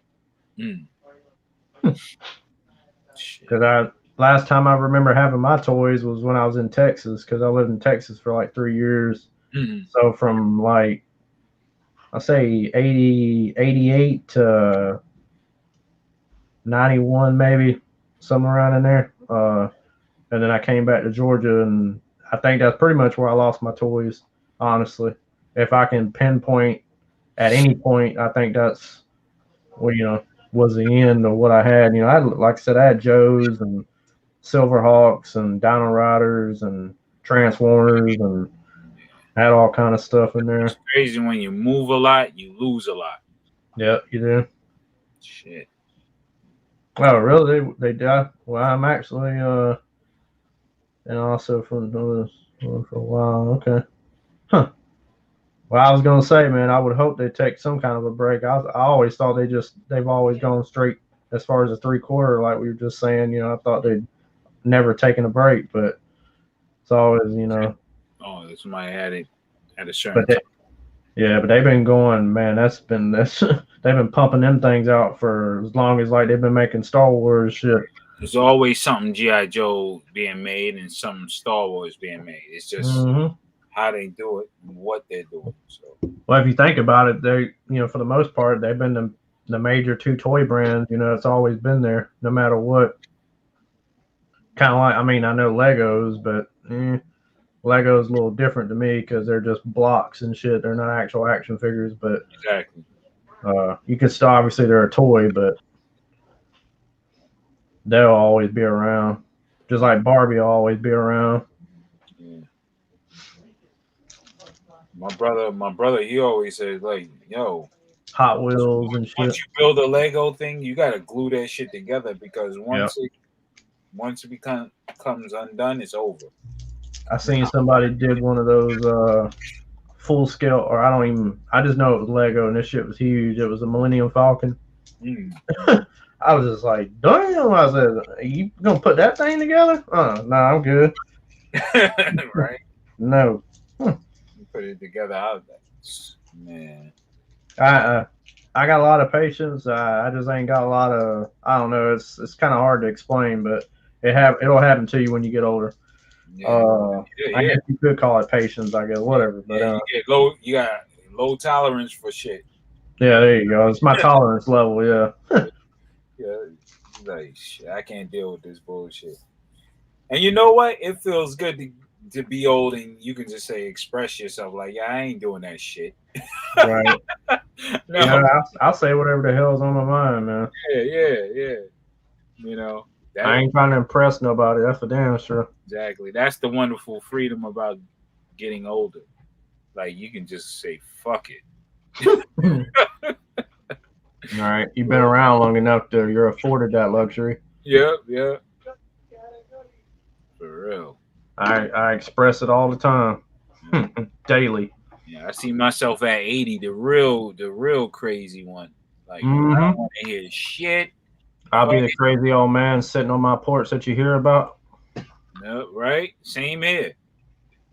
Because last time I remember having my toys was when I was in Texas, because I lived in Texas for like 3 years. So from like, I'll say 88 to 91, maybe somewhere around in there. And then I came back to Georgia, and I think that's pretty much where I lost my toys, honestly. If I can pinpoint at any point, I think that's what, was the end of what I had. Like I said, I had Joes and Silverhawks and Dino Riders and Transformers and had all kind of stuff in there. It's crazy when you move a lot, you lose a lot. Yep, you do. Shit. Oh, really? They died? Well, I'm actually, and also for a while. Okay. Huh. Well, I was gonna say, man, I would hope they take some kind of a break. I always thought they've always gone straight as far as a 3/4, like we were just saying. I thought they'd never taken a break, but it's always, Oh, somebody had it at a certain But time. yeah, but they've been going, man. That's they've been pumping them things out for as long as like they've been making Star Wars shit. There's always something G.I. Joe being made and some Star Wars being made. It's just how they do it and what they're doing. So, well, if you think about it, they, for the most part, they've been the major two toy brands. It's always been there, no matter what. Kind of like, I mean, I know Legos, but Legos a little different to me because they're just blocks and shit. They're not actual action figures, but exactly. You can still, obviously they're a toy, but they'll always be around. Just like Barbie will always be around. Yeah. My brother, he always says like, yo, Hot Wheels and shit. Once you build a Lego thing, you gotta glue that shit together because once it becomes undone, it's over. I seen somebody did one of those full scale, or I just know it was Lego, and this shit was huge. It was a Millennium Falcon. I was just like, damn. I said, are you gonna put that thing together? No, I'm good. Right? No. You put it together out there. Man. I got a lot of patience. I just ain't got a lot of, I don't know, it's kind of hard to explain, but it'll happen to you when you get older. I guess you could call it patience, I guess, whatever. But you got low tolerance for shit. Yeah, there you go. It's my tolerance level, yeah. Yeah, like shit, I can't deal with this bullshit. And you know what? It feels good to be old and you can just say express yourself like, yeah, I ain't doing that shit. Right. No. Yeah, I'll say whatever the hell's on my mind, man. Yeah. I ain't trying to impress nobody. That's for damn sure. Exactly. That's the wonderful freedom about getting older. Like you can just say fuck it. All right, you've been around long enough you're afforded that luxury. Yeah. For real. I express it all the time, daily. Yeah, I see myself at 80, the real crazy one. Like I don't want to hear shit. I'll be the crazy old man sitting on my porch that you hear about. No, right? Same here.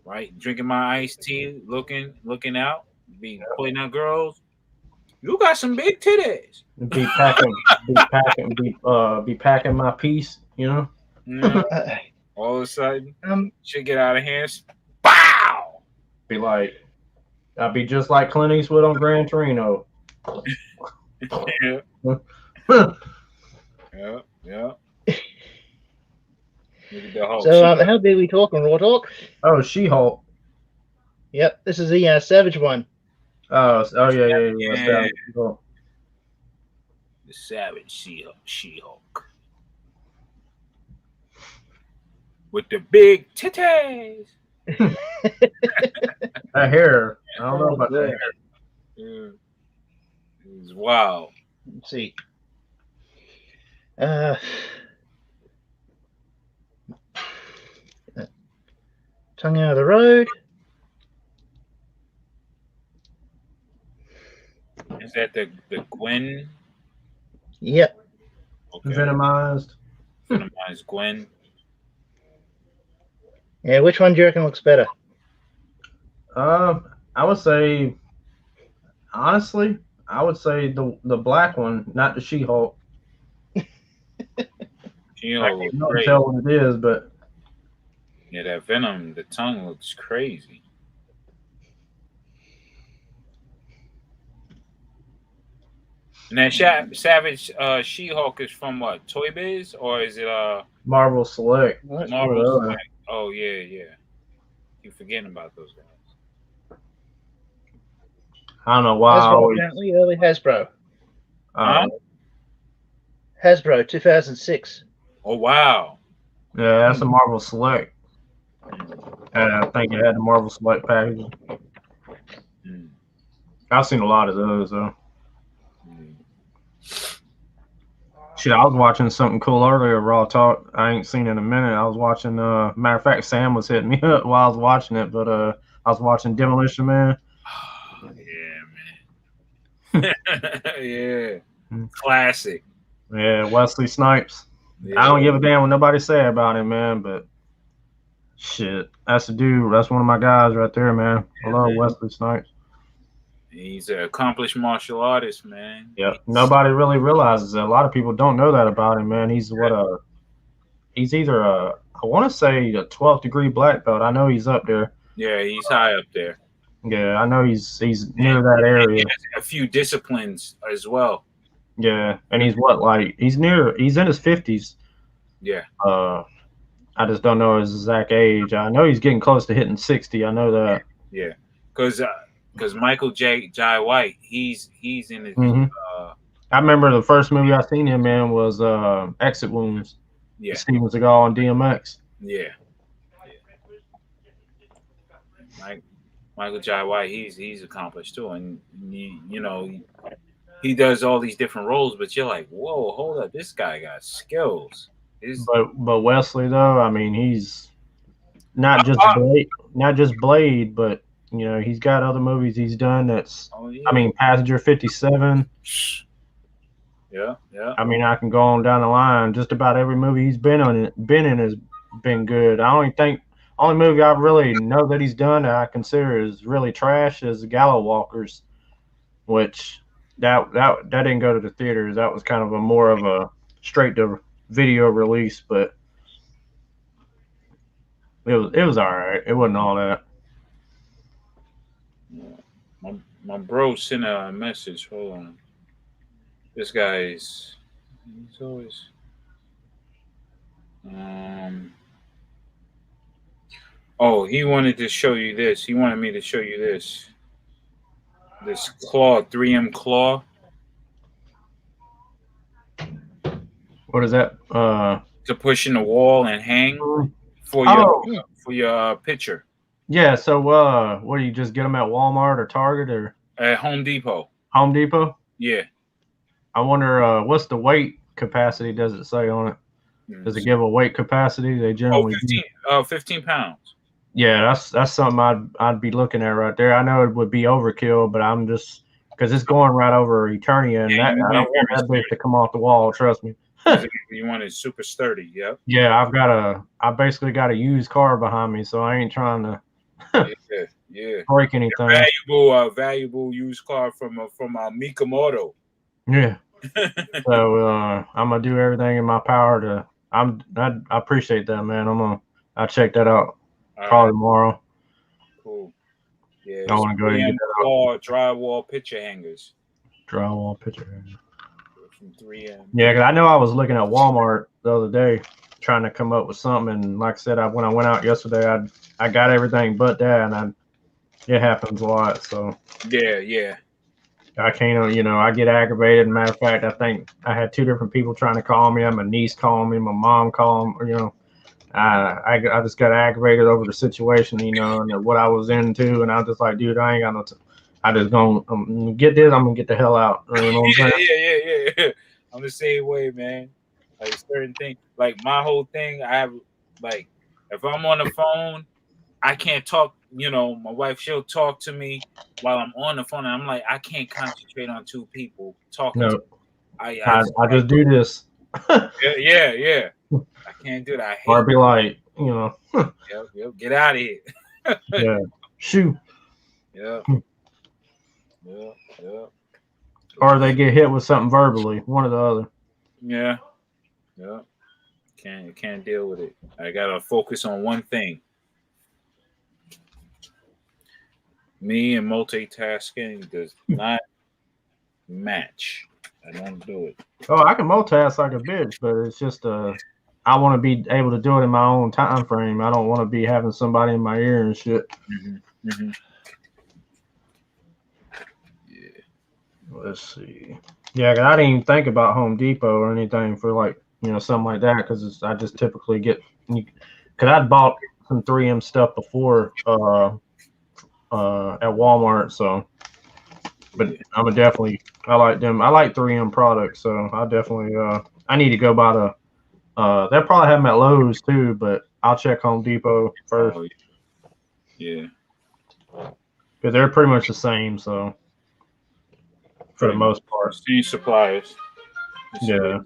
Right? Drinking my iced tea, looking out, be pulling out girls. You got some big titties. Be packing my piece, All of a sudden, shit get out of hand. Bow. Be like, I'll be just like Clint Eastwood on Gran Torino. Yeah. So, how big are we talking, Raw Talk? Oh, She-Hulk. Yep, this is the Savage one. Yeah. Savage She-Hulk. The Savage She-Hulk. With the big titties. That hair. I don't know about that hair. Yeah. It was wild. Let's see. Tongue out of the road. Is that the Gwen? Yep. Okay. Venomized Gwen. Yeah, which one do you reckon looks better? I would say, honestly, the black one, not the She-Hulk. I can't tell what it is, but yeah, that Venom, the tongue looks crazy. And then Savage She-Hulk is from what? Toy Biz or is it Marvel Select. Marvel Select? Oh yeah. Keep forgetting about those guys. I don't know why. Hasbro, apparently early Hasbro. Hasbro 2006. Oh wow. Yeah, that's a Marvel Select. And I think it had the Marvel Select package. I've seen a lot of those though. Shit, I was watching something cool earlier, Raw Talk. I ain't seen it in a minute. I was watching, matter of fact, Sam was hitting me up while I was watching it, but I was watching Demolition Man. Yeah, man. Yeah. Classic. Yeah, Wesley Snipes. Yeah. I don't give a damn what nobody say about him, man, but shit, that's the dude. That's one of my guys right there, man. I love Wesley Snipes. He's an accomplished martial artist, man. Yeah, nobody really realizes that. A lot of people don't know that about him, man. He's he's either I want to say a 12th degree black belt. I know he's up there. Yeah, he's high up there. Yeah, I know he's near that area. He has a few disciplines as well. Yeah, and he's he's in his 50s. Yeah. I just don't know his exact age. I know he's getting close to hitting 60. I know that. Yeah, because Michael Jai White, he's in his. I remember the first movie I seen him in was Exit Wounds. Yeah. Steven Seagal on DMX. Yeah. Michael Jai White, he's accomplished too, and he does all these different roles, but you're like, whoa, hold up, this guy got skills. But Wesley though, I mean, he's not just Blade, but he's got other movies he's done. I mean, Passenger 57. Yeah. I mean, I can go on down the line. Just about every movie he's been in has been good. Only movie I really know that he's done that I consider is really trash is Gallows Walkers, which that didn't go to the theaters. That was kind of more of a straight to video release, but it was all right. It wasn't all that. My bro sent a message. Hold on. This guy he's always he wanted to show you this. He wanted me to show you this. This claw, 3M claw. What is that? To push in the wall and hang for your picture. Yeah. So what do you just get them at Walmart or Target or at Home Depot? Home Depot. Yeah. I wonder what's the weight capacity? Does it say on it? Does it give a weight capacity? They generally 15 pounds. Yeah, that's something I'd be looking at right there. I know it would be overkill, but I'm just because it's going right over Eternia, and I don't want that bitch to come off the wall. Trust me. You want it super sturdy, yep. Yeah, I basically got a used car behind me, so I ain't trying to break anything. Valuable used car from Mikamoto. Yeah. So I'm gonna do everything in my power to. I appreciate that, man. I'll check that out probably tomorrow. Cool. Yeah. I want to go ahead and get that out. Drywall picture hangers. Drywall picture hangers. From 3M. Yeah, because I know I was looking at Walmart the other day trying to come up with something, and like I said, when I went out yesterday, I got everything but that, and it happens a lot. So yeah. I can't, I get aggravated. Matter of fact, I think I had two different people trying to call me. My niece called me, my mom called me, I just got aggravated over the situation, and what I was into. And I was just like, dude, I ain't got no time. I just gonna get this. I'm gonna get the hell out. You know what I'm saying? Yeah. I'm the same way, man. Like certain things, like my whole thing, I have like, if I'm on the phone, I can't talk. My wife, she'll talk to me while I'm on the phone, and I'm like, I can't concentrate on two people talking. No, to me. I just do this. Yeah. I can't do that. Or be like, Yep, get out of here. Yeah, shoot. Yeah. Or they get hit with something verbally, one or the other. Yeah. Can't deal with it. I gotta focus on one thing. Me and multitasking does not match I don't do it. Oh, I can multitask like a bitch, but it's just I want to be able to do it in my own time frame. I don't want to be having somebody in my ear and shit. Mm-hmm. Mm-hmm. Yeah. Let's see. Yeah, 'cause I didn't even think about Home Depot or anything for like something like that because I just typically get because I'd bought some 3M stuff before at Walmart, so. But I like them. I like 3M products, so I definitely I need to go by the they'll probably have them at Lowe's too, but I'll check Home Depot first. Oh, yeah. Because they're pretty much the same, so for the most part. Same suppliers. Yeah.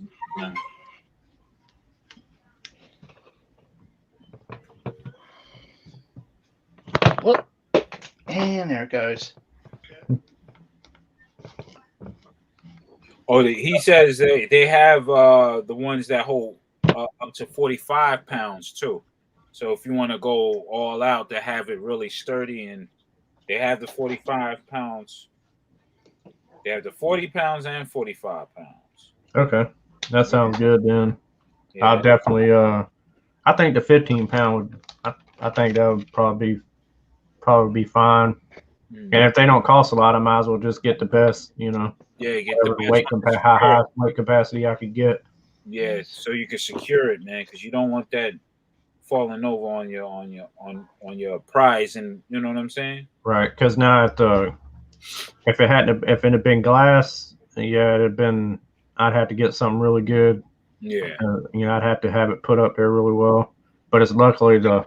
Whoop. And there it goes. Oh, he says they have the ones that hold up to 45 pounds too. So if you want to go all out to have it really sturdy, and they have the 45 pounds. They have the 40 pounds and 45 pounds. Okay. That sounds good then. Yeah. I'll definitely I think the 15-pound I think that would probably be fine. Mm-hmm. And if they don't cost a lot, I might as well just get the best, Yeah, get the weight high weight capacity I could get. Yeah, so you can secure it, man, because you don't want that falling over on your prize, and you know what I'm saying? Right, because now if it had been glass, yeah, I'd have to get something really good. Yeah, I'd have to have it put up there really well. But it's luckily the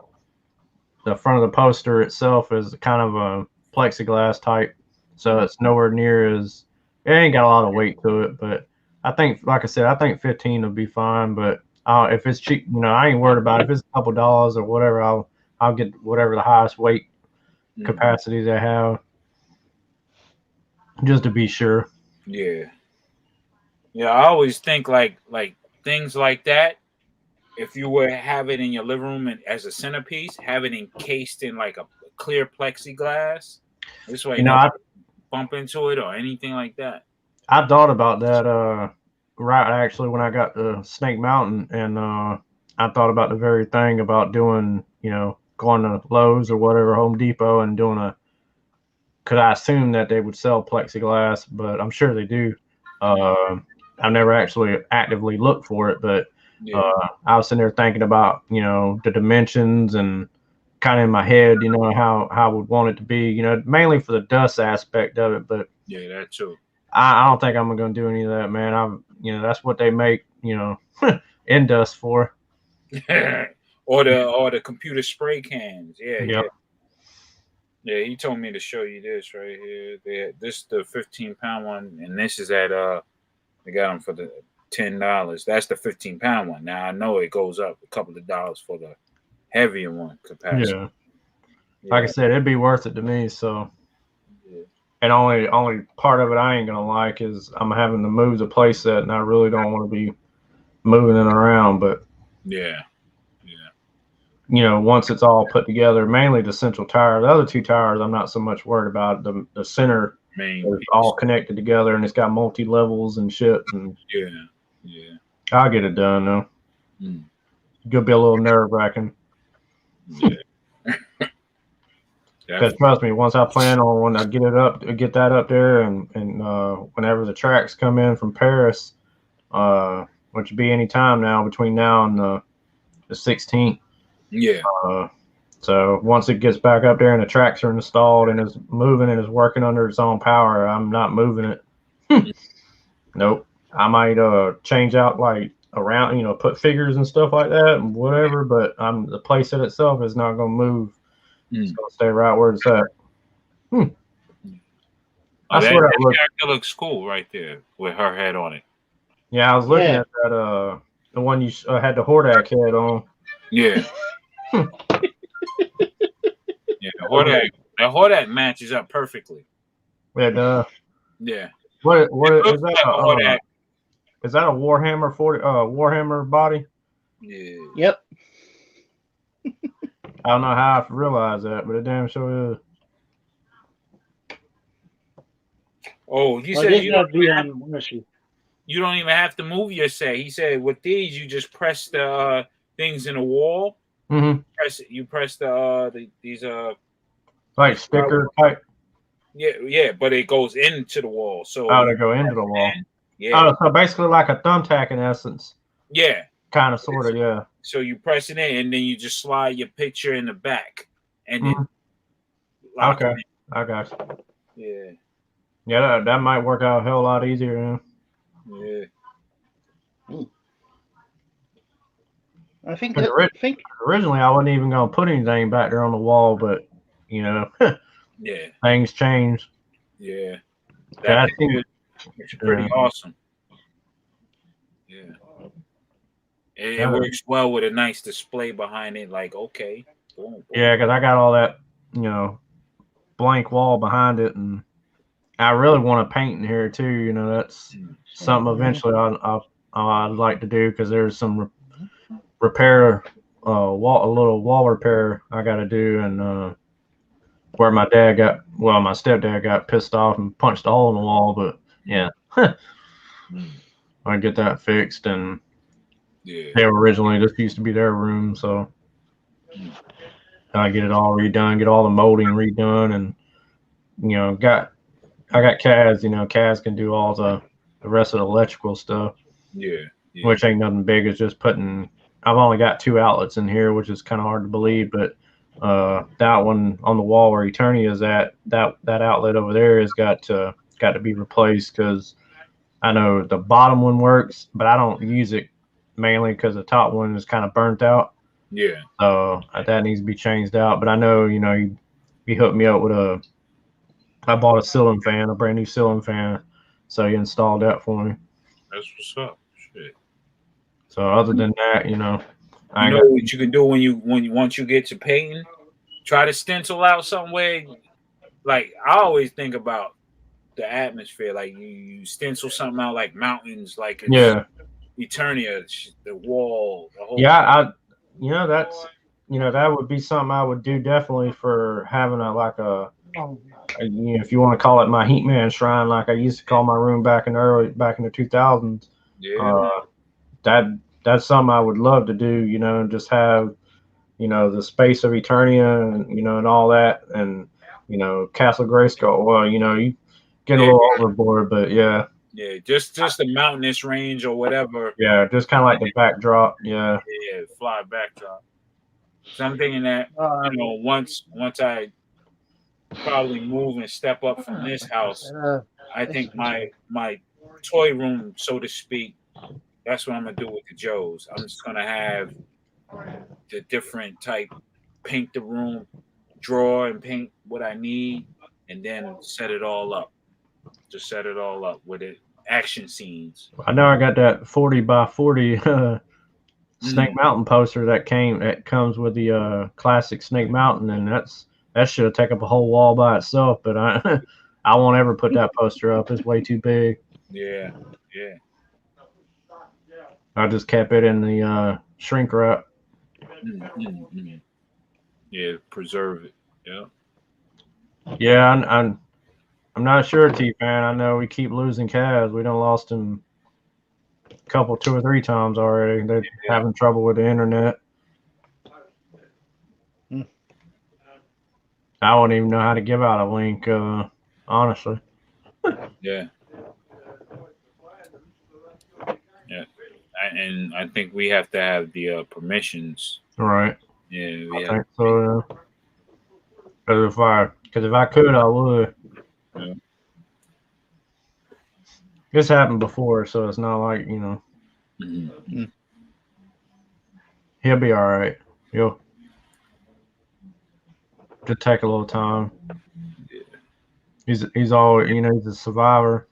front of the poster itself is kind of a plexiglass type, so it's nowhere near as it ain't got a lot of weight to it. But I think, like I said, I think 15 will be fine. But if it's cheap, I ain't worried about it. If it's a couple dollars or whatever, I'll get whatever the highest weight capacity they have, just to be sure. Yeah. I always think like things like that. If you were to have it in your living room and as a centerpiece, have it encased in like a clear plexiglass. This way, I bump into it or anything like that. I thought about that right actually when I got to Snake Mountain, and I thought about the very thing about doing, going to Lowe's or whatever, Home Depot, and doing could I assume that they would sell plexiglass, but I'm sure they do. I've never actually actively looked for it, but I was sitting there thinking about, the dimensions and kind of in my head, how I would want it to be, mainly for the dust aspect of it. But yeah, that too. I don't think I'm going to do any of that, man. That's what they make, in dust for. or the computer spray cans. Yeah. Yeah, he told me to show you this right here. This the 15-pound one, and this is at they got them for the $10. That's the 15-pound one. Now I know it goes up a couple of dollars for the heavier one capacity. Yeah. Like I said, it'd be worth it to me. So, and only part of it I ain't gonna like is I'm having to move the playset, and I really don't want to be moving it around. But once it's all put together, mainly the central tower. The other two towers, I'm not so much worried about. The center is all connected together, and it's got multi levels and shit. And I'll get it done though. Could be a little nerve wracking. Because trust me, once I plan on when I get that up there, and whenever the tracks come in from Paris, which will be any time now between now and the 16th. Yeah. So once it gets back up there and the tracks are installed and is moving and is working under its own power, I'm not moving it. Nope. I might change out like around, put figures and stuff like that and whatever, but the playset itself is not going to move. It's going to stay right where it's at. I swear that character looks cool right there with her head on it. Yeah, I was looking at that the one you had the Hordak head on. Yeah. The Hordak matches up perfectly. Yeah. Yeah. What is that? Is that a Warhammer Warhammer body? Yeah. Yep. I don't know how I realized that, but it damn sure is. Oh, you said you don't be on issue. you don't even have to move your set. He said with these, you just press the things in the wall. Mm-hmm. Press these like sticker type. Yeah, but it goes into the wall. So Oh, they go into the wall. Yeah. Oh, so basically like a thumbtack in essence. Yeah. Kind of, sort of, yeah. So you press it in, and then you just slide your picture in the back, and then lock it in. I got you. Yeah. Yeah, that might work out a hell of a lot easier. Yeah. I think originally I wasn't even going to put anything back there on the wall, but you know, yeah, things change. Yeah, it's pretty awesome. Yeah, it works well with a nice display behind it. Like, okay, boom. Yeah, because I got all that, blank wall behind it, and I really want to paint in here too. You know, that's something eventually I'd like to do, because there's some repair, a little wall repair I got to do, and where my stepdad got pissed off and punched a hole in the wall. But yeah, I get that fixed, and they originally just used to be their room, so I get it all redone, get all the molding redone, and I got Kaz. Kaz can do all the rest of the electrical stuff. Yeah. Which ain't nothing big. It's just putting. I've only got 2 outlets in here, which is kind of hard to believe, but that one on the wall where Eternia is at, that outlet over there has got to be replaced, because I know the bottom one works, but I don't use it mainly because the top one is kind of burnt out. Yeah. So that needs to be changed out. But I know, he hooked me up with I bought a ceiling fan, a brand new ceiling fan, so he installed that for me. That's what's up. Shit. So other than that, what you can do once you get to painting, try to stencil out some way. Like, I always think about the atmosphere. Like, you stencil something out, like mountains, like it's Eternia, the wall, the whole. Yeah, that's that would be something I would do definitely for having if you want to call it my Heatman shrine, like I used to call my room back in the 2000s. Yeah. That's something I would love to do, and just have, the space of Eternia, and, and all that, and, Castle Grayskull. Well, you get a little overboard, but yeah. Yeah, just the mountainous range or whatever. Yeah, just kind of like the backdrop. Yeah. Yeah, fly backdrop. So I'm thinking that, once I probably move and step up from this house, I think my toy room, so to speak, that's what I'm gonna do with the Joes. I'm just gonna have the different type, paint the room, draw and paint what I need, and then set it all up. Just set it all up with it. Action scenes. I know I got that 40 by 40 Snake Mountain poster that comes with the classic Snake Mountain, and that should have taken up a whole wall by itself, but I won't ever put that poster up. It's way too big. Yeah. I just kept it in the shrink wrap. Yeah, preserve it. Yeah. Yeah, I'm not sure, T-Fan. I know we keep losing Kaz. We done lost him a couple, 2 or 3 times already. They're having trouble with the internet. I wouldn't even know how to give out a link, honestly. Yeah. And I think we have to have the permissions. Right. Yeah. I think so. Because if I could, I would. Yeah. This happened before, so it's not like, He'll be all right. He'll just take a little time. Yeah. He's always, he's a survivor.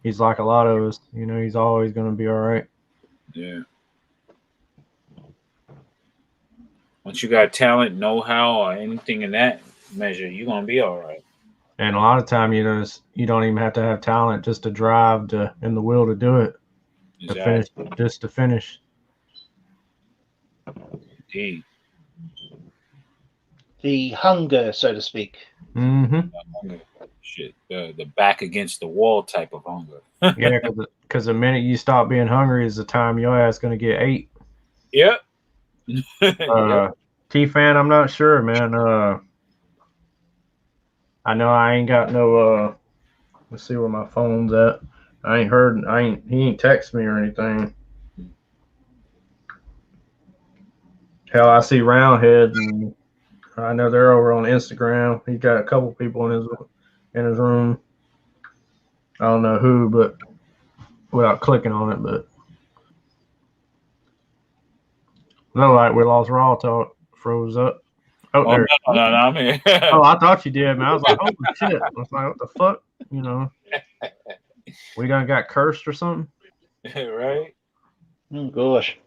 He's like a lot of us. He's always going to be all right. Yeah. Once you got talent, know-how, or anything in that measure, you're going to be all right. And a lot of time, you don't even have to have talent, just to drive and the will to do it. Exactly. To finish. Indeed. The hunger, so to speak. Mm-hmm. shit, the back against the wall type of hunger. Yeah, because the minute you stop being hungry is the time your ass gonna get ate. Yep. T-Fan, I'm not sure, man. I know I ain't got no. Let's see where my phone's at. He ain't text me or anything. Hell, I see Roundhead, and I know they're over on Instagram. He's got a couple people in his room. I don't know who, but without clicking on it, but no, like we lost Raw Talk, froze up. Oh, there. No, I'm here. Oh, I thought you did, man. I was like, holy shit. I was like, what the fuck? You know, we done got cursed or something. Right? Oh gosh.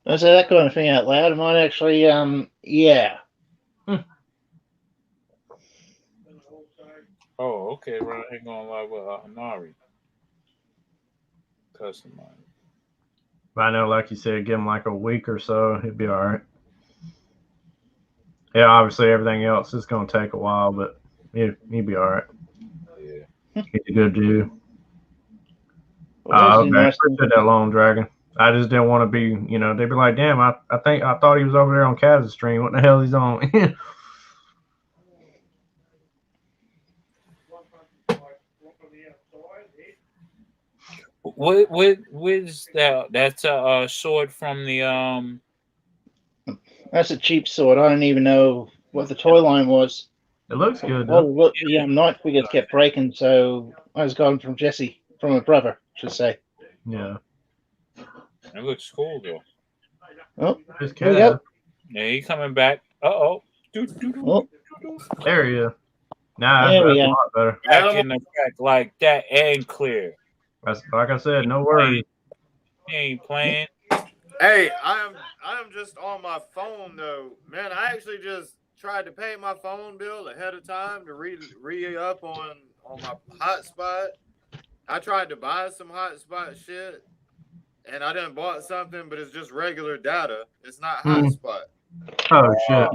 I say that kind of thing out loud. I might actually, yeah. Oh, okay. Right, ain't going live with Hanari. Customize. But I know, like you said, give him like a week or so, he'd be all right. Yeah, obviously everything else is gonna take a while, but he'd be all right. Yeah, he's a good dude. Well, Okay, I appreciate that, Long Dragon. I just didn't want to be, you know, they'd be like, damn, I thought he was over there on Kaz's stream. What the hell is on? What's that? That's a sword from the That's a cheap sword. I don't even know what the toy line was. It looks good. Well, the night figures kept breaking, so I was gotten from Jesse, from a brother, I should say. Yeah. It looks cool though. Oh, here we go. Yeah, he coming back. Oh. There he is. Nah, there that's we a go. lot better. Back in the back like that and clear. That's, like I said, no worries. He ain't playing. Hey, I am just on my phone though, man. I actually just tried to pay my phone bill ahead of time to re-up on my hotspot. I tried to buy some hotspot shit, and I done bought something, but it's just regular data. It's not hotspot. Oh shit!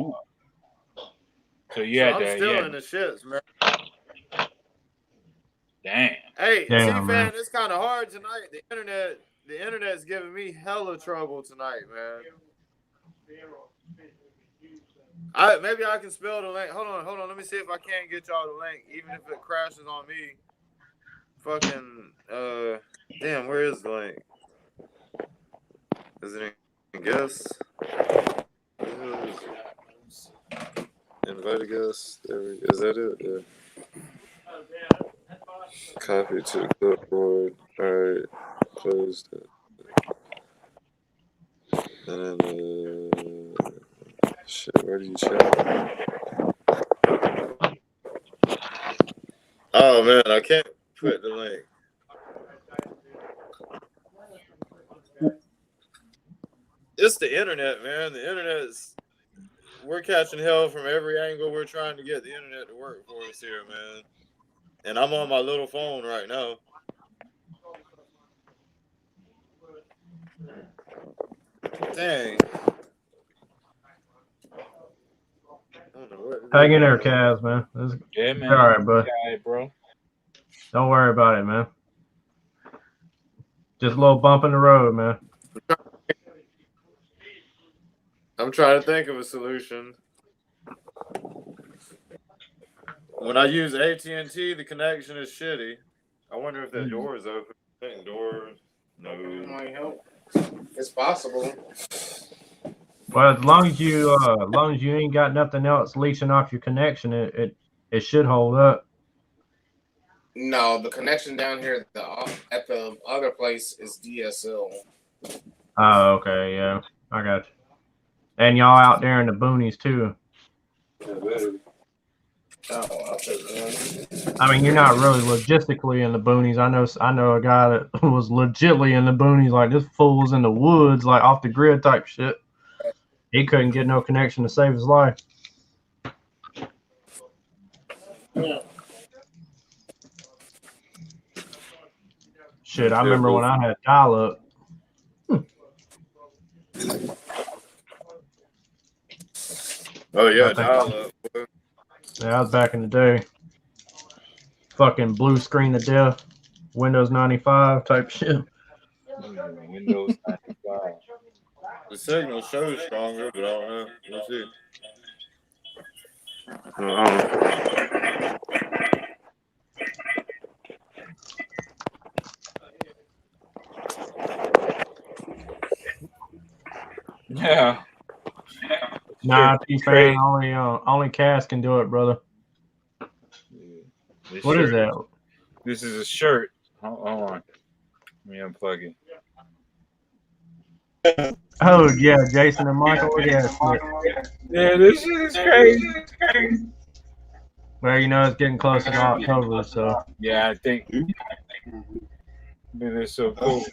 So yeah, I'm still in the shits, man. Damn. Hey, Damn, T-Fan, it's kind of hard tonight. The internet's giving me hella trouble tonight, man. Maybe I can spell the link. Hold on. Let me see if I can get y'all the link, even if it crashes on me. Fucking damn, where is the link? Is it in guess? Invite a guest. There we go. Is that it? Yeah. Copy to clipboard. Alright. Closed it. And then shit, where do you check? Oh man, I can't put the link. It's the internet, man. The internet's, we're catching hell from every angle. We're trying to get the internet to work for us here, man. And I'm on my little phone right now. Dang. Hang in there, Kaz, man. Yeah, man. All right, bud. All right, bro. Don't worry about it, man. Just a little bump in the road, man. I'm trying to think of a solution. When I use AT&T, the connection is shitty. I wonder if that door is open. I think door, no. Might help. It's possible. Well, as long as you ain't got nothing else leeching off your connection, it should hold up. No, the connection down here at the other place is DSL. Oh, okay, yeah, I got you. And y'all out there in the boonies too. I mean, you're not really logistically in the boonies. I know a guy that was legitly in the boonies. Like, this fool was in the woods, like off the grid type shit. He couldn't get no connection to save his life. Yeah. Shit, I remember when I had dial-up. Oh yeah, dial-up. Yeah, that was back in the day. fucking blue screen to death, Windows 95 type shit. Windows 95. The signal shows stronger, but I don't know. We'll see. Yeah. Nah, T-Fan, only Cass can do it, brother. What is that? This is a shirt. Hold on. Let me unplug it. Oh, yeah, Jason and Michael. Yeah, yeah, this shit is crazy. Well, you know, it's getting close to October, so. Yeah, I think it's so cool.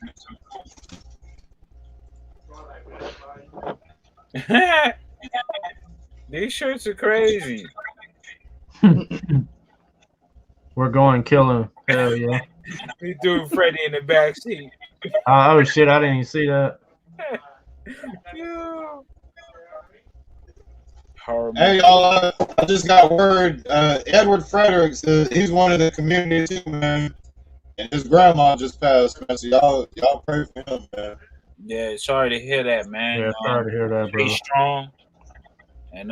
These shirts are crazy. We're going killing. Hell yeah. We threw Freddie in the back seat. Oh shit! I didn't even see that. Yeah. Hey y'all! I just got word. Edward Fredericks, he's one of the community too, man. And his grandma just passed, man. So y'all pray for him, man. Yeah, sorry to hear that, man. Yeah, sorry to hear that, bro. Stay strong. And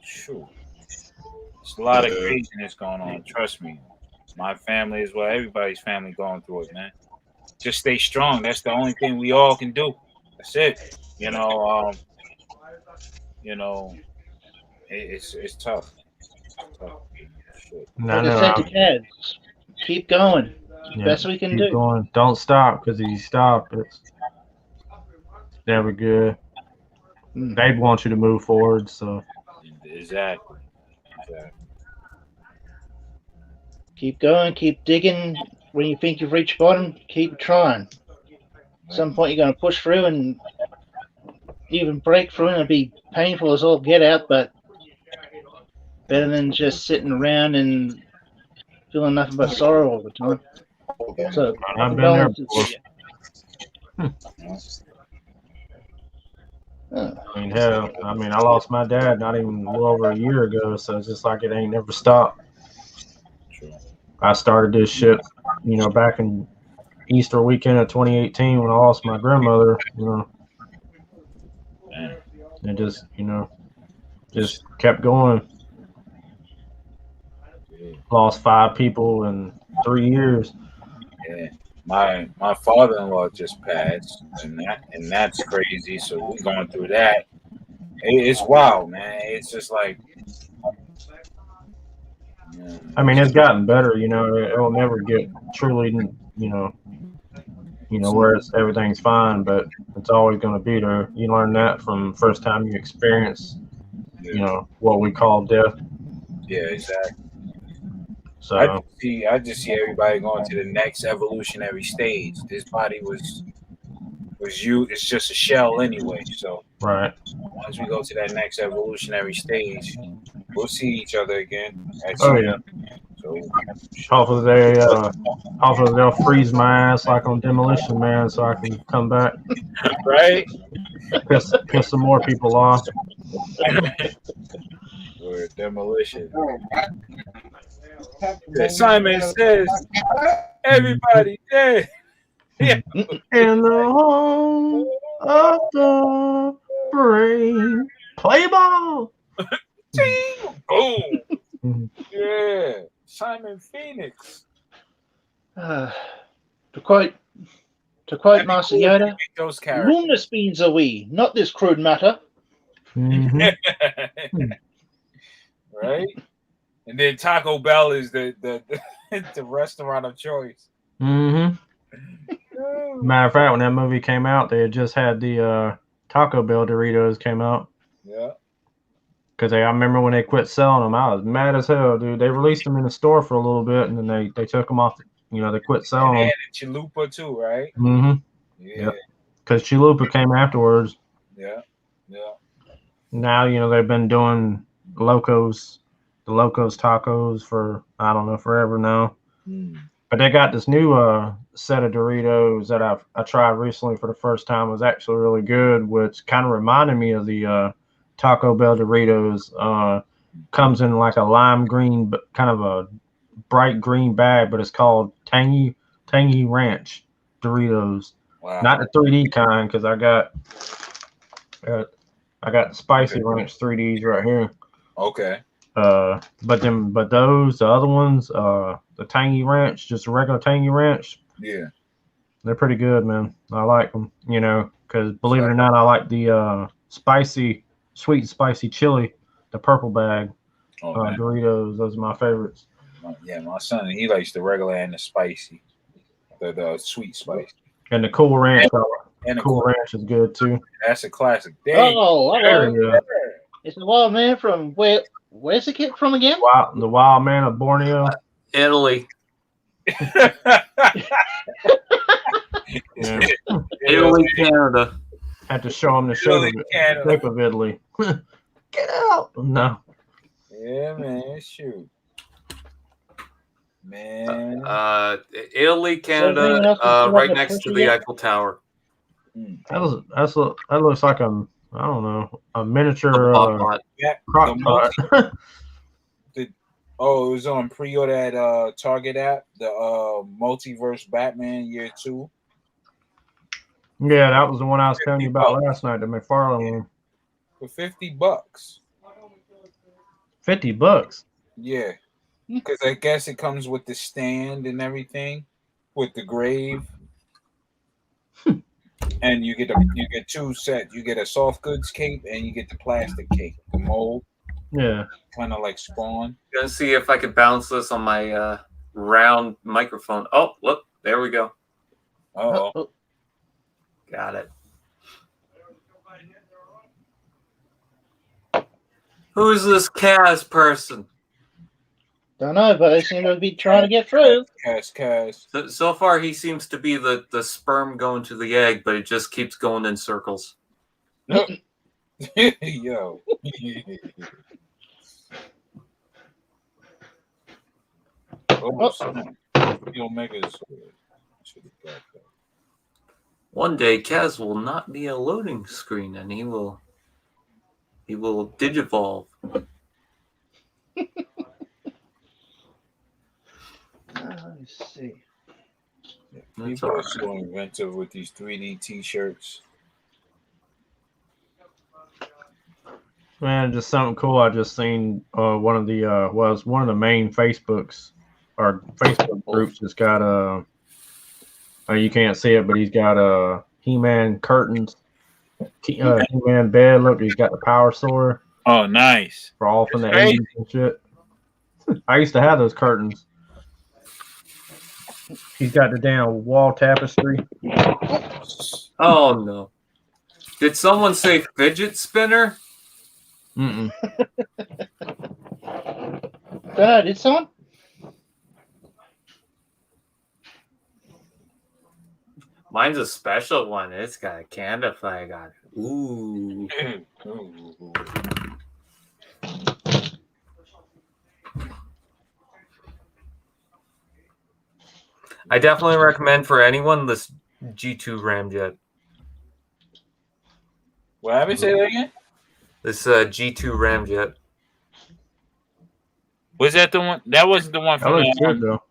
shoot, it's a lot of craziness going on. Trust me, my family as well. Everybody's family going through it, man. Just stay strong. That's the only thing we all can do. That's it. You know, it's tough. It's tough. Shit. Like I said to Cads, keep going. Best we can do. Going. Don't stop, because if you stop, it's never good. They want you to move forward, so. Exactly. Keep going, keep digging. When you think you've reached bottom, keep trying. At some point you're going to push through and even break through, and it'll be painful as all get out, but better than just sitting around and feeling nothing but sorrow all the time. So I've been there before. I mean, hell, I lost my dad not even a little over a year ago, so it's just like it ain't never stopped. I started this shit, you know, back in Easter weekend of 2018 when I lost my grandmother, you know. And just, you know, just kept going. Lost 5 people in 3 years. Yeah. My father-in-law just passed, and that's crazy. So we're going through that. It's wild, man. It's just like, I mean, it's gotten better. You know, it'll never get truly, you know, where everything's fine, but it's always going to be there. You learn that from first time you experience, you know, what we call death. Yeah, exactly. So I just see everybody going to the next evolutionary stage. This body was you. It's just a shell anyway. So right. Once we go to that next evolutionary stage, we'll see each other again. Yeah. So hopefully they'll freeze my ass like on Demolition Man, so I can come back. Right. Piss some more people off. Or Demolition. Simon says, everybody dead. Yeah. In the home of the brave. Play ball. Boom. Yeah. Simon Phoenix. To quote Master Yoda, those characters. Lumnus beans are we, not this crude matter. Right? And then Taco Bell is the the restaurant of choice. Matter of fact, when that movie came out, they had just had the Taco Bell Doritos came out. Yeah. Because I remember when they quit selling them, I was mad as hell, dude. They released them in the store for a little bit, and then they took them off. They quit selling them. And Chalupa too, right? Yeah. Because Chalupa came afterwards. Yeah. Now they've been doing the Locos tacos for I don't know forever now. But they got this new set of Doritos that I tried recently for the first time. It was actually really good, which kind of reminded me of the Taco Bell Doritos. Comes in like a lime green, but kind of a bright green bag, but it's called Tangy Ranch Doritos. Wow. Not the 3D kind, because I got the Spicy Ranch 3Ds right here. Okay. But those, the other ones, the Tangy Ranch, just a regular Tangy Ranch. Yeah. They're pretty good, man. I like them, you know, because believe it or not, I like the sweet and spicy chili, the purple bag. Doritos, those are my favorites. Yeah, my son, he likes the regular and the spicy, the sweet spicy. And the Cool Ranch, and the Cool Ranch is good too. That's a classic. Dang. Oh, hello. Yeah. It's the wild man from where's the kid from again? The wild man of Borneo. Italy. Yeah. Italy, Canada. Had to show him the shape of Italy. Get out! No. Yeah, man. Shoot. Man. Italy, Canada, right next to the Eiffel Tower. That looks like a miniature crock pot. It was on pre-order at Target app, the Multiverse Batman Year 2. Yeah, that was the one I was telling you about last night, the McFarlane one. For $50. $50? Yeah. Because I guess it comes with the stand and everything, with the grave. And you get two sets. You get a soft goods cape and you get the plastic cape, the mold. Yeah. Kind of like Spawn. Gonna see if I can balance this on my round microphone. Oh, look, there we go. Oh. Got it. Who is this Kaz person? Don't know, but they seem to be trying to get through. Kaz. So far, he seems to be the sperm going to the egg, but it just keeps going in circles. Yo. One day, Kaz will not be a loading screen, and he will digivolve. Let's see. People are so inventive with these 3D T-shirts. Man, just something cool. I just seen one of the main Facebook groups just got you can't see it, but he's got He-Man curtains, He-Man bed. Look, he's got the power sword. Oh, nice. For all from the 80s and shit. I used to have those curtains. He's got the damn wall tapestry. Oh no! Did someone say fidget spinner? Mm-mm. Did someone? Mine's a special one. It's got a Canada flag on it. Ooh. I definitely recommend for anyone this G2 Ramjet. What happened? Say that again? This G2 Ramjet. Was that the one? That wasn't the one from good, though.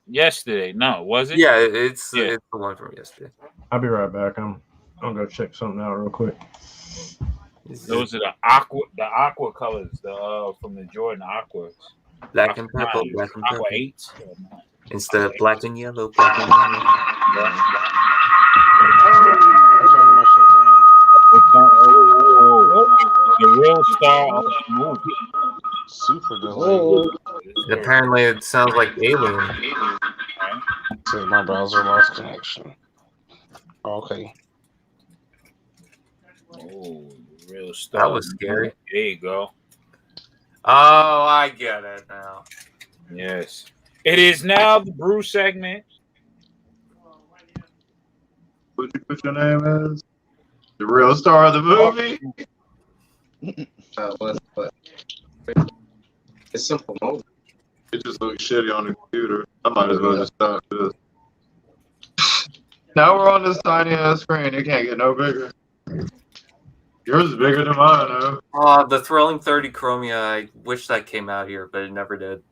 Yesterday. No, was it? Yeah, it's the one from yesterday. I'll be right back. I'm gonna go check something out real quick. Those are the aqua colors, from the Jordan Aquas. Black and purple, black and purple. Aqua 8. Instead of black and yellow, black and yellow. The real star of the movie. Super delayed. And apparently, it sounds like Alien. So my browser lost connection. Okay. Oh, real star. That was scary. There you go. Oh, I get it now. Yes. It is now the brew segment. What you put your name as? The real star of the movie? It's simple mode. It just looks shitty on the computer. I might as well just stop this. Now we're on this tiny ass screen. It can't get no bigger. Yours is bigger than mine, though. The Thrilling 30 Chromia, I wish that came out here, but it never did.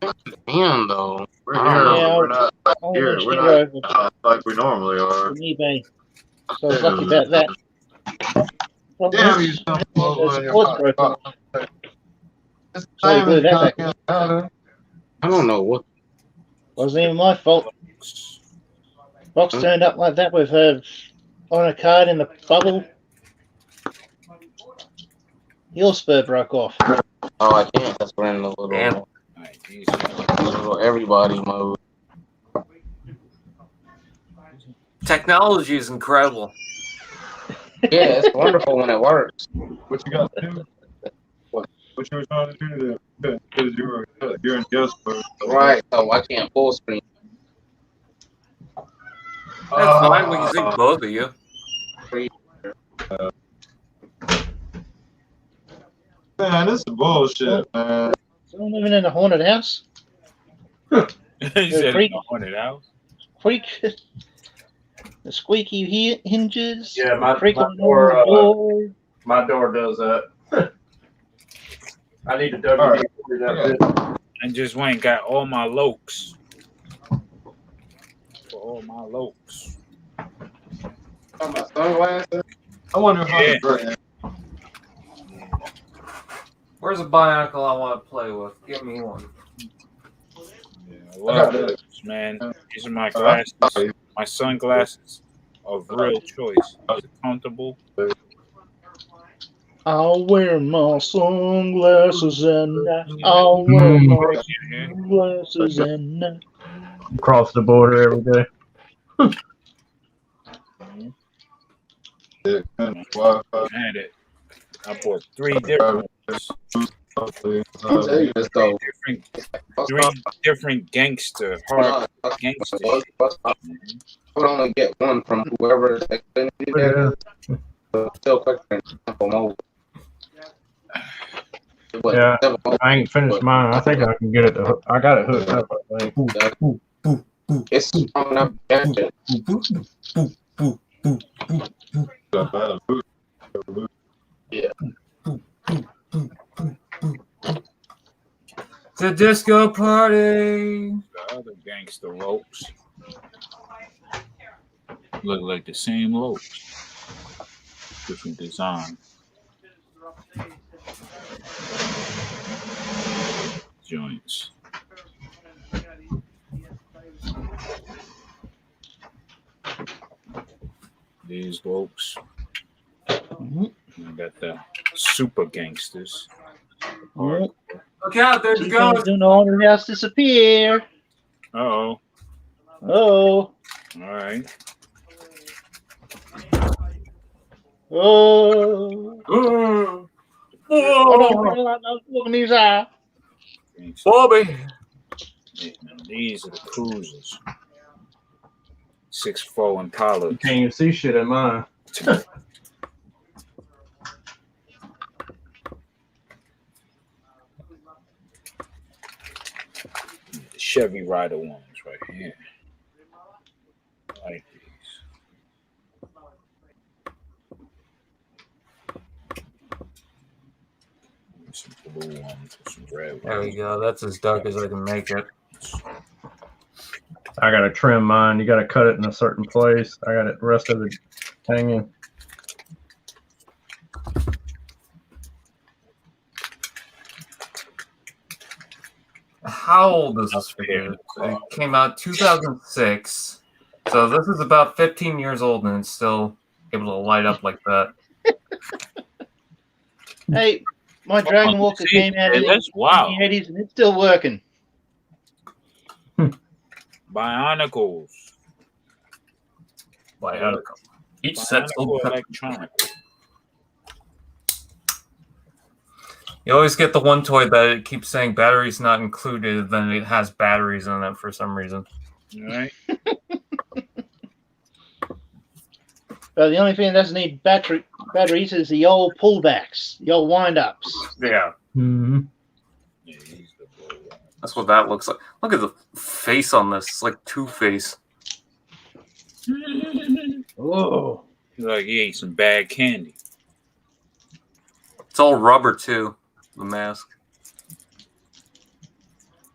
Damn, though. We're here. Yeah, We're not here. We're not like we normally are. From eBay. So I was lucky about that. Damn, you son of a support's broken. It's So they glued that back. I don't know what. Wasn't even my fault. Box turned up like that with on a card in the bubble. Heel spur broke off. Oh, I can't. That's we're in the little everybody mode. Technology is incredible. Yeah, it's wonderful when it works. What you got to do? What you were trying to do there? Because you're in guest mode. Right, so I can't full screen. That's fine. We can see both of you. Man, this is bullshit, man. Someone living in a haunted house? You said freak. a haunted house? Freak. The squeaky hinges. Yeah, my creak on door, the door. my door does that. I need a WD. I just went and got all my lokes. For all my lokes. Oh, my sunglasses? I wonder if I can. Where's a Bionicle I want to play with? Give me one. Yeah, well, man, these are my glasses. My sunglasses of real choice. Is it comfortable? I'll wear my sunglasses and I'll wear my sunglasses and Cross the border every day. I had it. I bought 3 different ones. Three different gangster, hard gangster. I would only get one from whoever is extended that is. Still quicker than mode. Yeah, I ain't finished mine. I think I can get it. I got it hooked up. I think. It's strong enough to catch it. Yeah. The disco party. The other gangster ropes look like the same ropes, different design. Joints. These ropes. We got the super gangsters. Yep. Look out, there it goes. Doing the haunted house disappear. Uh-oh. Oh. All right. Oh. Oh, Look in these eyes. Bobby. These are the cruisers. 6'4" Impala. You can't even see shit in mine. The Chevy Rider ones right here. I like these. Some blue ones, some red ones. There we go. That's as dark as I can make it. I gotta trim mine. You gotta cut it in a certain place. I got it. The rest of it hanging. How old is this figure? It came out 2006. So this is about 15 years old and it's still able to light up like that. Hey, my Dragon Walker came out in the 80s and it's still working. Bionicles. Bionicle. Each set's Bionicle electronic. You always get the one toy that it keeps saying batteries not included, then it has batteries in it for some reason. All right. But the only thing that doesn't need batteries is the old pullbacks, the old wind-ups. Yeah. Mm-hmm. That's what that looks like. Look at the face on this. It's like Two-Face. Oh. Like he ate some bad candy. It's all rubber too. The mask.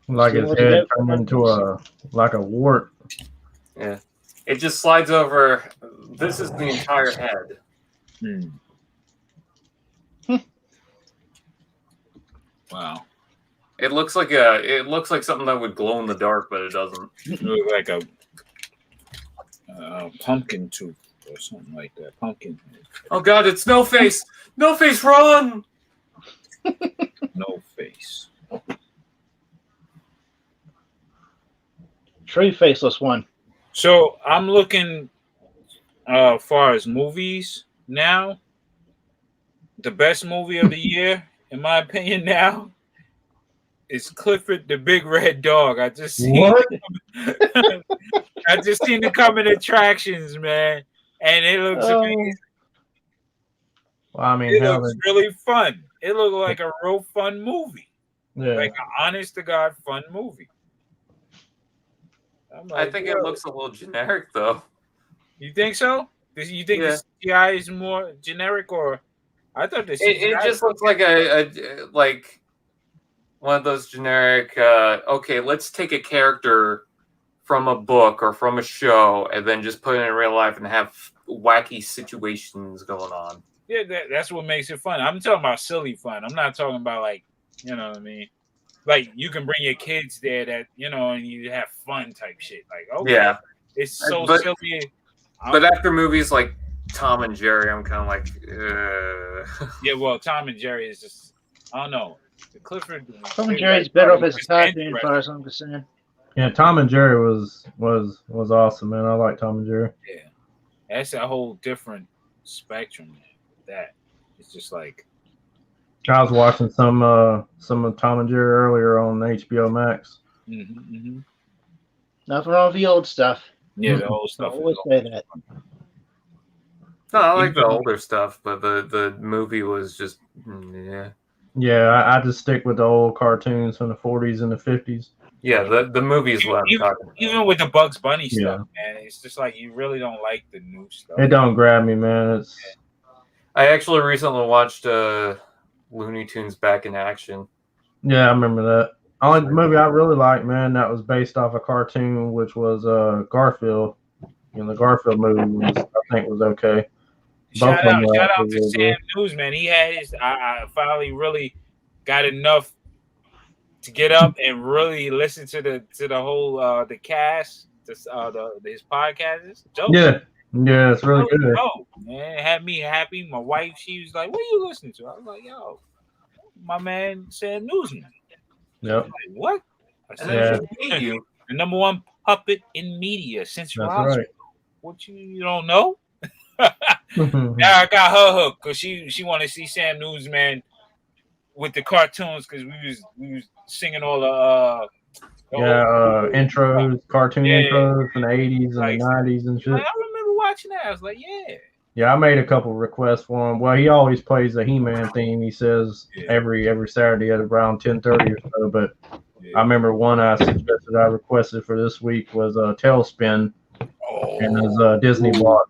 Like his Still looking head out for turned into a wart. Yeah. It just slides over. This is the entire head. Wow. It looks like something that would glow in the dark, but it doesn't. It looks like a pumpkin tooth or something like that. Pumpkin. Oh God! It's No Face. No Face, run! No face. True faceless one. So I'm looking far as movies now. The best movie of the year, in my opinion, now is Clifford the Big Red Dog. I just seen the coming attractions, man, and it looks amazing. Well, I mean, It looks really fun. It looked like a real fun movie. Yeah. Like an honest to God fun movie. I think it looks a little generic, though. You think so? You think the CGI is more generic, or I thought the CGI it just looks like a like one of those generic. Okay, let's take a character from a book or from a show, and then just put it in real life and have wacky situations going on. Yeah, that's what makes it fun. I'm talking about silly fun. I'm not talking about like, you know what I mean? Like you can bring your kids there that, you know, and you have fun type shit. Like, okay, yeah, it's so silly. But after movies like Tom and Jerry, I'm kind of like, yeah, well, Tom and Jerry is just, I don't know. The Clifford. Tom and Jerry's better off as a cartoon, as far as I'm concerned. Yeah, Tom and Jerry was awesome, man. I like Tom and Jerry. Yeah, that's a whole different spectrum. That it's just like I was watching some of Tom and Jerry earlier on HBO Max. Nothing wrong with the old stuff. Yeah, the old stuff. I always say that. No, I like the older stuff, but the movie was just Yeah, I just stick with the old cartoons from the 40s and the 50s. Yeah, the movies what I'm talking about. Even with the Bugs Bunny stuff, man, it's just like you really don't like the new stuff. It don't grab me, man. I actually recently watched Looney Tunes Back in Action. Yeah, I remember that. Only movie I really liked, man, that was based off a cartoon, which was Garfield. And the Garfield movie I think was okay. Shout out to Sam Newsman. He had his. I finally really got enough to get up and really listen to the whole the cast, his podcast. It's dope. Yeah, it's really good. Dope, man, it had me happy. My wife, she was like, "What are you listening to?" I was like, "Yo, my man Sam Newsman." Yep. Like, what? I said, the number one puppet in media since That's right. What you don't know? Now I got her hooked because she wanted to see Sam Newsman with the cartoons because we was singing all the intros, cartoon intros from the 80s and the 90s and shit. Like, I remember watching that. I was like, yeah, I made a couple requests for him. Well, he always plays the He-Man theme. He says every Saturday at around 10:30 or so. But I remember one I suggested I requested for this week was Tailspin, and his Disney block.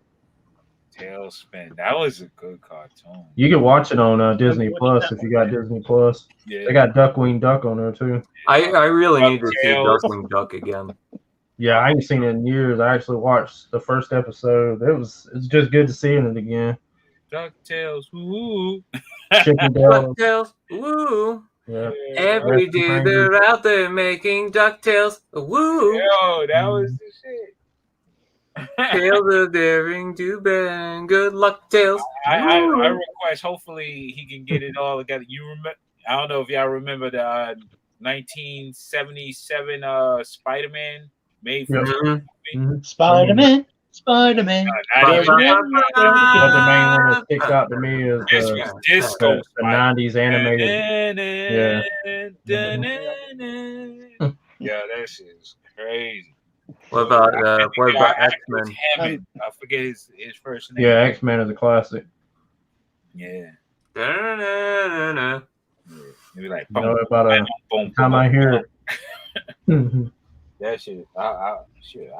Tailspin. That was a good cartoon. You can watch it on Disney Plus if you got Disney Plus. Yeah. They got Duckwing Duck on there too. I really need to see Duckwing Duck again. Yeah, I ain't seen it in years. I actually watched the first episode. It's just good to see it again. DuckTales, woo. DuckTales, woo. Yeah. Every day they're out there making DuckTales, woo. Yo, that was the shit. Tales of daring to bang. Good luck, Tales. I request. Hopefully, he can get it all together. You remember? I don't know if y'all remember the 1977 Spider-Man made for Spider-Man. But the main one that sticks out to me is Disco the 90s animated. Yeah, that shit is crazy. What about X-Men? I forget his first name. Yeah, X-Men is a classic. Yeah. Maybe like time I hear it. That shit. I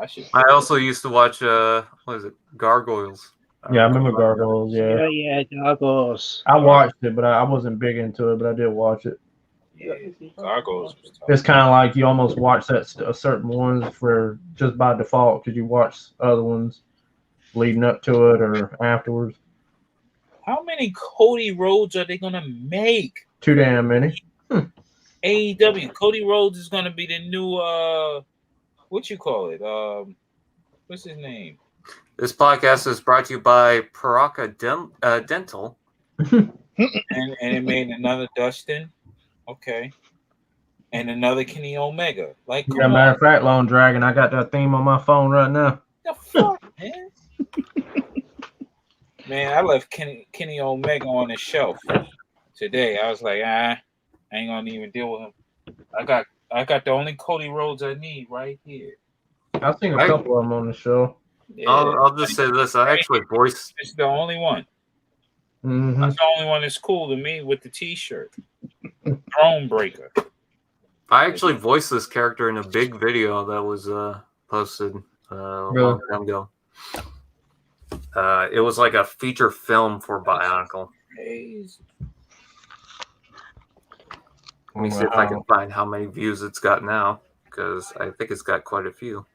should. I also used to watch what is it? Gargoyles. Yeah, I remember Gargoyles. Yeah, Yeah, Gargoyles. I watched it, but I wasn't big into it. But I did watch it. Yeah, Gargoyles was tough. It's kind of like you almost watch certain ones for just by default because you watch other ones leading up to it or afterwards. How many Cody Rhodes are they gonna make? Too damn many. AEW. Cody Rhodes is gonna be the new what you call it? What's his name? This podcast is brought to you by Paraka Dental. and it made another Dustin. Okay. And another Kenny Omega. Like, Yeah, matter of fact, Lone Dragon, I got that theme on my phone right now. The fuck, man? Man, I left Kenny Omega on the shelf today. I was like, I ain't gonna even deal with him. I got the only Cody Rhodes I need right here. I've seen a couple of them on the show. Yeah. I'll just say this: I actually voiced. It's the only one. Mm-hmm. That's the only one that's cool to me with the T-shirt. Throne Breaker. I actually voiced this character in a big video that was posted a long time ago. It was like a feature film for Bionicle. Let me see if I can find how many views it's got now, because I think it's got quite a few.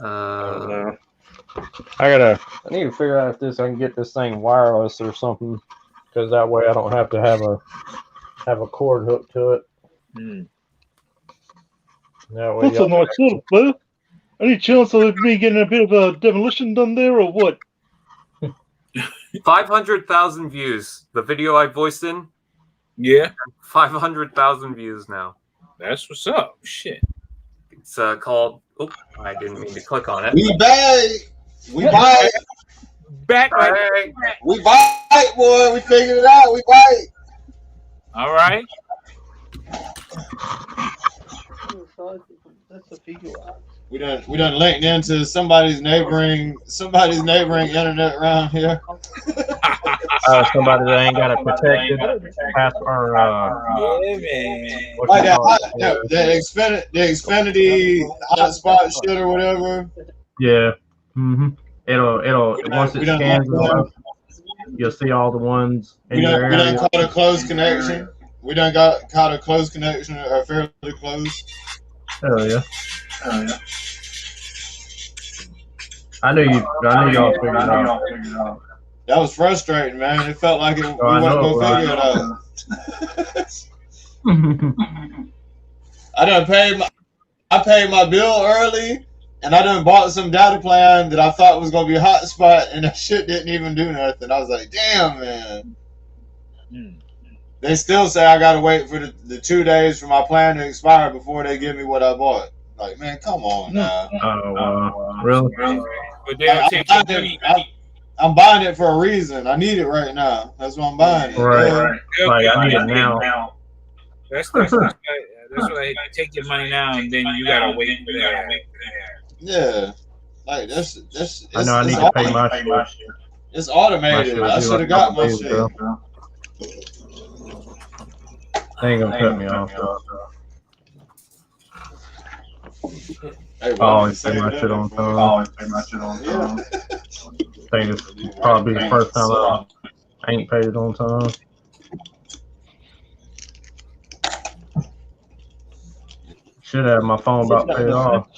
I need to figure out if I can get this thing wireless or something, because that way I don't have to have a cord hooked to it. That way, That's a nice little player. Any chance of me getting a bit of a demolition done there, or what? 500,000 views. The video I voiced in. Yeah. 500,000 views now. That's what's up. Shit. It's called. Oh, I didn't mean to click on it. We back. We bite. Back. We bite, boy. We figured it out. We bite. All right. We done linked into somebody's neighboring internet around here. Somebody that ain't got it protected. Like the Xfinity hotspot shit or whatever. Yeah. Mm-hmm. It'll once it scans them, you'll see all the ones in your area. We done caught a close connection. We done caught a close connection or fairly close. Oh yeah. I knew y'all figured it out. That was frustrating, man. It felt like we wasn't gonna figure it out. I paid my bill early, and I done bought some data plan that I thought was gonna be a hotspot, and that shit didn't even do nothing. I was like, damn, man. They still say I gotta wait for the 2 days for my plan to expire before they give me what I bought. Like, man, come on now. Oh, really? I'm buying it for a reason. I need it right now. That's why I'm buying it. Right. Like, I need it now. That's what I take your money now, and then you gotta wait for that. Yeah. Like that's I know I need to pay my shit. It's automated. I should have got my shit. They ain't gonna cut me off though. Hey, I always pay my shit on time. I think it's probably the first time I ain't paid it on time. Should have my phone about paid off.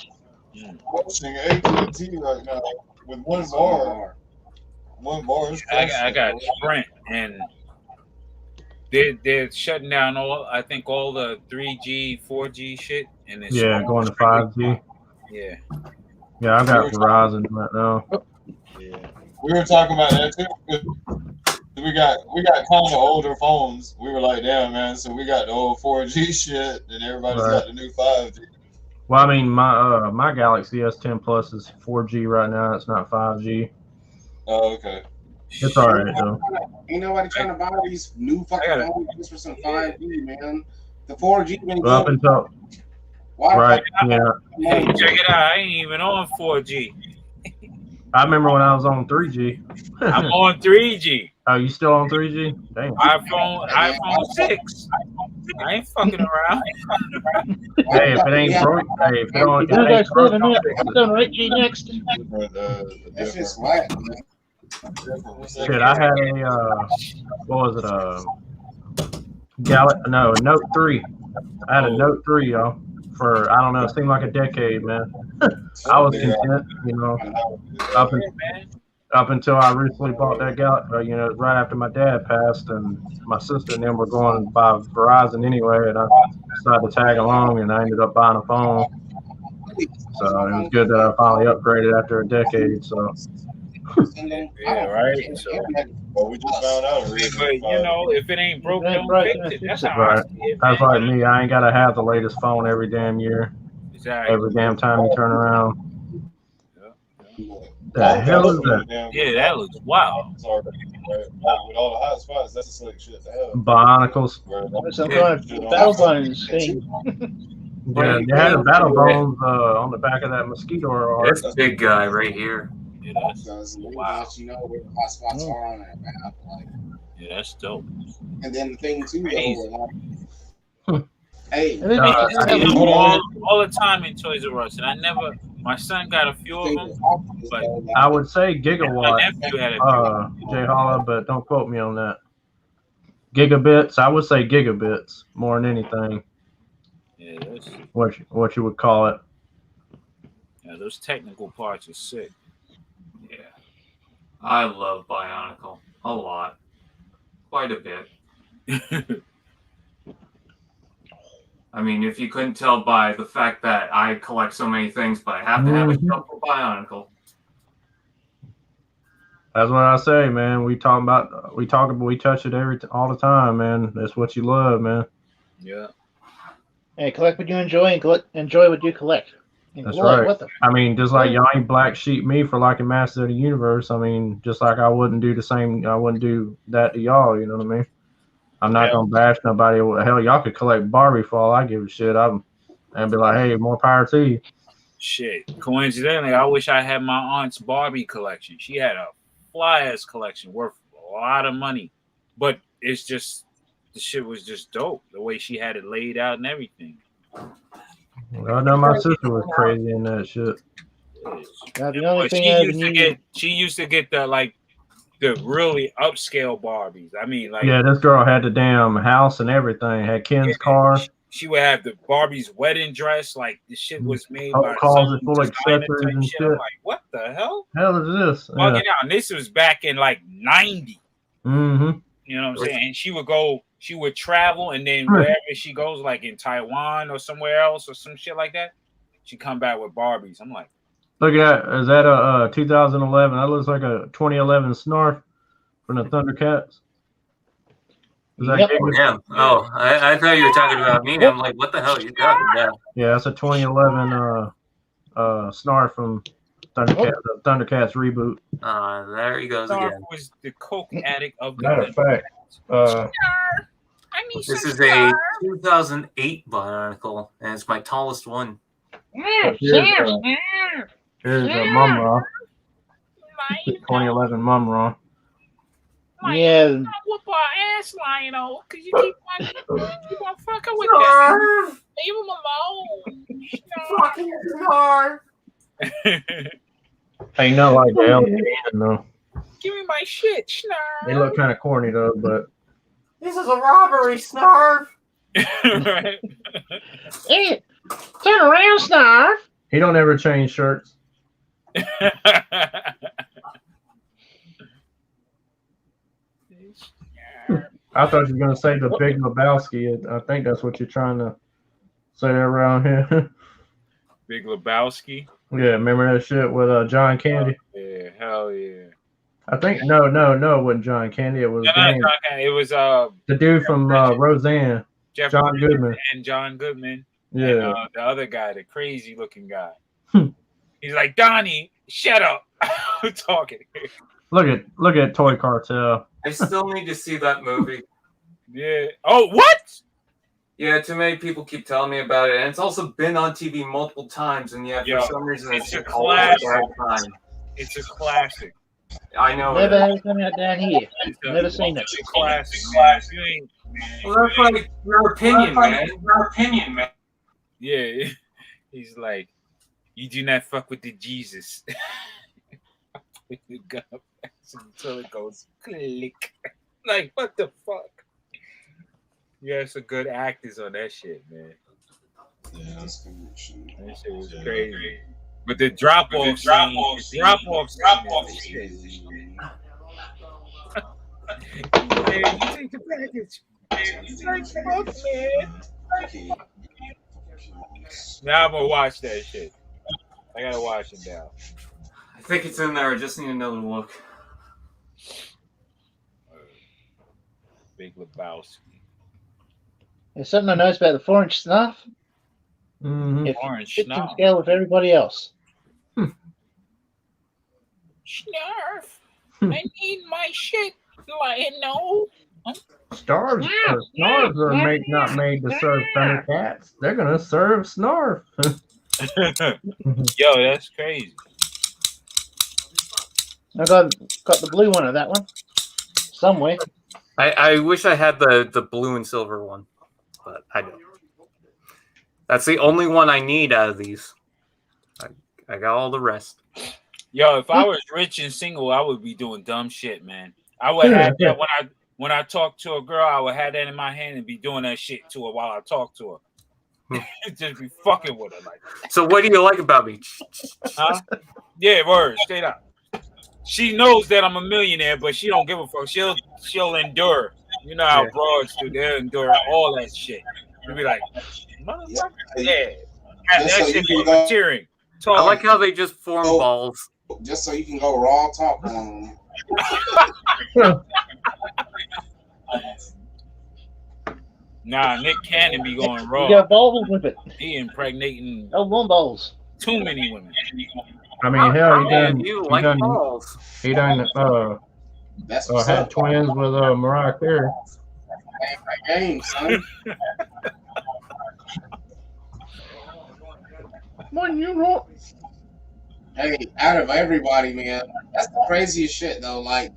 I'm watching AT&T right now with one bar. One bar. I got Sprint, and they're shutting down all the 3G, 4G shit, and it's going to 5G. Yeah. Yeah, I got Verizon right now. Yeah. We were talking about that too. We got kind of older phones. We were like, damn, man. So we got the old 4G shit, and everybody's got the new 5G. Well, I mean, my Galaxy S10 Plus is 4G right now. It's not 5G. Oh, okay. It's all right though. Ain't nobody trying to buy these new fucking phones just for some 5G, man. The 4G been up good. until right, yeah. Hey, check it out. I ain't even on 4G. I remember when I was on 3G. I'm on 3G. Oh, you still on 3G? Dang. iPhone 6. I ain't fucking around. Hey, if it ain't broke, hey, if it don't, We're going 8G next. That's just whack, man. Shit, I had a what was it? Note 3. I had a Note 3, y'all, for I don't know. It seemed like a decade, man. I was content, you know, up until I recently bought that Galaxy. Right after my dad passed, and my sister and them were going by Verizon anyway, and I decided to tag along, and I ended up buying a phone. So it was good that I finally upgraded after a decade. So. Yeah, right. So, well, we just found out. But if it ain't broke, don't fix it. That's how I see it. That's like me. I ain't gotta have the latest phone every damn year. Exactly. Every damn time you turn around. The hell is that? Yeah, that looks wow. Sorry, with all the hot spots, that's a slick shit to have. Bionicles. Some kind of battle bones thing. Yeah, they had the battle bones on the back of that mosquito. This big guy right here. Yeah, that's wow. You know where the hot spots are on that map. Like, yeah, that's dope. And then the thing too, though, hey, all the time in Toys R Us, and my son got a few of them, but I would say gigawatt, my nephew had a few. Jay Holla, but don't quote me on that. Gigabits, I would say gigabits more than anything. Yeah, what you would call it. Yeah, those technical parts are sick. Yeah. I love Bionicle a lot. Quite a bit. I mean, if you couldn't tell by the fact that I collect so many things, but I have to have a shelf for Bionicle. That's what I say, man. We touch it all the time, man. That's what you love, man. Yeah. Hey, collect what you enjoy and enjoy what you collect. And That's Lord, right. What the I mean, just like y'all ain't black sheep me for liking Masters of the Universe. I mean, just like I wouldn't do the same. I wouldn't do that to y'all. You know what I mean? I'm not gonna bash nobody. Hell, y'all could collect Barbie for all I give a shit. And be like, hey, more power to you. Shit. Coincidentally, I wish I had my aunt's Barbie collection. She had a fly-ass collection worth a lot of money, but it's just the shit was just dope. The way she had it laid out and everything. I know my sister was crazy in that shit. The only thing she used to get the really upscale Barbies. I mean, like, yeah, this girl had the damn house and everything. Had Ken's car. She would have the Barbie's wedding dress. Like, the shit was made by closet full of accessories and shit. I'm like, what the hell? Hell is this? Bugging out. And this was back in like 90. Mm-hmm. You know what I'm saying? And she would travel, and then wherever she goes, like in Taiwan or somewhere else or some shit like that, she come back with Barbies. I'm like, look at that. Is that a 2011? That looks like a 2011 Snarf from the Thundercats. Is that yeah. Oh, I thought you were talking about me. I'm like, what the hell you got? Yeah, that's a 2011 Snarf from Thundercats reboot. There he goes Snarf again. was the coke addict of the Matter of fact, this is a 2008 Bionicle, and it's my tallest one. Here's a Mum Raw. 2011 Mum Raw. Yeah. Whoop our ass, Lion-O, because you keep on fucking with that. Leave him alone. Ain't not like the alien though. Give me my shit, Snarf. They look kind of corny though, but this is a robbery, Snarf. Hey, turn around, Snarf. He don't ever change shirts. I thought you were gonna say the Big Lebowski. I think that's what you're trying to say around here. Big Lebowski. Yeah, remember that shit with John Candy? Yeah, hell yeah. I think no, it wasn't John Candy. It was it was the dude from Roseanne, Jeff John Goodman. and John Goodman. Yeah, and, the other guy, the crazy looking guy. He's like, Donnie, shut up. I'm talking. Look at Toy Cartel. I still need to see that movie. Yeah. Oh, what? Yeah, too many people keep telling me about it, and it's also been on TV multiple times, and yet for some reason it's a classic. It's a classic. I know. Never had it come out down here. Never seen it. It's a classic. Well, that's like your opinion, man. Yeah. He's like, you do not fuck with the Jesus. until it goes click. Like, what the fuck? Yeah, some good actors on that shit, man. Yeah, that's good shit. That shit was crazy. But the drop off scene, man, you take the package. It's like, fuck, man. Now I'm gonna watch that shit. I gotta watch it now. I think it's in there. I just need another look. Big Lebowski. There's something I noticed about the 4-inch snuff. Mm-hmm. It Orange fits in snuff. scale with everybody else. Snarf. I need my shit. No. Snarfs are not made to serve Thundercats. They're gonna serve Snarf. Yo, that's crazy. I got the blue one of that one somewhere. I wish I had the blue and silver one, but I don't. That's the only one I need out of these. I got all the rest. Yo, if I was rich and single, I would be doing dumb shit, man. I would have that when I talk to a girl, I would have that in my hand and be doing that shit to her while I talk to her. Just be fucking with her like. So what do you like about me? Huh? Yeah, word, straight up. She knows that I'm a millionaire, but she don't give a fuck. She'll endure. You know how broads do. They'll endure all that shit. You'll be like, motherfucker, yeah. That shit be cheering. I like how they just form balls. Just so you can go raw talk on them. Nah, Nick Cannon be going raw. You got balls with it. He impregnating one balls. Too many women. I mean, hell, he done had twins with Mariah Carey. Game, son. What you want? Hey, out of everybody, man, that's the craziest shit though. Like,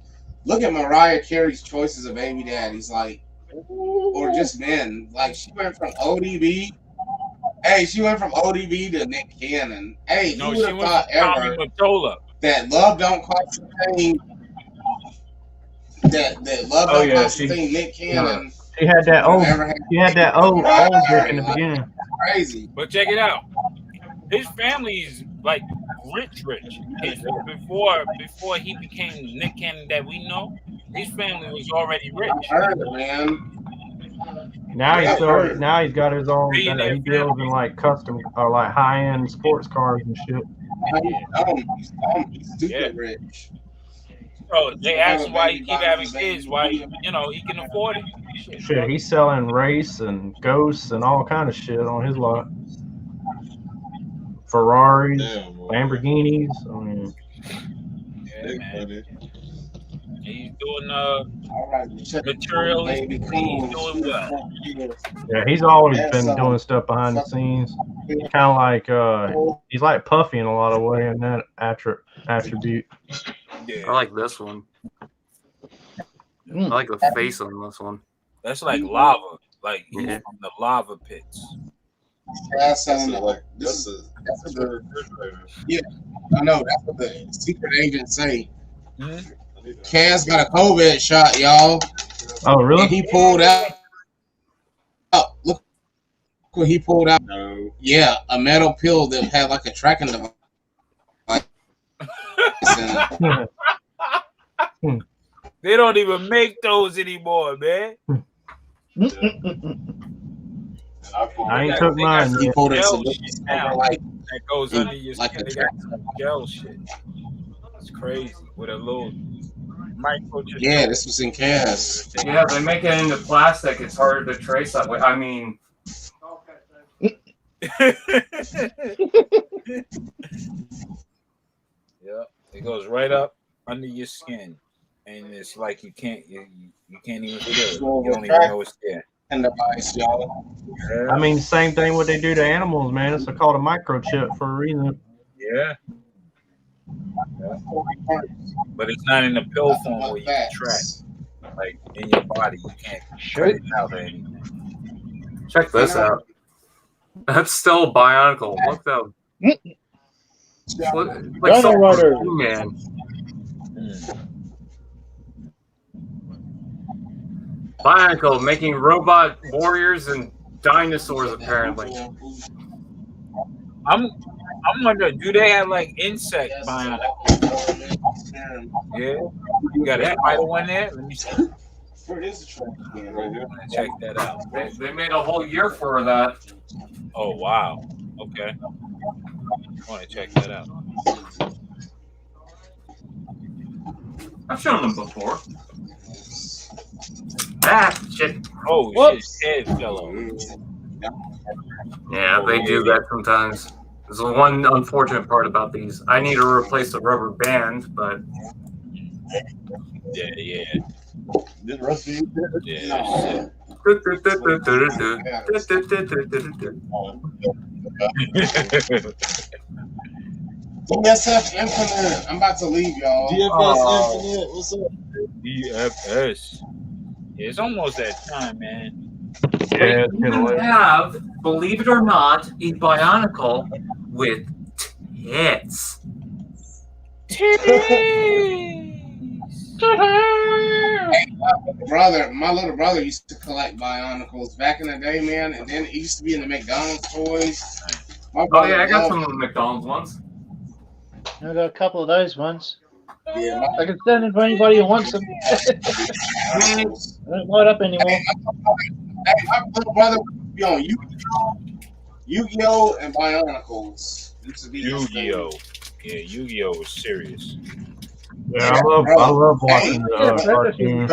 look at Mariah Carey's choices of baby daddies, like, or just men. Like, she went from ODB. Hey, she went from ODB to Nick Cannon. Hey, no, who would have thought ever that love don't cost a thing? That love don't cost a thing. Nick Cannon. She had that old dick in the beginning. Crazy. But check it out. His family's like rich. Before he became Nick Cannon that we know, his family was already rich. I heard it, man. Now he's got his own. He deals in like custom or like high-end sports cars and shit. He's stupid rich. So they asked why he keep having kids. Why he can afford it. Shit, he's selling race and ghosts and all kind of shit on his lot. Ferraris, Lamborghinis. I mean, man. He's doing materially. He's doing well. Yeah, he's always been doing stuff behind the scenes. Kind of like he's like Puffy in a lot of ways in that attribute. I like this one. I like the face on this one. That's like lava, like from the lava pits. That's I know. That's what the secret agents say. Kaz got a COVID shot, y'all. Oh, really? And he pulled out. Oh, look what he pulled out. No. Yeah, a metal pill that had like a tracking device. They don't even make those anymore, man. I ain't took mine. He pulled it that goes under your skin. They got some gel shit. It's crazy with a little microchip. Yeah, this was in Kaz. Yeah, they make it into plastic. It's harder to trace that way. I mean, yeah, it goes right up under your skin, and it's like you can't even feel it. You don't even know it's there. And device, y'all. I mean, same thing what they do to animals, man. It's called a microchip for a reason. Yeah. But it's not in the pill form where you can track. Like in your body, you can't cut it out or anything. Check this out. That's still bionicle. Look though. Like some man. Bionicle making robot warriors and dinosaurs apparently. I'm wondering, do they have like insect Bionicles? Yeah, you got a spider one there. Let me see. Where is the trash can right here? Check that out. They made a whole year for that. Oh wow. Okay. I want to check that out. I've shown them before. Ah, shit. Oh, Whoops. shit. Head fell over. Yeah, they do that sometimes. There's one unfortunate part about these. I need to replace the rubber band, but... Yeah. Did the rest of you? Yeah. DSF Infinite. I'm about to leave, y'all. DFS Infinite. What's up? DFS. Yeah, it's almost that time, man. Yeah, you have, believe it or not, a Bionicle with tits. My little brother used to collect Bionicles back in the day, man, and then it used to be in the McDonald's toys. Oh yeah, I got some of the McDonald's ones. I got a couple of those ones. Yeah, I can send them to anybody who wants them. I don't light up anymore. My little brother would be on Yu-Gi-Oh! And Bionicles. Yu-Gi-Oh! Yeah, Yu-Gi-Oh! Was serious. Yeah, I love watching the cartoon.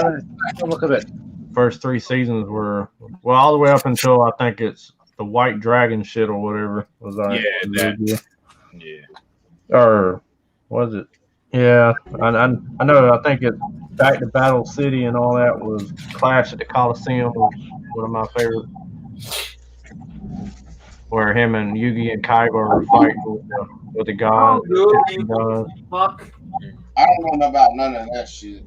Look at it. First 3 seasons were all the way up until I think it's the White Dragon shit or whatever was on. Yeah. Or was it? Yeah, I know. I think it's Back to Battle City and all that was Clash at the Coliseum was one of my favorite. Where him and Yugi and Kaiba were fighting with the god. Fuck. I don't know about none of that shit.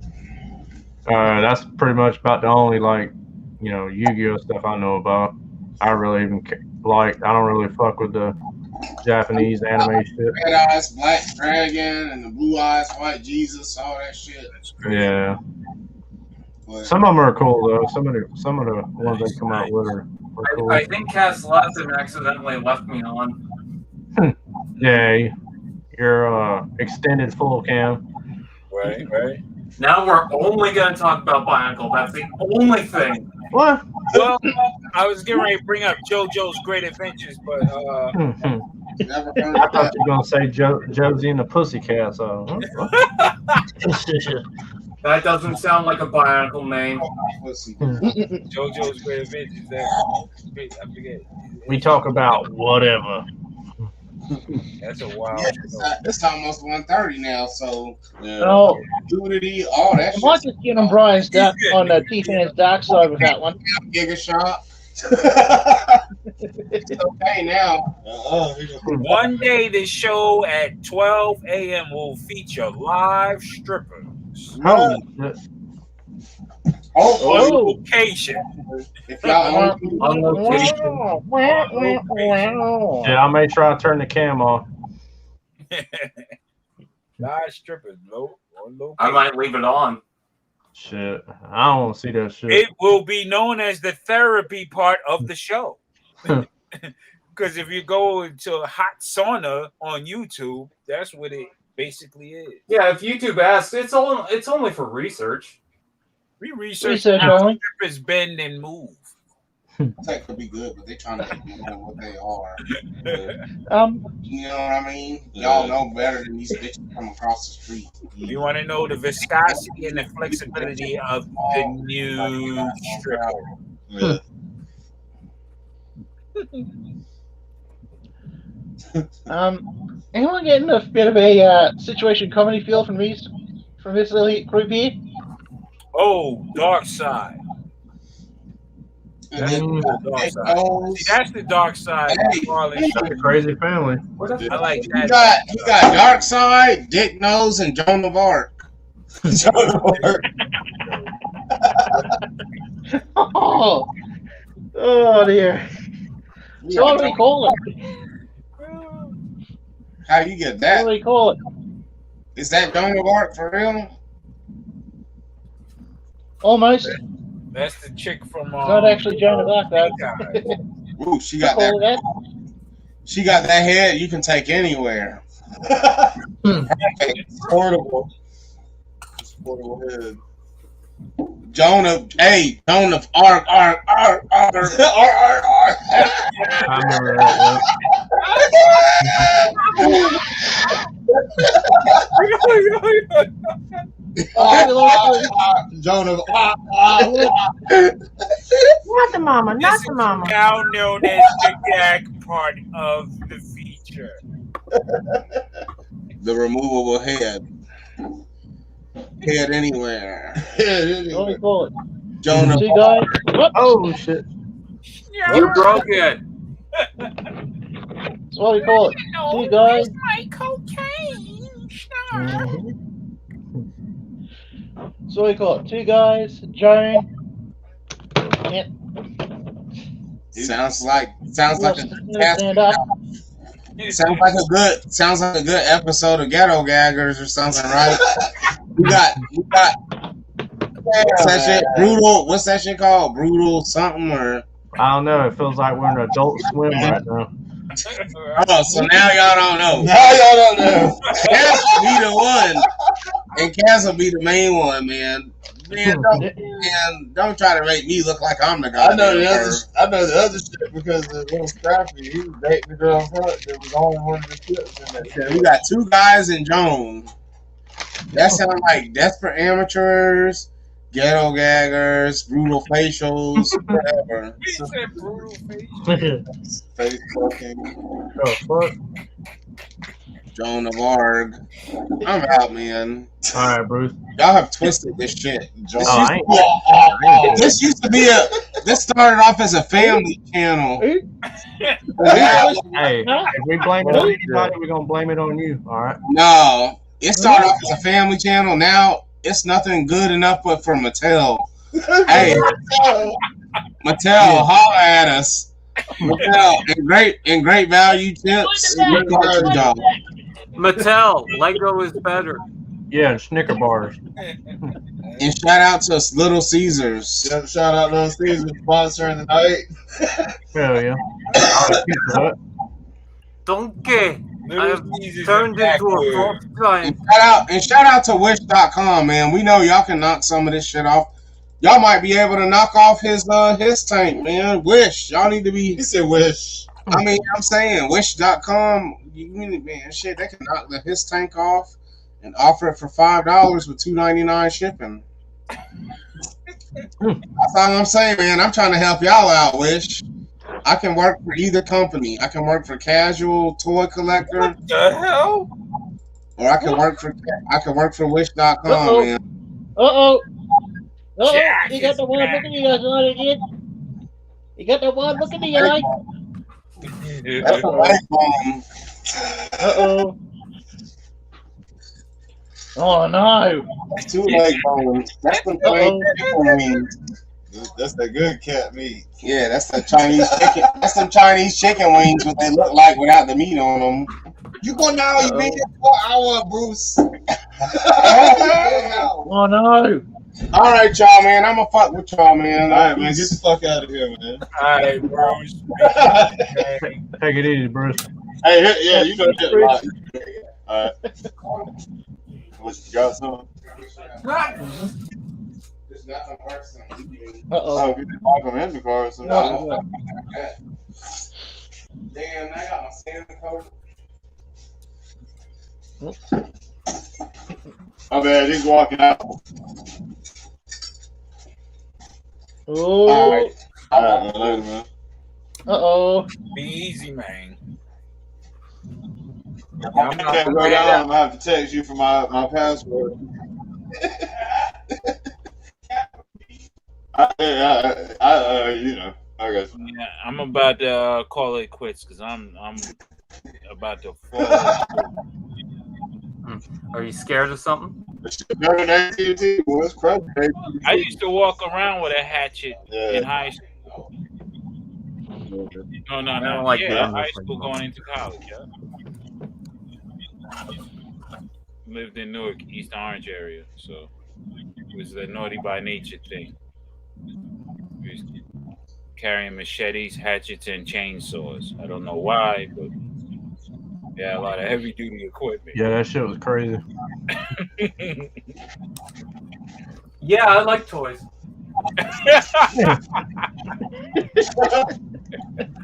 That's pretty much about the only Yu-Gi-Oh stuff I know about. I really even I don't really fuck with the Japanese anime shit. Red Eyes Black Dragon and the Blue Eyes White Jesus, all that shit. Yeah. But Some of them are cool though. Some of the ones they come out with are cool. I think Cass left and accidentally left me on. Yeah, your extended full cam. Right. Now we're only going to talk about Bionicle. That's the only thing. What? Well, I was getting ready to bring up JoJo's Great Adventures, but never heard I of thought that. you were gonna say Josie and the Pussycat. So That doesn't sound like a Bionicle name. JoJo's Great Adventures. I forget. we talk about whatever. That's a wild. Yeah, it's almost 1:30 now, so Oh, nudity, all that I might shit. just get on Brian's on the T-Fan's dark side with that one. Giga shop. It's okay now. One day, the show at 12 a.m. will feature live strippers Holy shit. Hopefully, on location. if y'all Yeah, I'll make sure I turn the cam off. Live strippers, on location. I might leave it on. Shit, I don't want to see that shit. It will be known as the therapy part of the show. Because if you go into a hot sauna on YouTube, that's what it basically is. Yeah, if YouTube asks, it's only for research. We research Research how only. strippers bend and move. that could be good, but they're trying to make more than what they are. You know what I mean? Y'all know better than these bitches come across the street. You want to know the viscosity and the flexibility of the new stripper. Anyone getting a bit of a situation comedy feel from this little group here? Oh, Dark Side. And then Dark Side. See, that's the dark side. That's a crazy family. I like you that. got Dark Side, Dick Nose, and Joan of Arc. Joan of Arc. Oh dear. So what do we call it? How you get What that? do we call it? Is that Joan of Arc for real? Almost. That's the chick from. Not actually Joan of Arc, though. Ooh, she got that. She got that head you can take anywhere. It's portable. It's portable head. Joan of Arc. I remember that. Joan of Not the mama, not the mama. Now known as the gag part of the feature. The removable head. Head anywhere. What do you call it? Joan of See, guys? Oh shit! You broke it. That's what do you call it? See, guys? My cocaine. So what do you call it? Two guys, Joan. Yep. Sounds like Stand up. sounds like a good episode of Ghetto Gaggers or something, right? we got what's that shit? Brutal. What's that shit called? Brutal something or I don't know. It feels like we're in Adult Swim right now. oh, so now y'all don't know. Now y'all don't know. Cass will be the one, and Cass will be the main one, man. Man, don't try to make me look like I'm the guy. I know the other shit because the little Scrappy, he was dating the girl in front. There was only one of the ships in that shit. We got two guys in Joan. That sounds like Desperate Amateurs, Ghetto Gaggers, Brutal Facials, whatever. He said brutal facials. Face fucking. Oh fuck! Joan of Arc. I'm out, man. All right, Bruce. Y'all have twisted this shit. This started off as a family channel. Hey, if we blame it on anybody, we're gonna blame it on you. All right. No, it started off as a family channel. Now it's nothing good enough but for Mattel. Hey, Mattel, holler at us. Mattel, and great value tips. Mattel, Lego is better. Yeah, and Snicker bars. And shout out to Little Caesars. Yeah, shout out to Little Caesars sponsoring the night. Hell yeah. Donkey. I have turned into a fox giant. And shout out to Wish.com, man. We know y'all can knock some of this shit off. Y'all might be able to knock off his tank, man. Wish. Y'all need to be. He said Wish. I mean, I'm saying Wish.com. Man, shit, they can knock his tank off and offer it for $5 with $2.99 shipping. That's all I'm saying, man. I'm trying to help y'all out, Wish. I can work for either company. I can work for Casual Toy Collector. What the hell? Or I can work for Wish.com, man. You got the one look in the eye again. You got the one look in the eye. That's a light bomb. Oh no! That's two leg bones. That's the plain chicken wings. That's that good cat meat. Yeah, that's the Chinese chicken. That's some Chinese chicken wings, what they look like without the meat on them. You go now, you been here for an hour, Bruce. Oh no! All right, y'all, man. I'm gonna fuck with y'all, man. All right, man. Get the fuck out of here, man. All right, Bruce. Take it easy, Bruce. Hey, yeah, you know that. All right. What, you got some? Oh, you didn't lock them in the car or something. Damn, I got my Santa coat. My bad, he's walking out. Oh. All right, man, later, man. Be easy, man. I'm gonna have to text you for my password. You know, I guess. Yeah, I'm about to call it quits because I'm about to fall. Are you scared of something? I used to walk around with a hatchet in high school. No. Like high school going into college. Yeah. Lived in Newark, East Orange area, so it was the naughty by nature thing. Carrying machetes, hatchets, and chainsaws. I don't know why, but yeah, a lot of heavy duty equipment. Yeah, that shit was crazy. Yeah, I like toys.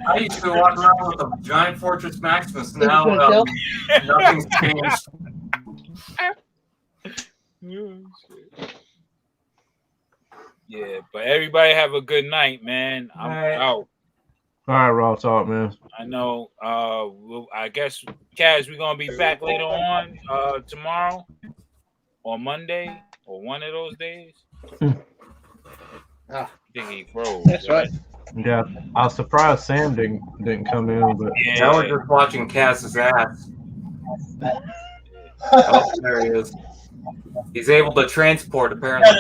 I used to walk around with a giant Fortress Maximus. Now nothing's changed. Yeah, but everybody have a good night, man. I'm out. All right, Raw Talk, man. I know. I guess, Kaz, we're gonna be back later on tomorrow or Monday or one of those days. I think he froze. That's right. Yeah, I was surprised Sam didn't come in, but Now we're just watching Cass's ass. Oh, there he is. He's able to transport, apparently.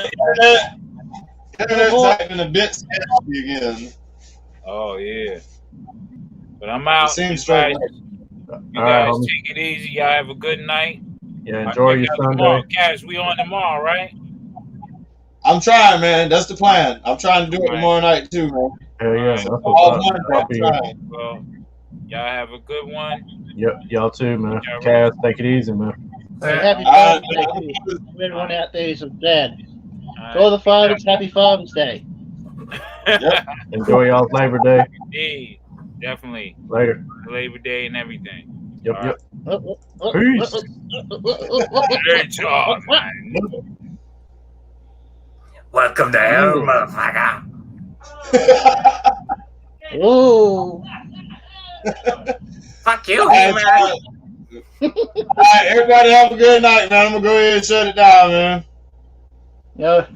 Internet's acting a bit sketchy again. Oh yeah. But I'm out. It seems You guys, straight. you guys take it easy. Y'all have a good night. Yeah, enjoy your Sunday. Kaz, we on tomorrow, right? I'm trying, man. That's the plan. I'm trying to do it tomorrow night too, man. Hell yeah, that's All what's up. Monday, I'm trying. Well, y'all have a good one. Yep, y'all too, man. Kaz, take it easy, man. Happy Father's Day to everyone out there who's a dad. To all the fathers, happy Father's Day. Yep. Enjoy y'all's Labor Day. Yeah, definitely. Later. Labor Day and everything. Yep. Peace. Good job, man. Welcome to hell, motherfucker. Oh. Fuck you, man. man. All right, everybody have a good night, man. I'm gonna go ahead and shut it down, man. Yeah.